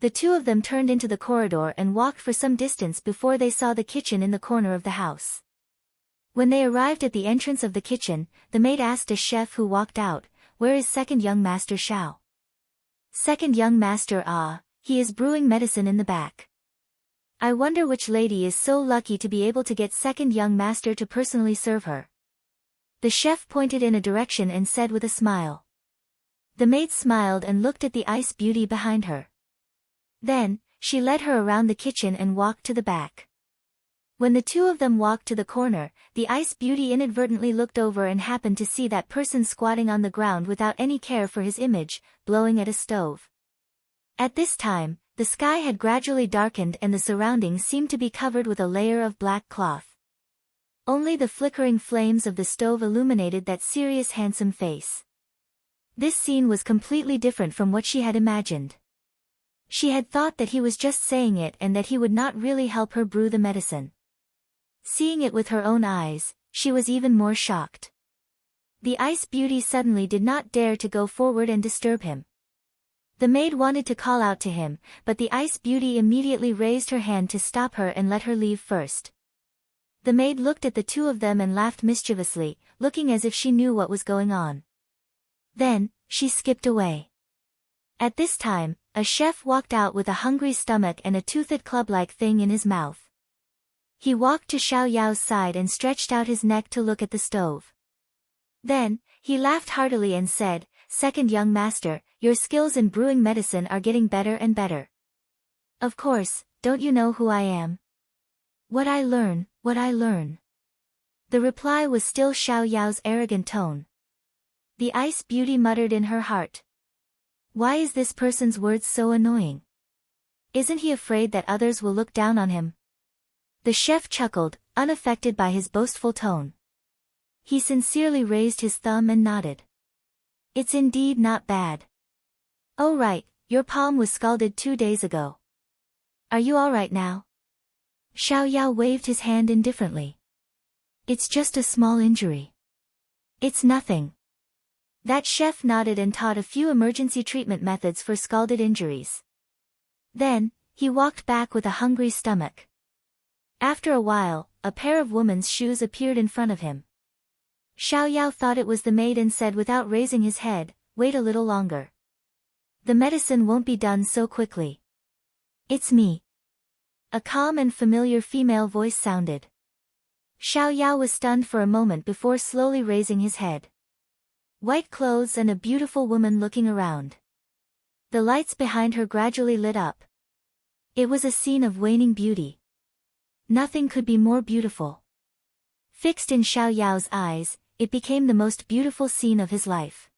The two of them turned into the corridor and walked for some distance before they saw the kitchen in the corner of the house. When they arrived at the entrance of the kitchen, the maid asked a chef who walked out, "Where is second young master Xiao?" "Second young master, he is brewing medicine in the back. I wonder which lady is so lucky to be able to get second young master to personally serve her." The chef pointed in a direction and said with a smile. The maid smiled and looked at the ice beauty behind her. Then, she led her around the kitchen and walked to the back. When the two of them walked to the corner, the ice beauty inadvertently looked over and happened to see that person squatting on the ground without any care for his image, blowing at a stove. At this time, the sky had gradually darkened and the surroundings seemed to be covered with a layer of black cloth. Only the flickering flames of the stove illuminated that serious handsome face. This scene was completely different from what she had imagined. She had thought that he was just saying it and that he would not really help her brew the medicine. Seeing it with her own eyes, she was even more shocked. The ice beauty suddenly did not dare to go forward and disturb him. The maid wanted to call out to him, but the ice beauty immediately raised her hand to stop her and let her leave first. The maid looked at the two of them and laughed mischievously, looking as if she knew what was going on. Then, she skipped away. At this time, a chef walked out with a hungry stomach and a toothed club-like thing in his mouth. He walked to Xiao Yao's side and stretched out his neck to look at the stove. Then, he laughed heartily and said, "Second young master, your skills in brewing medicine are getting better and better. Of course, don't you know who I am?" What I learn. The reply was still Xiao Yao's arrogant tone. The ice beauty muttered in her heart. Why is this person's words so annoying? Isn't he afraid that others will look down on him? The chef chuckled, unaffected by his boastful tone. He sincerely raised his thumb and nodded. It's indeed not bad. Oh right, your palm was scalded 2 days ago. Are you all right now? Xiao Yao waved his hand indifferently. It's just a small injury. It's nothing. That chef nodded and taught a few emergency treatment methods for scalded injuries. Then, he walked back with a hungry stomach. After a while, a pair of woman's shoes appeared in front of him. Xiao Yao thought it was the maid and said without raising his head, "Wait a little longer. The medicine won't be done so quickly." "It's me." A calm and familiar female voice sounded. Xiao Yao was stunned for a moment before slowly raising his head. White clothes and a beautiful woman looking around. The lights behind her gradually lit up. It was a scene of waning beauty. Nothing could be more beautiful. Fixed in Xiao Yao's eyes, it became the most beautiful scene of his life.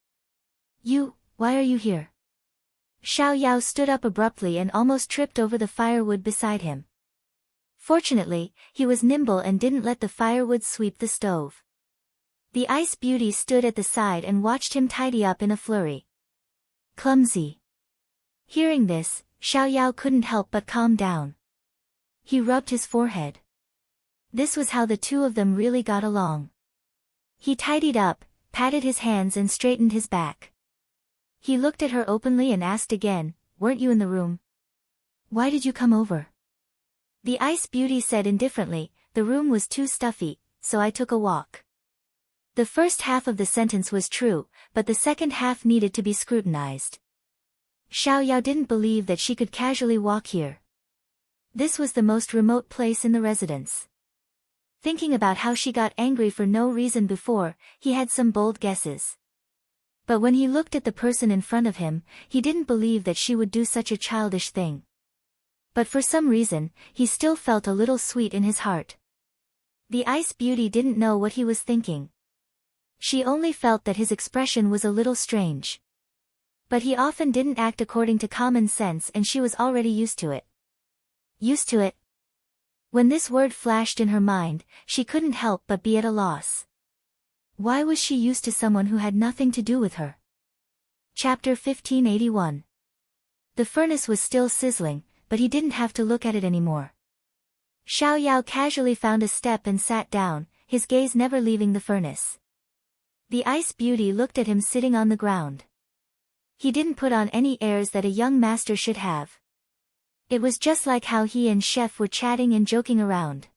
Why are you here?" Xiao Yao stood up abruptly and almost tripped over the firewood beside him. Fortunately, he was nimble and didn't let the firewood sweep the stove. The ice beauty stood at the side and watched him tidy up in a flurry. Clumsy. Hearing this, Xiao Yao couldn't help but calm down. He rubbed his forehead. This was how the two of them really got along. He tidied up, patted his hands and straightened his back. He looked at her openly and asked again, "Weren't you in the room? Why did you come over?" The ice beauty said indifferently, "The room was too stuffy, so I took a walk." The first half of the sentence was true, but the second half needed to be scrutinized. Xiao Yao didn't believe that she could casually walk here. This was the most remote place in the residence. Thinking about how she got angry for no reason before, he had some bold guesses. But when he looked at the person in front of him, he didn't believe that she would do such a childish thing. But for some reason, he still felt a little sweet in his heart. The ice beauty didn't know what he was thinking. She only felt that his expression was a little strange. But he often didn't act according to common sense and she was already used to it. Used to it? When this word flashed in her mind, she couldn't help but be at a loss. Why was she used to someone who had nothing to do with her? Chapter 1581. The furnace was still sizzling, but he didn't have to look at it anymore. Xiao Yao casually found a step and sat down, his gaze never leaving the furnace. The ice beauty looked at him sitting on the ground. He didn't put on any airs that a young master should have. It was just like how he and Chef were chatting and joking around.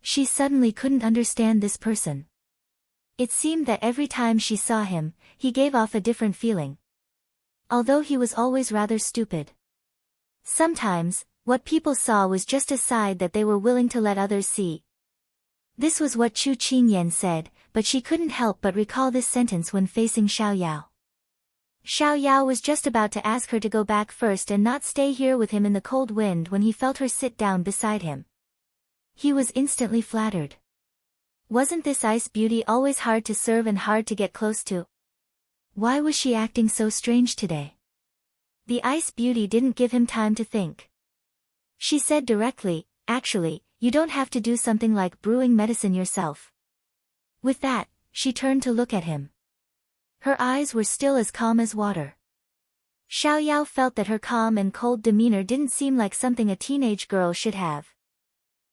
She suddenly couldn't understand this person. It seemed that every time she saw him, he gave off a different feeling. Although he was always rather stupid. Sometimes, what people saw was just a side that they were willing to let others see. This was what Chu Qingyan said, but she couldn't help but recall this sentence when facing Xiao Yao. Xiao Yao was just about to ask her to go back first and not stay here with him in the cold wind when he felt her sit down beside him. He was instantly flattered. Wasn't this ice beauty always hard to serve and hard to get close to? Why was she acting so strange today? The ice beauty didn't give him time to think. She said directly, "Actually, you don't have to do something like brewing medicine yourself." With that, she turned to look at him. Her eyes were still as calm as water. Xiao Yao felt that her calm and cold demeanor didn't seem like something a teenage girl should have.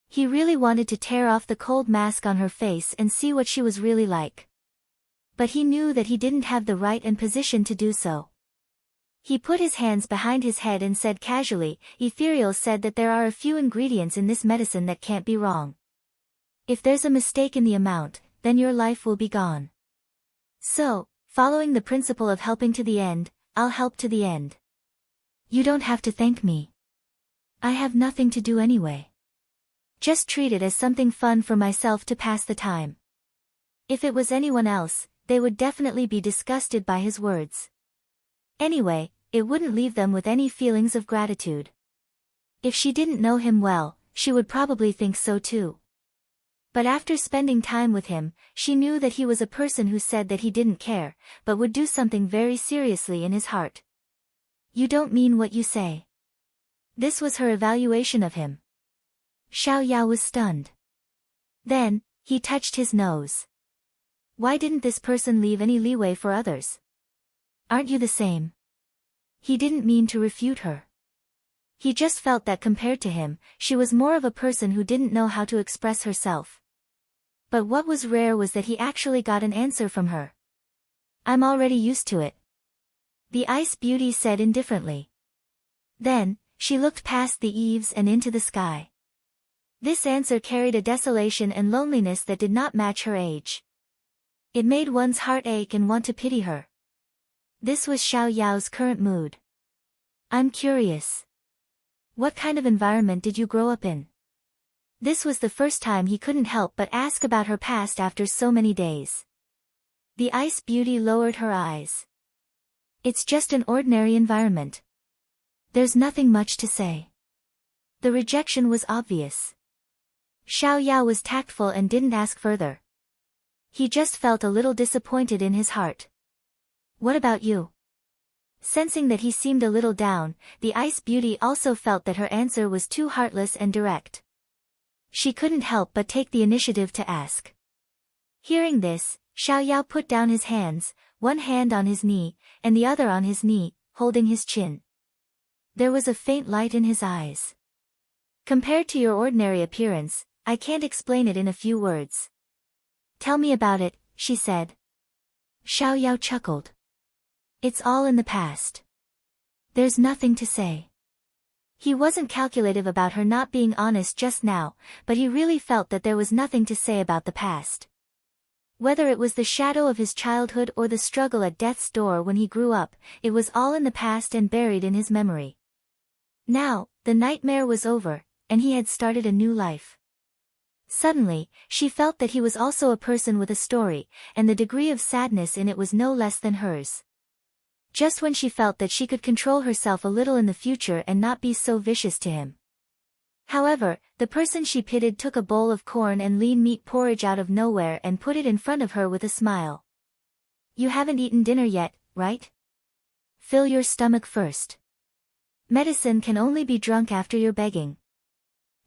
He really wanted to tear off the cold mask on her face and see what she was really like. But he knew that he didn't have the right and position to do so. He put his hands behind his head and said casually, "Ethereal said that there are a few ingredients in this medicine that can't be wrong. If there's a mistake in the amount, then your life will be gone. So, following the principle of helping to the end, I'll help to the end. You don't have to thank me. I have nothing to do anyway. Just treat it as something fun for myself to pass the time. If it was anyone else, they would definitely be disgusted by his words. Anyway, it wouldn't leave them with any feelings of gratitude. If she didn't know him well, she would probably think so too. But after spending time with him, she knew that he was a person who said that he didn't care, but would do something very seriously in his heart. You don't mean what you say. This was her evaluation of him. Xiao Yao was stunned. Then, he touched his nose. Why didn't this person leave any leeway for others? Aren't you the same? He didn't mean to refute her. He just felt that compared to him, she was more of a person who didn't know how to express herself. But what was rare was that he actually got an answer from her. I'm already used to it, the Ice Beauty said indifferently. Then, she looked past the eaves and into the sky. This answer carried a desolation and loneliness that did not match her age. It made one's heart ache and want to pity her. This was Xiao Yao's current mood. I'm curious. What kind of environment did you grow up in? This was the first time he couldn't help but ask about her past after so many days. The Ice Beauty lowered her eyes. It's just an ordinary environment. There's nothing much to say. The rejection was obvious. Xiao Yao was tactful and didn't ask further. He just felt a little disappointed in his heart. What about you? Sensing that he seemed a little down, the Ice Beauty also felt that her answer was too heartless and direct. She couldn't help but take the initiative to ask. Hearing this, Xiao Yao put down his hands, one hand on his knee, and the other on his knee, holding his chin. There was a faint light in his eyes. Compared to your ordinary appearance, I can't explain it in a few words. Tell me about it, she said. Xiao Yao chuckled. It's all in the past. There's nothing to say. He wasn't calculative about her not being honest just now, but he really felt that there was nothing to say about the past. Whether it was the shadow of his childhood or the struggle at death's door when he grew up, it was all in the past and buried in his memory. Now, the nightmare was over, and he had started a new life. Suddenly, she felt that he was also a person with a story, and the degree of sadness in it was no less than hers. Just when she felt that she could control herself a little in the future and not be so vicious to him. However, the person she pitied took a bowl of corn and lean meat porridge out of nowhere and put it in front of her with a smile. You haven't eaten dinner yet, right? Fill your stomach first. Medicine can only be drunk after you're begging.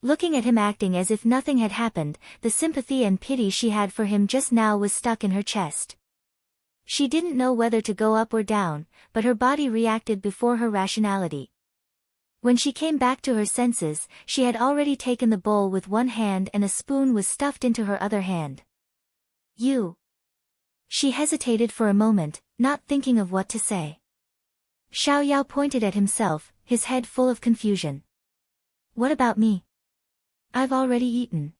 Looking at him acting as if nothing had happened, the sympathy and pity she had for him just now was stuck in her chest. She didn't know whether to go up or down, but her body reacted before her rationality. When she came back to her senses, she had already taken the bowl with one hand and a spoon was stuffed into her other hand. You. She hesitated for a moment, not thinking of what to say. Xiao Yao pointed at himself, his head full of confusion. What about me? I've already eaten.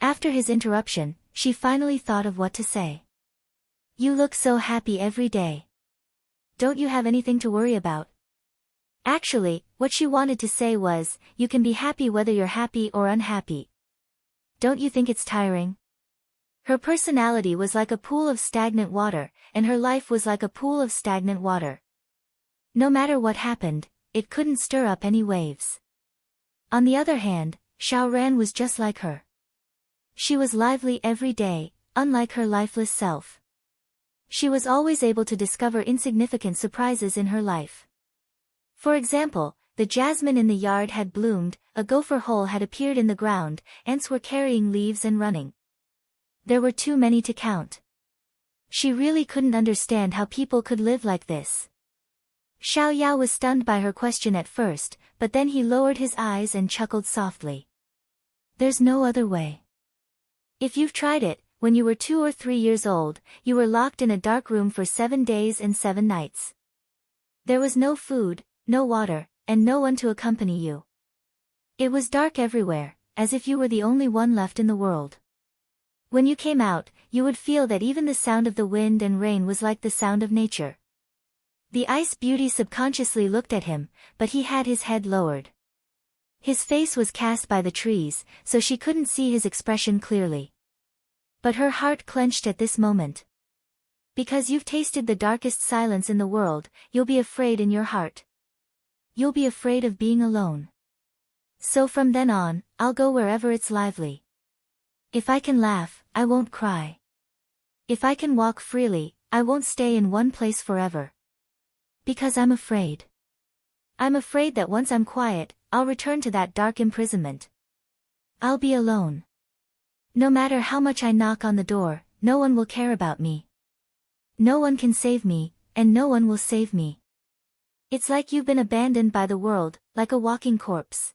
After his interruption, she finally thought of what to say. You look so happy every day. Don't you have anything to worry about? Actually, what she wanted to say was, you can be happy whether you're happy or unhappy. Don't you think it's tiring? Her personality was like a pool of stagnant water, and her life was like a pool of stagnant water. No matter what happened, it couldn't stir up any waves. On the other hand, Xiaoran was just like her. She was lively every day, unlike her lifeless self. She was always able to discover insignificant surprises in her life. For example, the jasmine in the yard had bloomed, a gopher hole had appeared in the ground, ants were carrying leaves and running. There were too many to count. She really couldn't understand how people could live like this. Xiao Yao was stunned by her question at first, but then he lowered his eyes and chuckled softly. There's no other way. If you've tried it, when you were 2 or 3 years old, you were locked in a dark room for 7 days and 7 nights. There was no food, no water, and no one to accompany you. It was dark everywhere, as if you were the only one left in the world. When you came out, you would feel that even the sound of the wind and rain was like the sound of nature. The ice beauty subconsciously looked at him, but he had his head lowered. His face was cast by the trees, so she couldn't see his expression clearly. But her heart clenched at this moment. Because you've tasted the darkest silence in the world, you'll be afraid in your heart. You'll be afraid of being alone. So from then on, I'll go wherever it's lively. If I can laugh, I won't cry. If I can walk freely, I won't stay in one place forever. Because I'm afraid. I'm afraid that once I'm quiet, I'll return to that dark imprisonment. I'll be alone. No matter how much I knock on the door, no one will care about me. No one can save me, and no one will save me. It's like you've been abandoned by the world, like a walking corpse.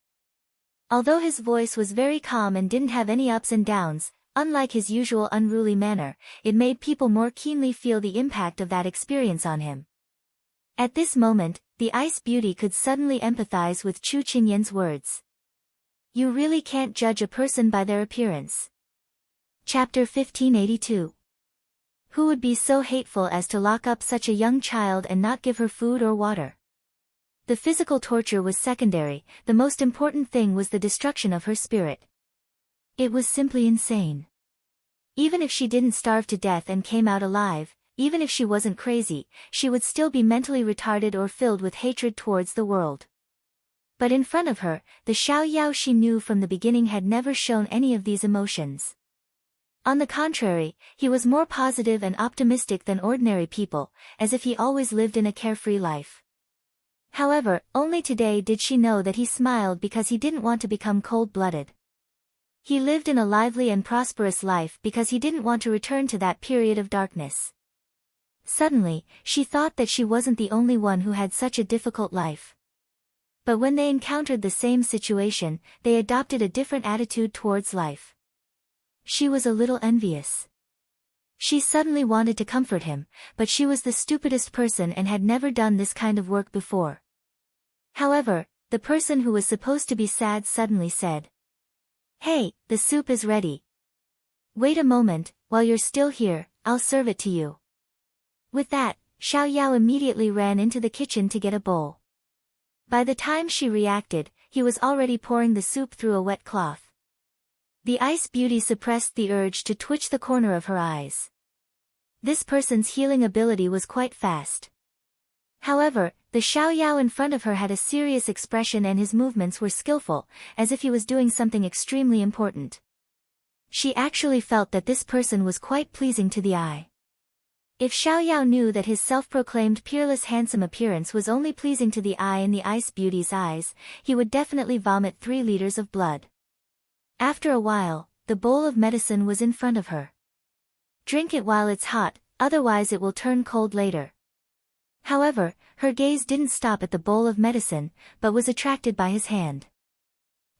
Although his voice was very calm and didn't have any ups and downs, unlike his usual unruly manner, it made people more keenly feel the impact of that experience on him. At this moment, the ice beauty could suddenly empathize with Chu Qingyan's words. You really can't judge a person by their appearance. Chapter 1582. Who would be so hateful as to lock up such a young child and not give her food or water? The physical torture was secondary, the most important thing was the destruction of her spirit. It was simply insane. Even if she didn't starve to death and came out alive, even if she wasn't crazy, she would still be mentally retarded or filled with hatred towards the world. But in front of her, the Xiaoyao she knew from the beginning had never shown any of these emotions. On the contrary, he was more positive and optimistic than ordinary people, as if he always lived in a carefree life. However, only today did she know that he smiled because he didn't want to become cold-blooded. He lived in a lively and prosperous life because he didn't want to return to that period of darkness. Suddenly, she thought that she wasn't the only one who had such a difficult life. But when they encountered the same situation, they adopted a different attitude towards life. She was a little envious. She suddenly wanted to comfort him, but she was the stupidest person and had never done this kind of work before. However, the person who was supposed to be sad suddenly said, "Hey, the soup is ready. Wait a moment, while you're still here, I'll serve it to you." With that, Xiaoyao immediately ran into the kitchen to get a bowl. By the time she reacted, he was already pouring the soup through a wet cloth. The ice beauty suppressed the urge to twitch the corner of her eyes. This person's healing ability was quite fast. However, the Xiaoyao in front of her had a serious expression and his movements were skillful, as if he was doing something extremely important. She actually felt that this person was quite pleasing to the eye. If Xiaoyao knew that his self-proclaimed peerless handsome appearance was only pleasing to the eye in the ice beauty's eyes, he would definitely vomit 3 liters of blood. After a while, the bowl of medicine was in front of her. Drink it while it's hot, otherwise it will turn cold later. However, her gaze didn't stop at the bowl of medicine, but was attracted by his hand.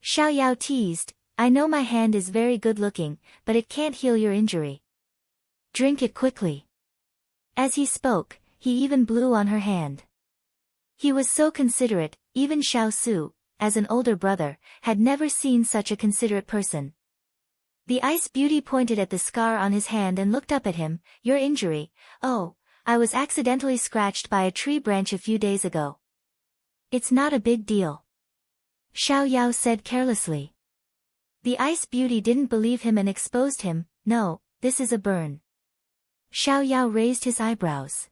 Xiaoyao teased, "I know my hand is very good looking, but it can't heal your injury. Drink it quickly." As he spoke, he even blew on her hand. He was so considerate, even Xiao Su, as an older brother, had never seen such a considerate person. The ice beauty pointed at the scar on his hand and looked up at him. "Your injury? Oh, I was accidentally scratched by a tree branch a few days ago. It's not a big deal," Xiaoyao said carelessly. The ice beauty didn't believe him and exposed him. "No, this is a burn." Xiaoyao raised his eyebrows.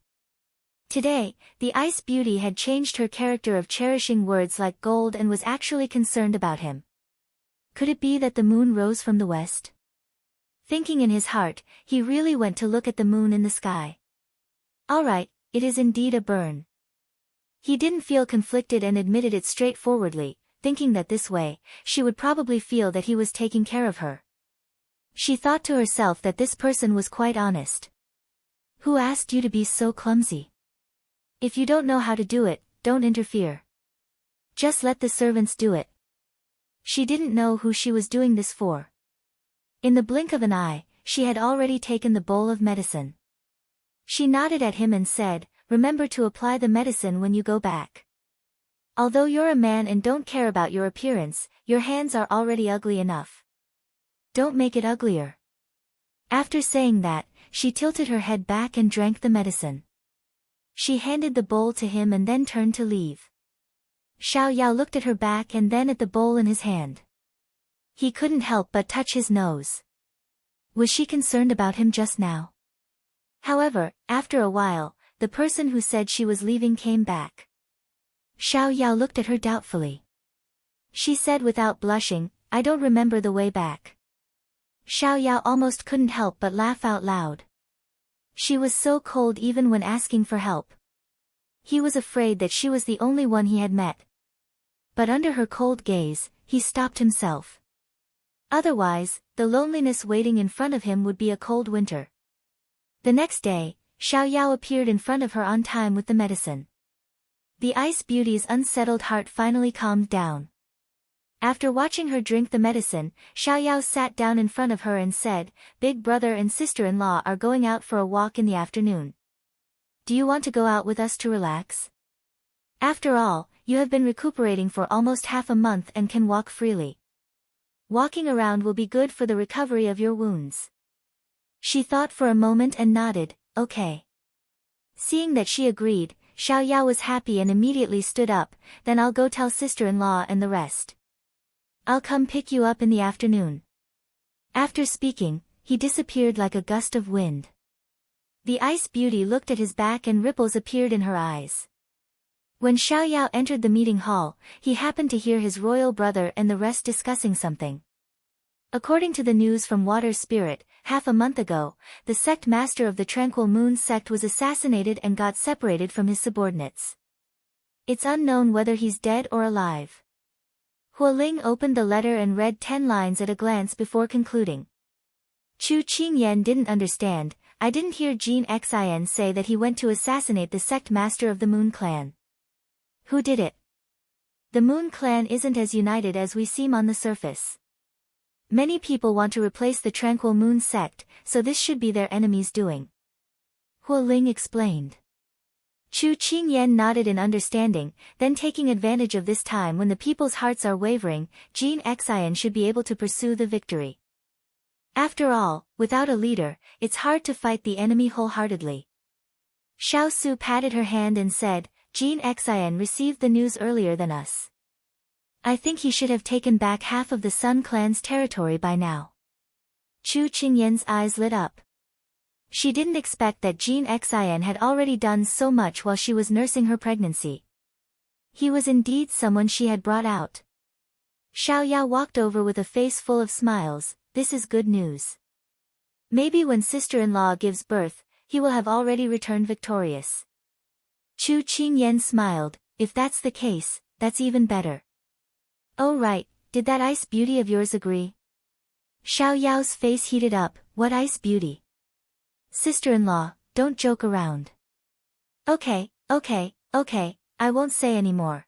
Today, the ice beauty had changed her character of cherishing words like gold and was actually concerned about him. Could it be that the moon rose from the west? Thinking in his heart, he really went to look at the moon in the sky. All right, it is indeed a burn. He didn't feel conflicted and admitted it straightforwardly, thinking that this way, she would probably feel that he was taking care of her. She thought to herself that this person was quite honest. Who asked you to be so clumsy? If you don't know how to do it, don't interfere. Just let the servants do it. She didn't know who she was doing this for. In the blink of an eye, she had already taken the bowl of medicine. She nodded at him and said, "Remember to apply the medicine when you go back. Although you're a man and don't care about your appearance, your hands are already ugly enough. Don't make it uglier." After saying that, she tilted her head back and drank the medicine. She handed the bowl to him and then turned to leave. Xiao Yao looked at her back and then at the bowl in his hand. He couldn't help but touch his nose. Was she concerned about him just now? However, after a while, the person who said she was leaving came back. Xiao Yao looked at her doubtfully. She said without blushing, "I don't remember the way back." Xiao Yao almost couldn't help but laugh out loud. She was so cold even when asking for help. He was afraid that she was the only one he had met. But under her cold gaze, he stopped himself. Otherwise, the loneliness waiting in front of him would be a cold winter. The next day, Xiao Yao appeared in front of her on time with the medicine. The Ice Beauty's unsettled heart finally calmed down. After watching her drink the medicine, Xiao Yao sat down in front of her and said, "Big brother and sister-in-law are going out for a walk in the afternoon. Do you want to go out with us to relax? After all, you have been recuperating for almost half a month and can walk freely. Walking around will be good for the recovery of your wounds." She thought for a moment and nodded, "Okay." Seeing that she agreed, Xiao Yao was happy and immediately stood up, "Then I'll go tell sister-in-law and the rest. I'll come pick you up in the afternoon." After speaking, he disappeared like a gust of wind. The Ice Beauty looked at his back and ripples appeared in her eyes. When Xiao Yao entered the meeting hall, he happened to hear his royal brother and the rest discussing something. According to the news from Water Spirit, half a month ago, the sect master of the Tranquil Moon sect was assassinated and got separated from his subordinates. It's unknown whether he's dead or alive. Hualing opened the letter and read 10 lines at a glance before concluding. Chu Qingyan didn't understand. "I didn't hear Jin Xin say that he went to assassinate the sect master of the Moon Clan. Who did it? The Moon Clan isn't as united as we seem on the surface. Many people want to replace the Tranquil Moon sect, so this should be their enemies' doing," Hualing explained. Chu Qingyan nodded in understanding, then taking advantage of this time when the people's hearts are wavering, Jin Xin should be able to pursue the victory. After all, without a leader, it's hard to fight the enemy wholeheartedly. Xiao Su patted her hand and said, "Jin Xin received the news earlier than us. I think he should have taken back half of the Sun Clan's territory by now." Chu Qingyan's eyes lit up. She didn't expect that Jin Xin had already done so much while she was nursing her pregnancy. He was indeed someone she had brought out. Xiao Yao walked over with a face full of smiles. "This is good news. Maybe when sister-in-law gives birth, he will have already returned victorious." Chu Qingyan smiled. "If that's the case, that's even better." "Oh right, did that Ice Beauty of yours agree?" Xiao Yao's face heated up. "What Ice Beauty?" "Sister-in-law, don't joke around." Okay, I won't say any more."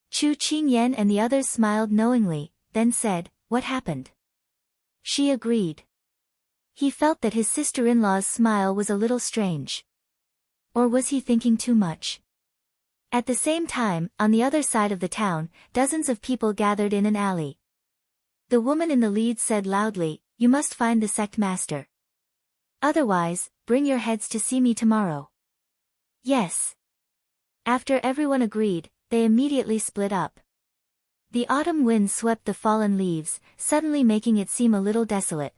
Chu Qingyan and the others smiled knowingly, then said, "What happened?" She agreed. He felt that his sister-in-law's smile was a little strange. Or was he thinking too much? At the same time, on the other side of the town, dozens of people gathered in an alley. The woman in the lead said loudly, "You must find the sect master. Otherwise, bring your heads to see me tomorrow." "Yes." After everyone agreed, they immediately split up. The autumn wind swept the fallen leaves, suddenly making it seem a little desolate.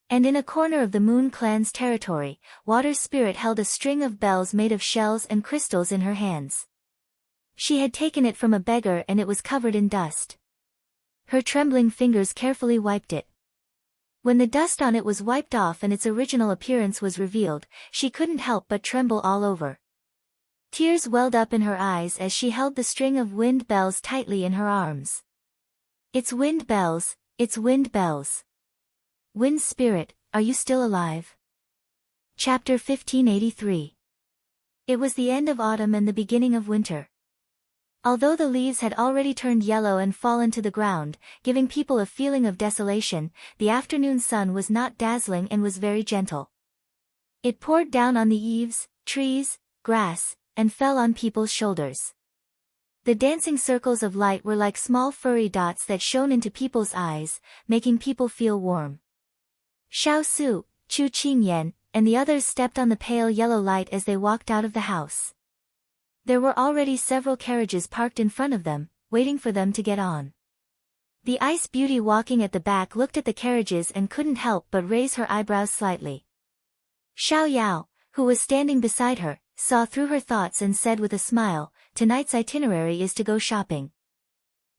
And in a corner of the Moon Clan's territory, Water Spirit held a string of bells made of shells and crystals in her hands. She had taken it from a beggar and it was covered in dust. Her trembling fingers carefully wiped it. When the dust on it was wiped off and its original appearance was revealed, she couldn't help but tremble all over. Tears welled up in her eyes as she held the string of wind bells tightly in her arms. "It's wind bells, it's wind bells. Wind Spirit, are you still alive?" Chapter 1583. It was the end of autumn and the beginning of winter. Although the leaves had already turned yellow and fallen to the ground, giving people a feeling of desolation, the afternoon sun was not dazzling and was very gentle. It poured down on the eaves, trees, grass, and fell on people's shoulders. The dancing circles of light were like small furry dots that shone into people's eyes, making people feel warm. Xiao Su, Chu Qingyan, and the others stepped on the pale yellow light as they walked out of the house. There were already several carriages parked in front of them, waiting for them to get on. The Ice Beauty walking at the back looked at the carriages and couldn't help but raise her eyebrows slightly. Xiao Yao, who was standing beside her, saw through her thoughts and said with a smile, "Tonight's itinerary is to go shopping.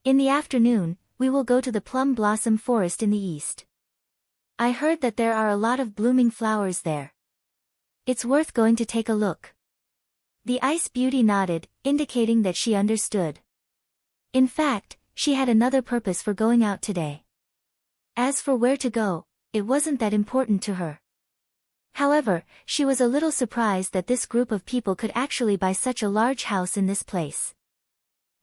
In the afternoon, we will go to the plum blossom forest in the east. I heard that there are a lot of blooming flowers there. It's worth going to take a look." The Ice Beauty nodded, indicating that she understood. In fact, she had another purpose for going out today. As for where to go, it wasn't that important to her. However, she was a little surprised that this group of people could actually buy such a large house in this place.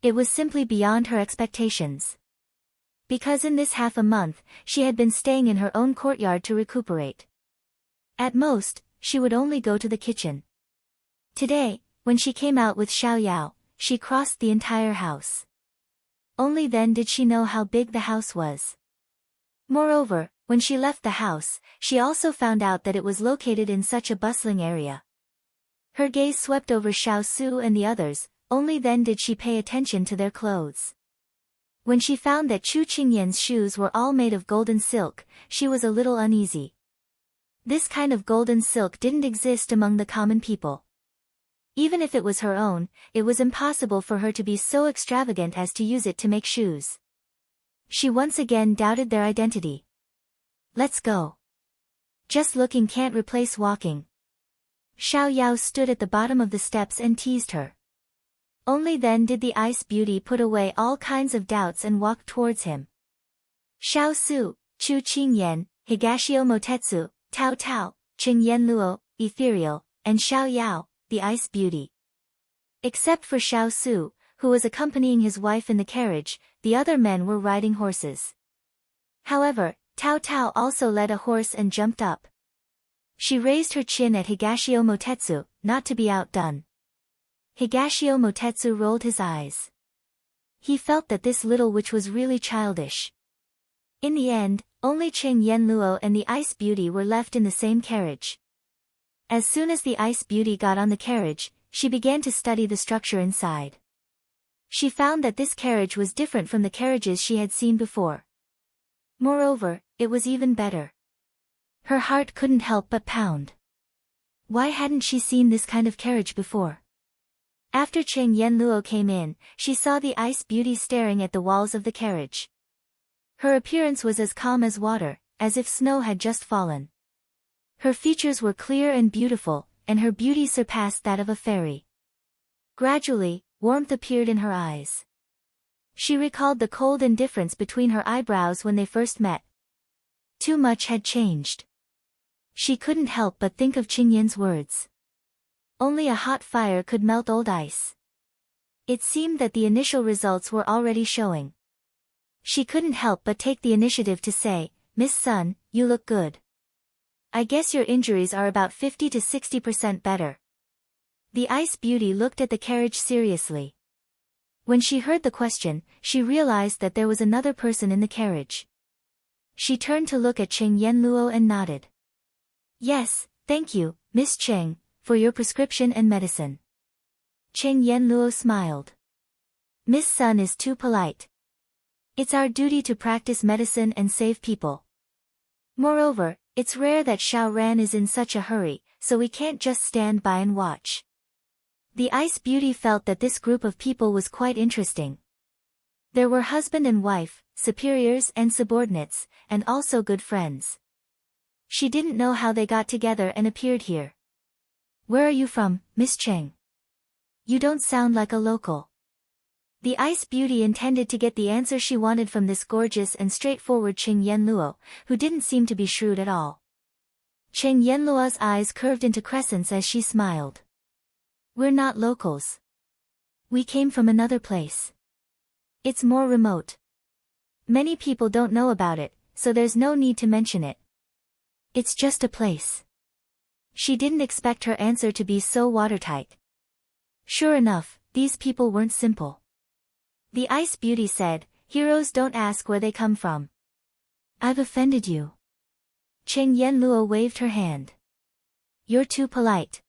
It was simply beyond her expectations. Because in this half a month, she had been staying in her own courtyard to recuperate. At most, she would only go to the kitchen. Today, when she came out with Xiao Yao, she crossed the entire house. Only then did she know how big the house was. Moreover, when she left the house, she also found out that it was located in such a bustling area. Her gaze swept over Xiao Su and the others, only then did she pay attention to their clothes. When she found that Chu Qingyan's shoes were all made of golden silk, she was a little uneasy. This kind of golden silk didn't exist among the common people. Even if it was her own, it was impossible for her to be so extravagant as to use it to make shoes. She once again doubted their identity. "Let's go. Just looking can't replace walking." Xiao Yao stood at the bottom of the steps and teased her. Only then did the Ice Beauty put away all kinds of doubts and walk towards him. Xiao Su, Chu Qingyan, Higashio Motetsu, Tao Tao, Qingyan Luo, Ethereal, and Xiao Yao, the Ice Beauty. Except for Xiao Su, who was accompanying his wife in the carriage, the other men were riding horses. However, Tao Tao also led a horse and jumped up. She raised her chin at Higashio Motetsu, not to be outdone. Higashio Motetsu rolled his eyes. He felt that this little witch was really childish. In the end, only Qingyan Luo and the Ice Beauty were left in the same carriage. As soon as the Ice Beauty got on the carriage, she began to study the structure inside. She found that this carriage was different from the carriages she had seen before. Moreover, it was even better. Her heart couldn't help but pound. Why hadn't she seen this kind of carriage before? After Qingyan Luo came in, she saw the Ice Beauty staring at the walls of the carriage. Her appearance was as calm as water, as if snow had just fallen. Her features were clear and beautiful, and her beauty surpassed that of a fairy. Gradually, warmth appeared in her eyes. She recalled the cold indifference between her eyebrows when they first met. Too much had changed. She couldn't help but think of Qingyan's words. Only a hot fire could melt old ice. It seemed that the initial results were already showing. She couldn't help but take the initiative to say, "Miss Sun, you look good. I guess your injuries are about 50 to 60% better." The Ice Beauty looked at the carriage seriously. When she heard the question, she realized that there was another person in the carriage. She turned to look at Qingyan Luo and nodded. "Yes, thank you, Miss Cheng, for your prescription and medicine." Qingyan Luo smiled. "Miss Sun is too polite. It's our duty to practice medicine and save people. Moreover, it's rare that Xiao Ran is in such a hurry, so we can't just stand by and watch." The Ice Beauty felt that this group of people was quite interesting. There were husband and wife, superiors and subordinates, and also good friends. She didn't know how they got together and appeared here. "Where are you from, Miss Cheng? You don't sound like a local." The Ice Beauty intended to get the answer she wanted from this gorgeous and straightforward Qingyan Luo, who didn't seem to be shrewd at all. Qingyan Luo's eyes curved into crescents as she smiled. "We're not locals. We came from another place. It's more remote. Many people don't know about it, so there's no need to mention it. It's just a place." She didn't expect her answer to be so watertight. Sure enough, these people weren't simple. The Ice Beauty said, "Heroes don't ask where they come from." "I've offended you." Qingyan Luo waved her hand. You're too polite.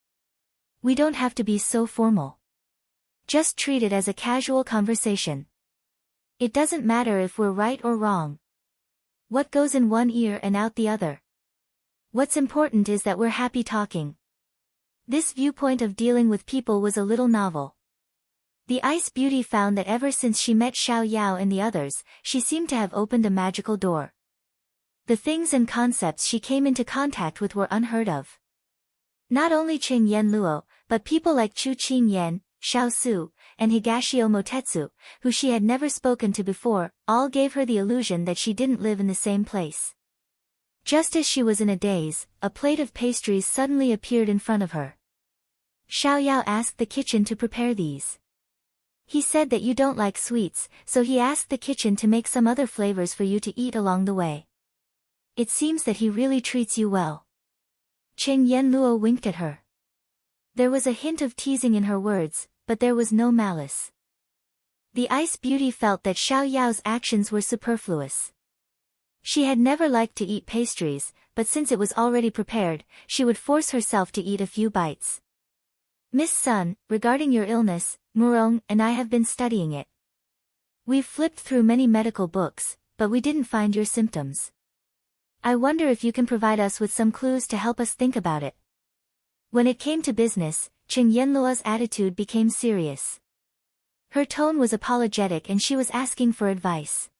We don't have to be so formal. Just treat it as a casual conversation. It doesn't matter if we're right or wrong. What goes in one ear and out the other? What's important is that we're happy talking. This viewpoint of dealing with people was a little novel. The Ice Beauty found that ever since she met Xiao Yao and the others, she seemed to have opened a magical door. The things and concepts she came into contact with were unheard of. Not only Qing Yen Luo, but people like Chu Qing Yen, Xiao Su, and Higashio Motetsu, who she had never spoken to before, all gave her the illusion that she didn't live in the same place. Just as she was in a daze, a plate of pastries suddenly appeared in front of her. Xiao Yao asked the kitchen to prepare these. He said that you don't like sweets, so he asked the kitchen to make some other flavors for you to eat along the way. It seems that he really treats you well. Qing Yen Luo winked at her. There was a hint of teasing in her words, but there was no malice. The Ice Beauty felt that Xiao Yao's actions were superfluous. She had never liked to eat pastries, but since it was already prepared, she would force herself to eat a few bites. Miss Sun, regarding your illness, Murong and I have been studying it. We've flipped through many medical books, but we didn't find your symptoms. I wonder if you can provide us with some clues to help us think about it. When it came to business, Qing Yenluo's attitude became serious. Her tone was apologetic and she was asking for advice.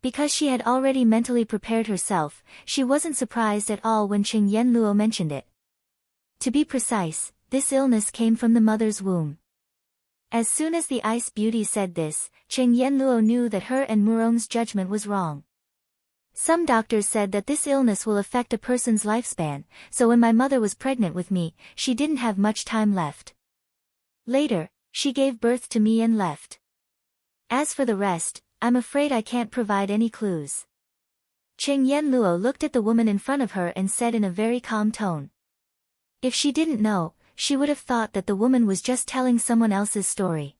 Because she had already mentally prepared herself, she wasn't surprised at all when Qing Yenluo mentioned it. To be precise, this illness came from the mother's womb. As soon as the Ice Beauty said this, Qing Yenluo knew that her and Murong's judgment was wrong. Some doctors said that this illness will affect a person's lifespan, so when my mother was pregnant with me, she didn't have much time left. Later, she gave birth to me and left. As for the rest, I'm afraid I can't provide any clues. Qing Yenluo looked at the woman in front of her and said in a very calm tone. If she didn't know, she would have thought that the woman was just telling someone else's story.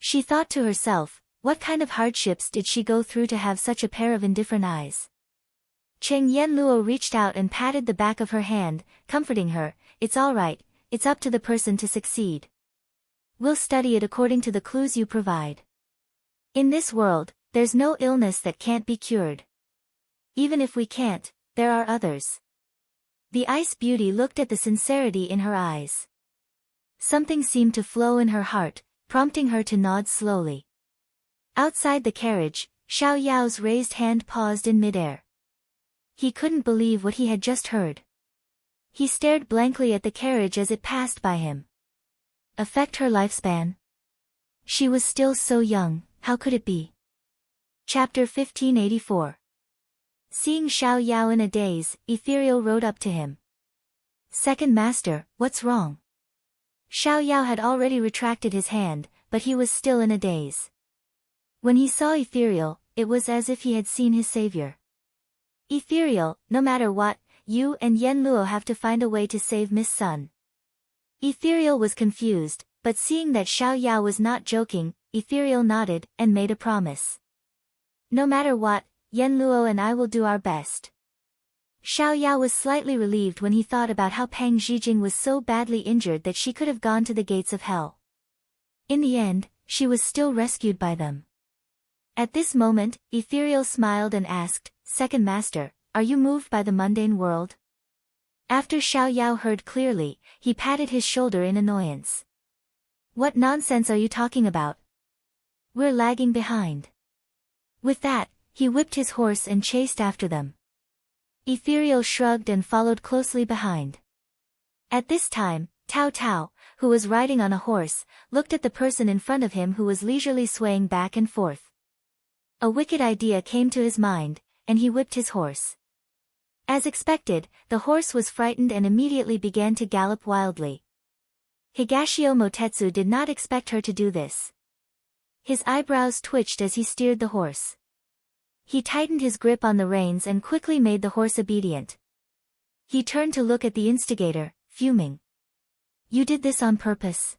She thought to herself, what kind of hardships did she go through to have such a pair of indifferent eyes? Qing Yenluo reached out and patted the back of her hand, comforting her, it's all right, it's up to the person to succeed. We'll study it according to the clues you provide. In this world, there's no illness that can't be cured. Even if we can't, there are others. The Ice Beauty looked at the sincerity in her eyes. Something seemed to flow in her heart, prompting her to nod slowly. Outside the carriage, Xiao Yao's raised hand paused in midair. He couldn't believe what he had just heard. He stared blankly at the carriage as it passed by him. Affect her lifespan? She was still so young, how could it be? Chapter 1584. Seeing Xiao Yao in a daze, Ethereal rode up to him. Second Master, what's wrong? Xiao Yao had already retracted his hand, but he was still in a daze. When he saw Ethereal, it was as if he had seen his savior. Ethereal, no matter what, you and Yen Luo have to find a way to save Miss Sun. Ethereal was confused, but seeing that Xiao Yao was not joking, Ethereal nodded and made a promise. No matter what, Yen Luo and I will do our best. Xiao Yao was slightly relieved when he thought about how Pang Zhijing was so badly injured that she could have gone to the gates of hell. In the end, she was still rescued by them. At this moment, Ethereal smiled and asked, Second Master, are you moved by the mundane world? After Xiao Yao heard clearly, he patted his shoulder in annoyance. What nonsense are you talking about? We're lagging behind. With that, he whipped his horse and chased after them. Ethereal shrugged and followed closely behind. At this time, Tao Tao, who was riding on a horse, looked at the person in front of him who was leisurely swaying back and forth. A wicked idea came to his mind, and he whipped his horse. As expected, the horse was frightened and immediately began to gallop wildly. Higashio Motetsu did not expect her to do this. His eyebrows twitched as he steered the horse. He tightened his grip on the reins and quickly made the horse obedient. He turned to look at the instigator, fuming. You did this on purpose?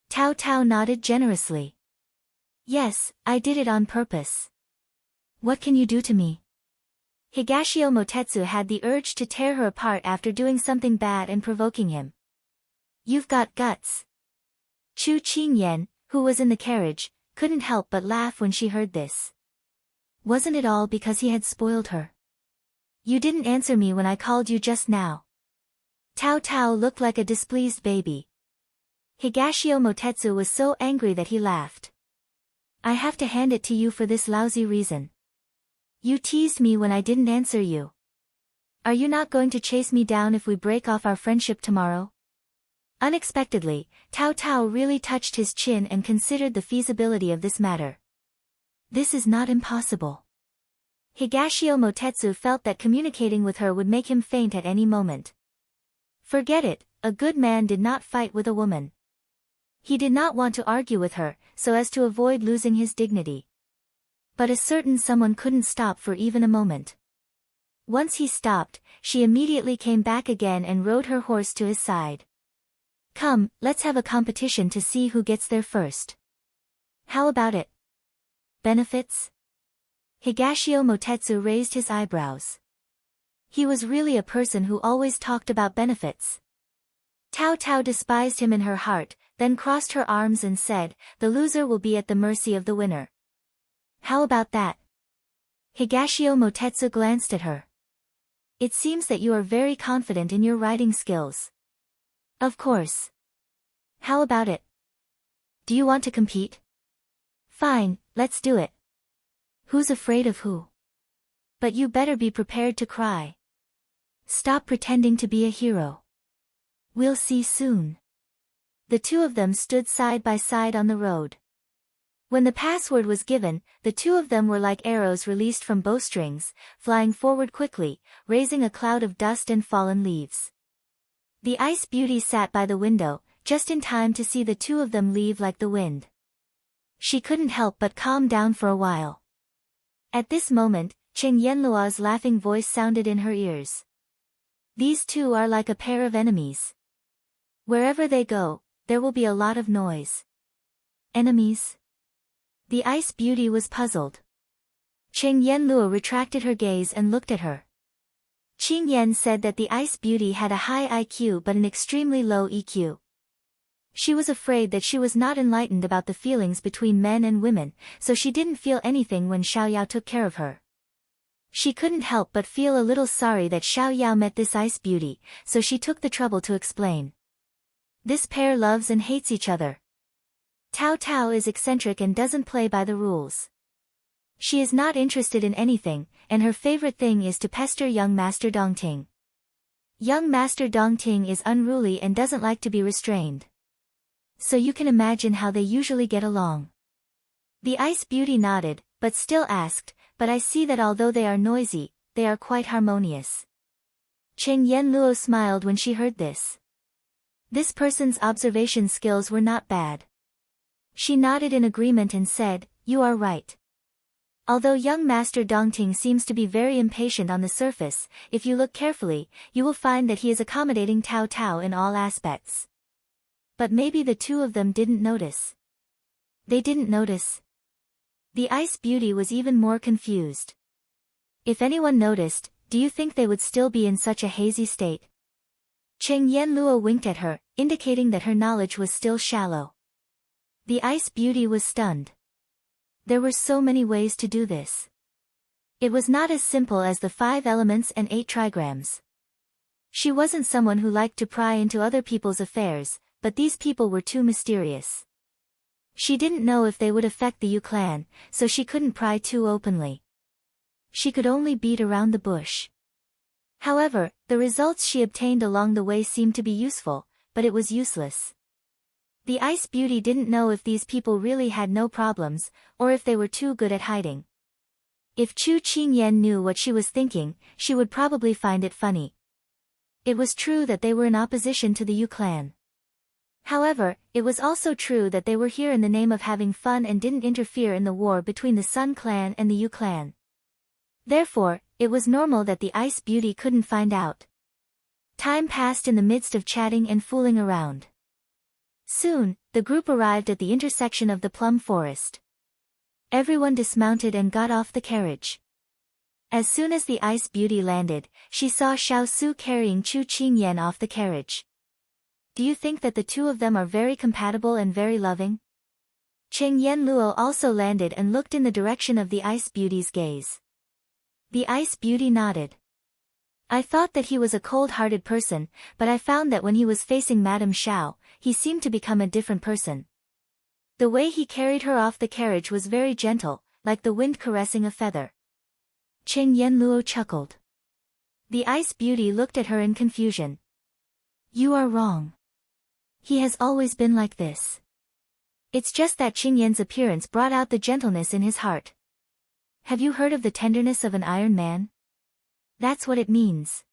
Tao Tao nodded generously. Yes, I did it on purpose. What can you do to me? Higashio Motetsu had the urge to tear her apart after doing something bad and provoking him. You've got guts. Chu Qingyan, who was in the carriage, couldn't help but laugh when she heard this. Wasn't it all because he had spoiled her? You didn't answer me when I called you just now. Tao Tao looked like a displeased baby. Higashio Motetsu was so angry that he laughed. I have to hand it to you for this lousy reason. You teased me when I didn't answer you. Are you not going to chase me down if we break off our friendship tomorrow? Unexpectedly, Tao Tao really touched his chin and considered the feasibility of this matter. This is not impossible. Higashio Motetsu felt that communicating with her would make him faint at any moment. Forget it, a good man did not fight with a woman. He did not want to argue with her, so as to avoid losing his dignity. But a certain someone couldn't stop for even a moment. Once he stopped, she immediately came back again and rode her horse to his side. Come, let's have a competition to see who gets there first. How about it? Benefits? Higashio Motetsu raised his eyebrows. He was really a person who always talked about benefits. Tao Tao despised him in her heart, then crossed her arms and said, the loser will be at the mercy of the winner. How about that? Higashio Motetsu glanced at her. It seems that you are very confident in your writing skills. Of course. How about it? Do you want to compete? Fine, let's do it. Who's afraid of who? But you better be prepared to cry. Stop pretending to be a hero. We'll see soon. The two of them stood side by side on the road. When the password was given, the two of them were like arrows released from bowstrings, flying forward quickly, raising a cloud of dust and fallen leaves. The Ice Beauty sat by the window, just in time to see the two of them leave like the wind. She couldn't help but calm down for a while. At this moment, Cheng Yenlua's laughing voice sounded in her ears. These two are like a pair of enemies. Wherever they go, there will be a lot of noise. Enemies? The Ice Beauty was puzzled. Cheng Yenlua retracted her gaze and looked at her. Qing Yan said that the Ice Beauty had a high IQ but an extremely low EQ. She was afraid that she was not enlightened about the feelings between men and women, so she didn't feel anything when Xiaoyao took care of her. She couldn't help but feel a little sorry that Xiaoyao met this Ice Beauty, so she took the trouble to explain. This pair loves and hates each other. Tao Tao is eccentric and doesn't play by the rules. She is not interested in anything, and her favorite thing is to pester young Master Dongting. Young Master Dongting is unruly and doesn't like to be restrained. So you can imagine how they usually get along. The Ice Beauty nodded, but still asked, but I see that although they are noisy, they are quite harmonious. Cheng Yenluo smiled when she heard this. This person's observation skills were not bad. She nodded in agreement and said, you are right. Although young Master Dongting seems to be very impatient on the surface, if you look carefully, you will find that he is accommodating Tao Tao in all aspects. But maybe the two of them didn't notice. They didn't notice. The Ice Beauty was even more confused. If anyone noticed, do you think they would still be in such a hazy state? Cheng Yenluo winked at her, indicating that her knowledge was still shallow. The Ice Beauty was stunned. There were so many ways to do this. It was not as simple as the 5 elements and 8 trigrams. She wasn't someone who liked to pry into other people's affairs, but these people were too mysterious. She didn't know if they would affect the Yu clan, so she couldn't pry too openly. She could only beat around the bush. However, the results she obtained along the way seemed to be useful, but it was useless. The Ice Beauty didn't know if these people really had no problems, or if they were too good at hiding. If Chu Qingyan knew what she was thinking, she would probably find it funny. It was true that they were in opposition to the Yu clan. However, it was also true that they were here in the name of having fun and didn't interfere in the war between the Sun clan and the Yu clan. Therefore, it was normal that the Ice Beauty couldn't find out. Time passed in the midst of chatting and fooling around. Soon, the group arrived at the intersection of the plum forest. Everyone dismounted and got off the carriage. As soon as the ice beauty landed, she saw Xiao Su carrying Chu Qingyan off the carriage. Do you think that the two of them are very compatible and very loving? Cheng Yenluo also landed and looked in the direction of the ice beauty's gaze. The ice beauty nodded. I thought that he was a cold-hearted person, but I found that when he was facing Madame Xiao, he seemed to become a different person. The way he carried her off the carriage was very gentle, like the wind caressing a feather. Cheng Yenluo chuckled. The ice beauty looked at her in confusion. You are wrong. He has always been like this. It's just that Qing Yan's appearance brought out the gentleness in his heart. Have you heard of the tenderness of an iron man? That's what it means.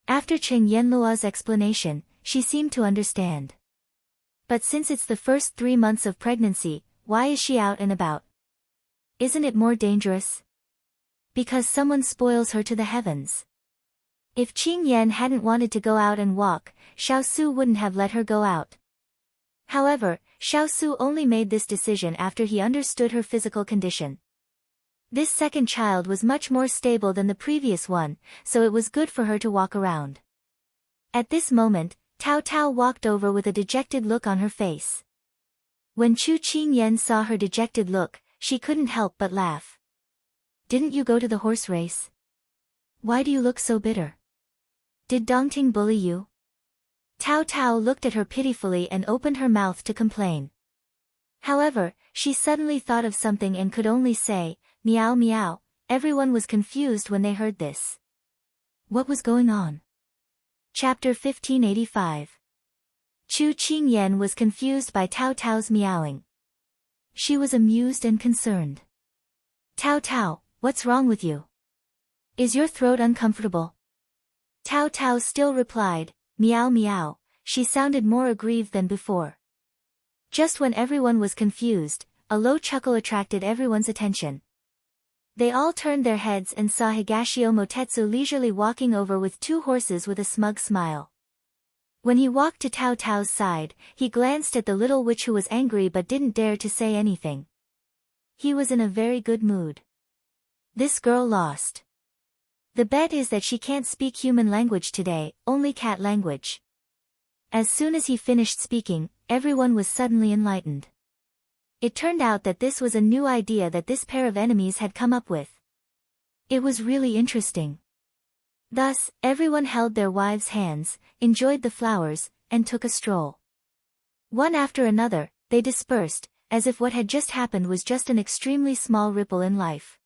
After Cheng Yenluo's explanation, she seemed to understand. But since it's the first 3 months of pregnancy, why is she out and about? Isn't it more dangerous? Because someone spoils her to the heavens. If Qing Yan hadn't wanted to go out and walk, Xiao Su wouldn't have let her go out. However, Xiao Su only made this decision after he understood her physical condition. This second child was much more stable than the previous one, so it was good for her to walk around. At this moment, Tao Tao walked over with a dejected look on her face. When Chu Qingyan saw her dejected look, she couldn't help but laugh. Didn't you go to the horse race? Why do you look so bitter? Did Dongting bully you? Tao Tao looked at her pitifully and opened her mouth to complain. However, she suddenly thought of something and could only say, meow meow. Everyone was confused when they heard this. What was going on? Chapter 1585. Chu Qingyan was confused by Tao Tao's meowing. She was amused and concerned. Tao Tao, what's wrong with you? Is your throat uncomfortable? Tao Tao still replied, meow meow. She sounded more aggrieved than before. Just when everyone was confused, a low chuckle attracted everyone's attention. They all turned their heads and saw Higashio Motetsu leisurely walking over with 2 horses with a smug smile. When he walked to Tao Tao's side, he glanced at the little witch who was angry but didn't dare to say anything. He was in a very good mood. This girl lost. The bet is that she can't speak human language today, only cat language. As soon as he finished speaking, everyone was suddenly enlightened. It turned out that this was a new idea that this pair of enemies had come up with. It was really interesting. Thus, everyone held their wives' hands, enjoyed the flowers, and took a stroll. One after another, they dispersed, as if what had just happened was just an extremely small ripple in life.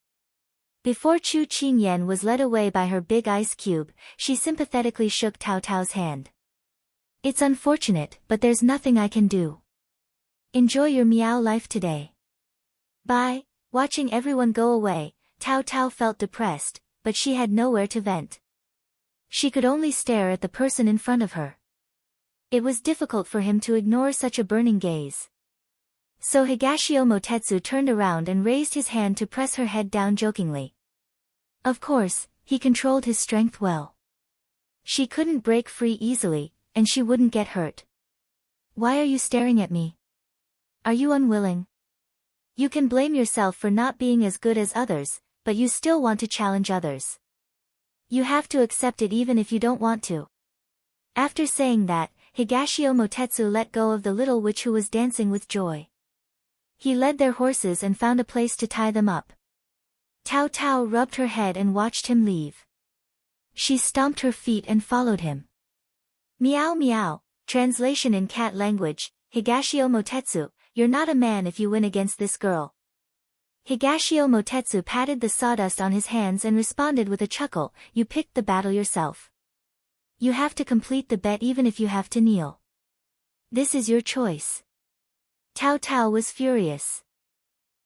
Before Chu Qingyan was led away by her big ice cube, she sympathetically shook Tao Tao's hand. It's unfortunate, but there's nothing I can do. Enjoy your meow life today. Bye. Watching everyone go away, Tao Tao felt depressed, but she had nowhere to vent. She could only stare at the person in front of her. It was difficult for him to ignore such a burning gaze. So Higashio Motetsu turned around and raised his hand to press her head down jokingly. Of course, he controlled his strength well. She couldn't break free easily, and she wouldn't get hurt. Why are you staring at me? Are you unwilling? You can blame yourself for not being as good as others, but you still want to challenge others. You have to accept it even if you don't want to. After saying that, Higashio Motetsu let go of the little witch who was dancing with joy. He led their horses and found a place to tie them up. Tao Tao rubbed her head and watched him leave. She stomped her feet and followed him. Meow meow, translation in cat language, Higashio Motetsu, you're not a man if you win against this girl. Higashio Motetsu patted the sawdust on his hands and responded with a chuckle, you picked the battle yourself. You have to complete the bet even if you have to kneel. This is your choice. Tao Tao was furious.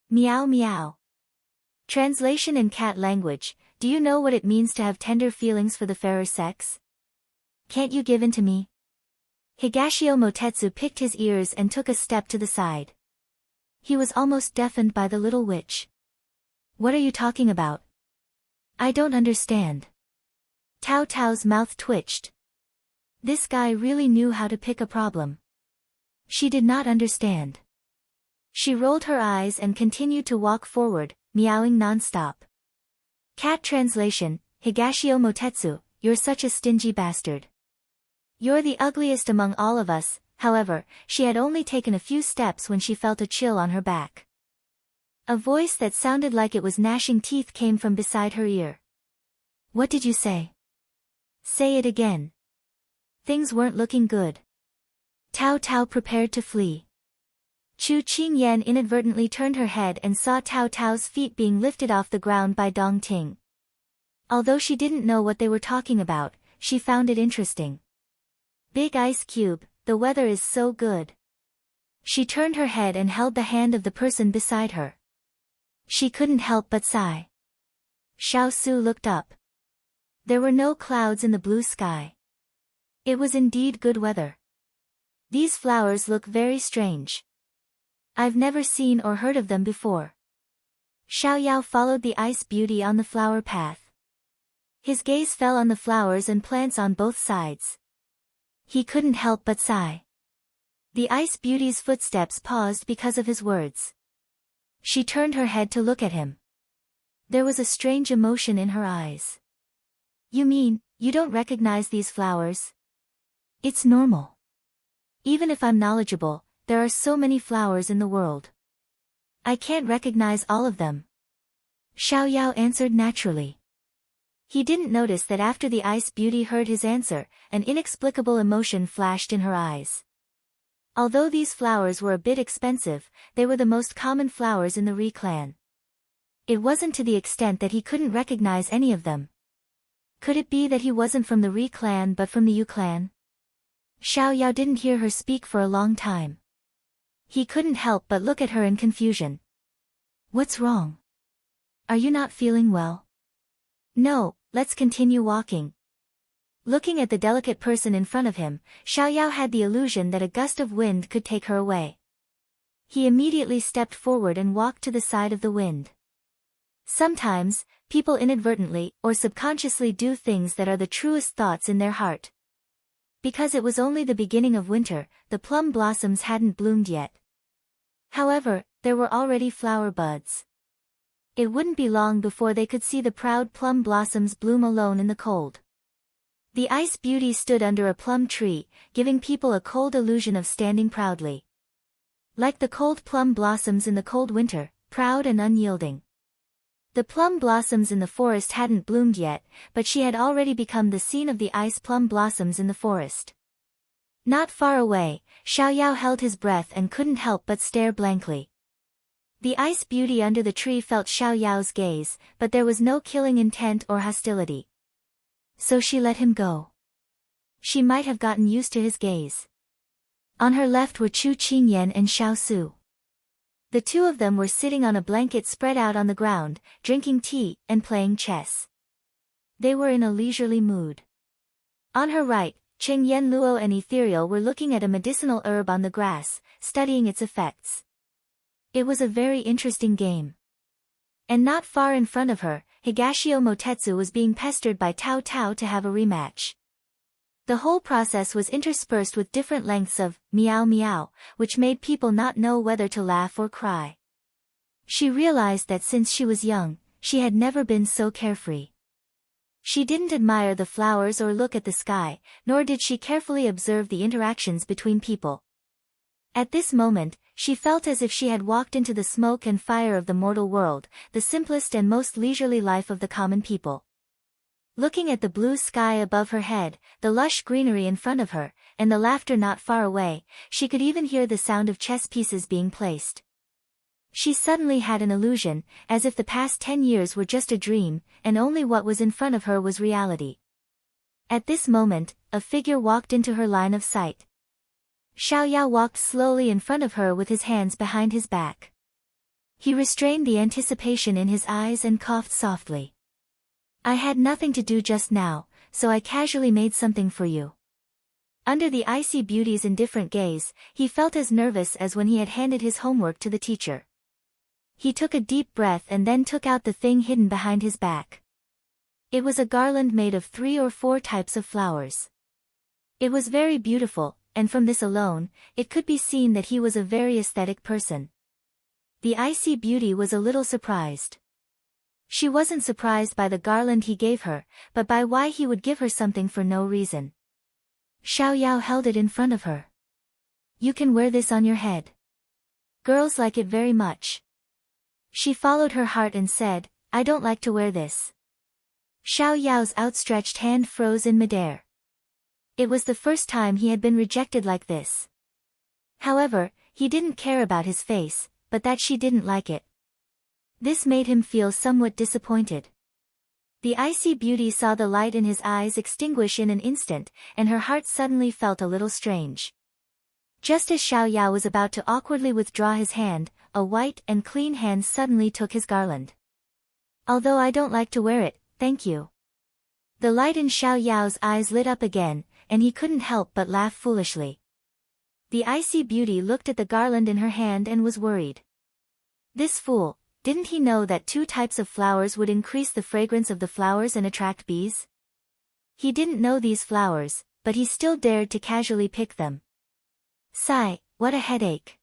Meow meow. Translation in cat language, do you know what it means to have tender feelings for the fairer sex? Can't you give in to me? Higashio Motetsu picked his ears and took a step to the side. He was almost deafened by the little witch. What are you talking about? I don't understand. Tao Tao's mouth twitched. This guy really knew how to pick a problem. She did not understand. She rolled her eyes and continued to walk forward, meowing non-stop. Cat translation, Higashio Motetsu, you're such a stingy bastard. You're the ugliest among all of us. However, she had only taken a few steps when she felt a chill on her back. A voice that sounded like it was gnashing teeth came from beside her ear. What did you say? Say it again. Things weren't looking good. Tao Tao prepared to flee. Chu Qingyan inadvertently turned her head and saw Tao Tao's feet being lifted off the ground by Dong Ting. Although she didn't know what they were talking about, she found it interesting. Big ice cube, the weather is so good. She turned her head and held the hand of the person beside her. She couldn't help but sigh. Xiao Su looked up. There were no clouds in the blue sky. It was indeed good weather. These flowers look very strange. I've never seen or heard of them before. Xiao Yao followed the ice beauty on the flower path. His gaze fell on the flowers and plants on both sides. He couldn't help but sigh. The ice beauty's footsteps paused because of his words. She turned her head to look at him. There was a strange emotion in her eyes. You mean, you don't recognize these flowers? It's normal. Even if I'm knowledgeable, there are so many flowers in the world. I can't recognize all of them. Xiao Yao answered naturally. He didn't notice that after the ice beauty heard his answer, an inexplicable emotion flashed in her eyes. Although these flowers were a bit expensive, they were the most common flowers in the Ri clan. It wasn't to the extent that he couldn't recognize any of them. Could it be that he wasn't from the Ri clan but from the Yu clan? Xiao Yao didn't hear her speak for a long time. He couldn't help but look at her in confusion. What's wrong? Are you not feeling well? No, let's continue walking. Looking at the delicate person in front of him, Xiao Yao had the illusion that a gust of wind could take her away. He immediately stepped forward and walked to the side of the wind. Sometimes, people inadvertently or subconsciously do things that are the truest thoughts in their heart. Because it was only the beginning of winter, the plum blossoms hadn't bloomed yet. However, there were already flower buds. It wouldn't be long before they could see the proud plum blossoms bloom alone in the cold. The ice beauty stood under a plum tree, giving people a cold illusion of standing proudly. Like the cold plum blossoms in the cold winter, proud and unyielding. The plum blossoms in the forest hadn't bloomed yet, but she had already become the scene of the ice plum blossoms in the forest. Not far away, Xiao Yao held his breath and couldn't help but stare blankly. The ice beauty under the tree felt Xiao Yao's gaze, but there was no killing intent or hostility. So she let him go. She might have gotten used to his gaze. On her left were Chu Qingyan and Xiao Su. The two of them were sitting on a blanket spread out on the ground, drinking tea and playing chess. They were in a leisurely mood. On her right, Cheng Yen Luo and Ethereal were looking at a medicinal herb on the grass, studying its effects. It was a very interesting game. And not far in front of her, Higashio Motetsu was being pestered by Tao Tao to have a rematch. The whole process was interspersed with different lengths of meow meow, which made people not know whether to laugh or cry. She realized that since she was young, she had never been so carefree. She didn't admire the flowers or look at the sky, nor did she carefully observe the interactions between people. At this moment, she felt as if she had walked into the smoke and fire of the mortal world, the simplest and most leisurely life of the common people. Looking at the blue sky above her head, the lush greenery in front of her, and the laughter not far away, she could even hear the sound of chess pieces being placed. She suddenly had an illusion, as if the past 10 years were just a dream, and only what was in front of her was reality. At this moment, a figure walked into her line of sight. Xiao Yao walked slowly in front of her with his hands behind his back. He restrained the anticipation in his eyes and coughed softly. I had nothing to do just now, so I casually made something for you. Under the icy beauty's indifferent gaze, he felt as nervous as when he had handed his homework to the teacher. He took a deep breath and then took out the thing hidden behind his back. It was a garland made of 3 or 4 types of flowers. It was very beautiful, and from this alone, it could be seen that he was a very aesthetic person. The icy beauty was a little surprised. She wasn't surprised by the garland he gave her, but by why he would give her something for no reason. Xiao Yao held it in front of her. You can wear this on your head. Girls like it very much. She followed her heart and said, I don't like to wear this. Xiao Yao's outstretched hand froze in midair. It was the first time he had been rejected like this. However, he didn't care about his face, but that she didn't like it. This made him feel somewhat disappointed. The icy beauty saw the light in his eyes extinguish in an instant, and her heart suddenly felt a little strange. Just as Xiao Yao was about to awkwardly withdraw his hand, a white and clean hand suddenly took his garland. Although I don't like to wear it, thank you. The light in Xiao Yao's eyes lit up again, and he couldn't help but laugh foolishly. The icy beauty looked at the garland in her hand and was worried. This fool, didn't he know that 2 types of flowers would increase the fragrance of the flowers and attract bees? He didn't know these flowers, but he still dared to casually pick them. Sigh, what a headache.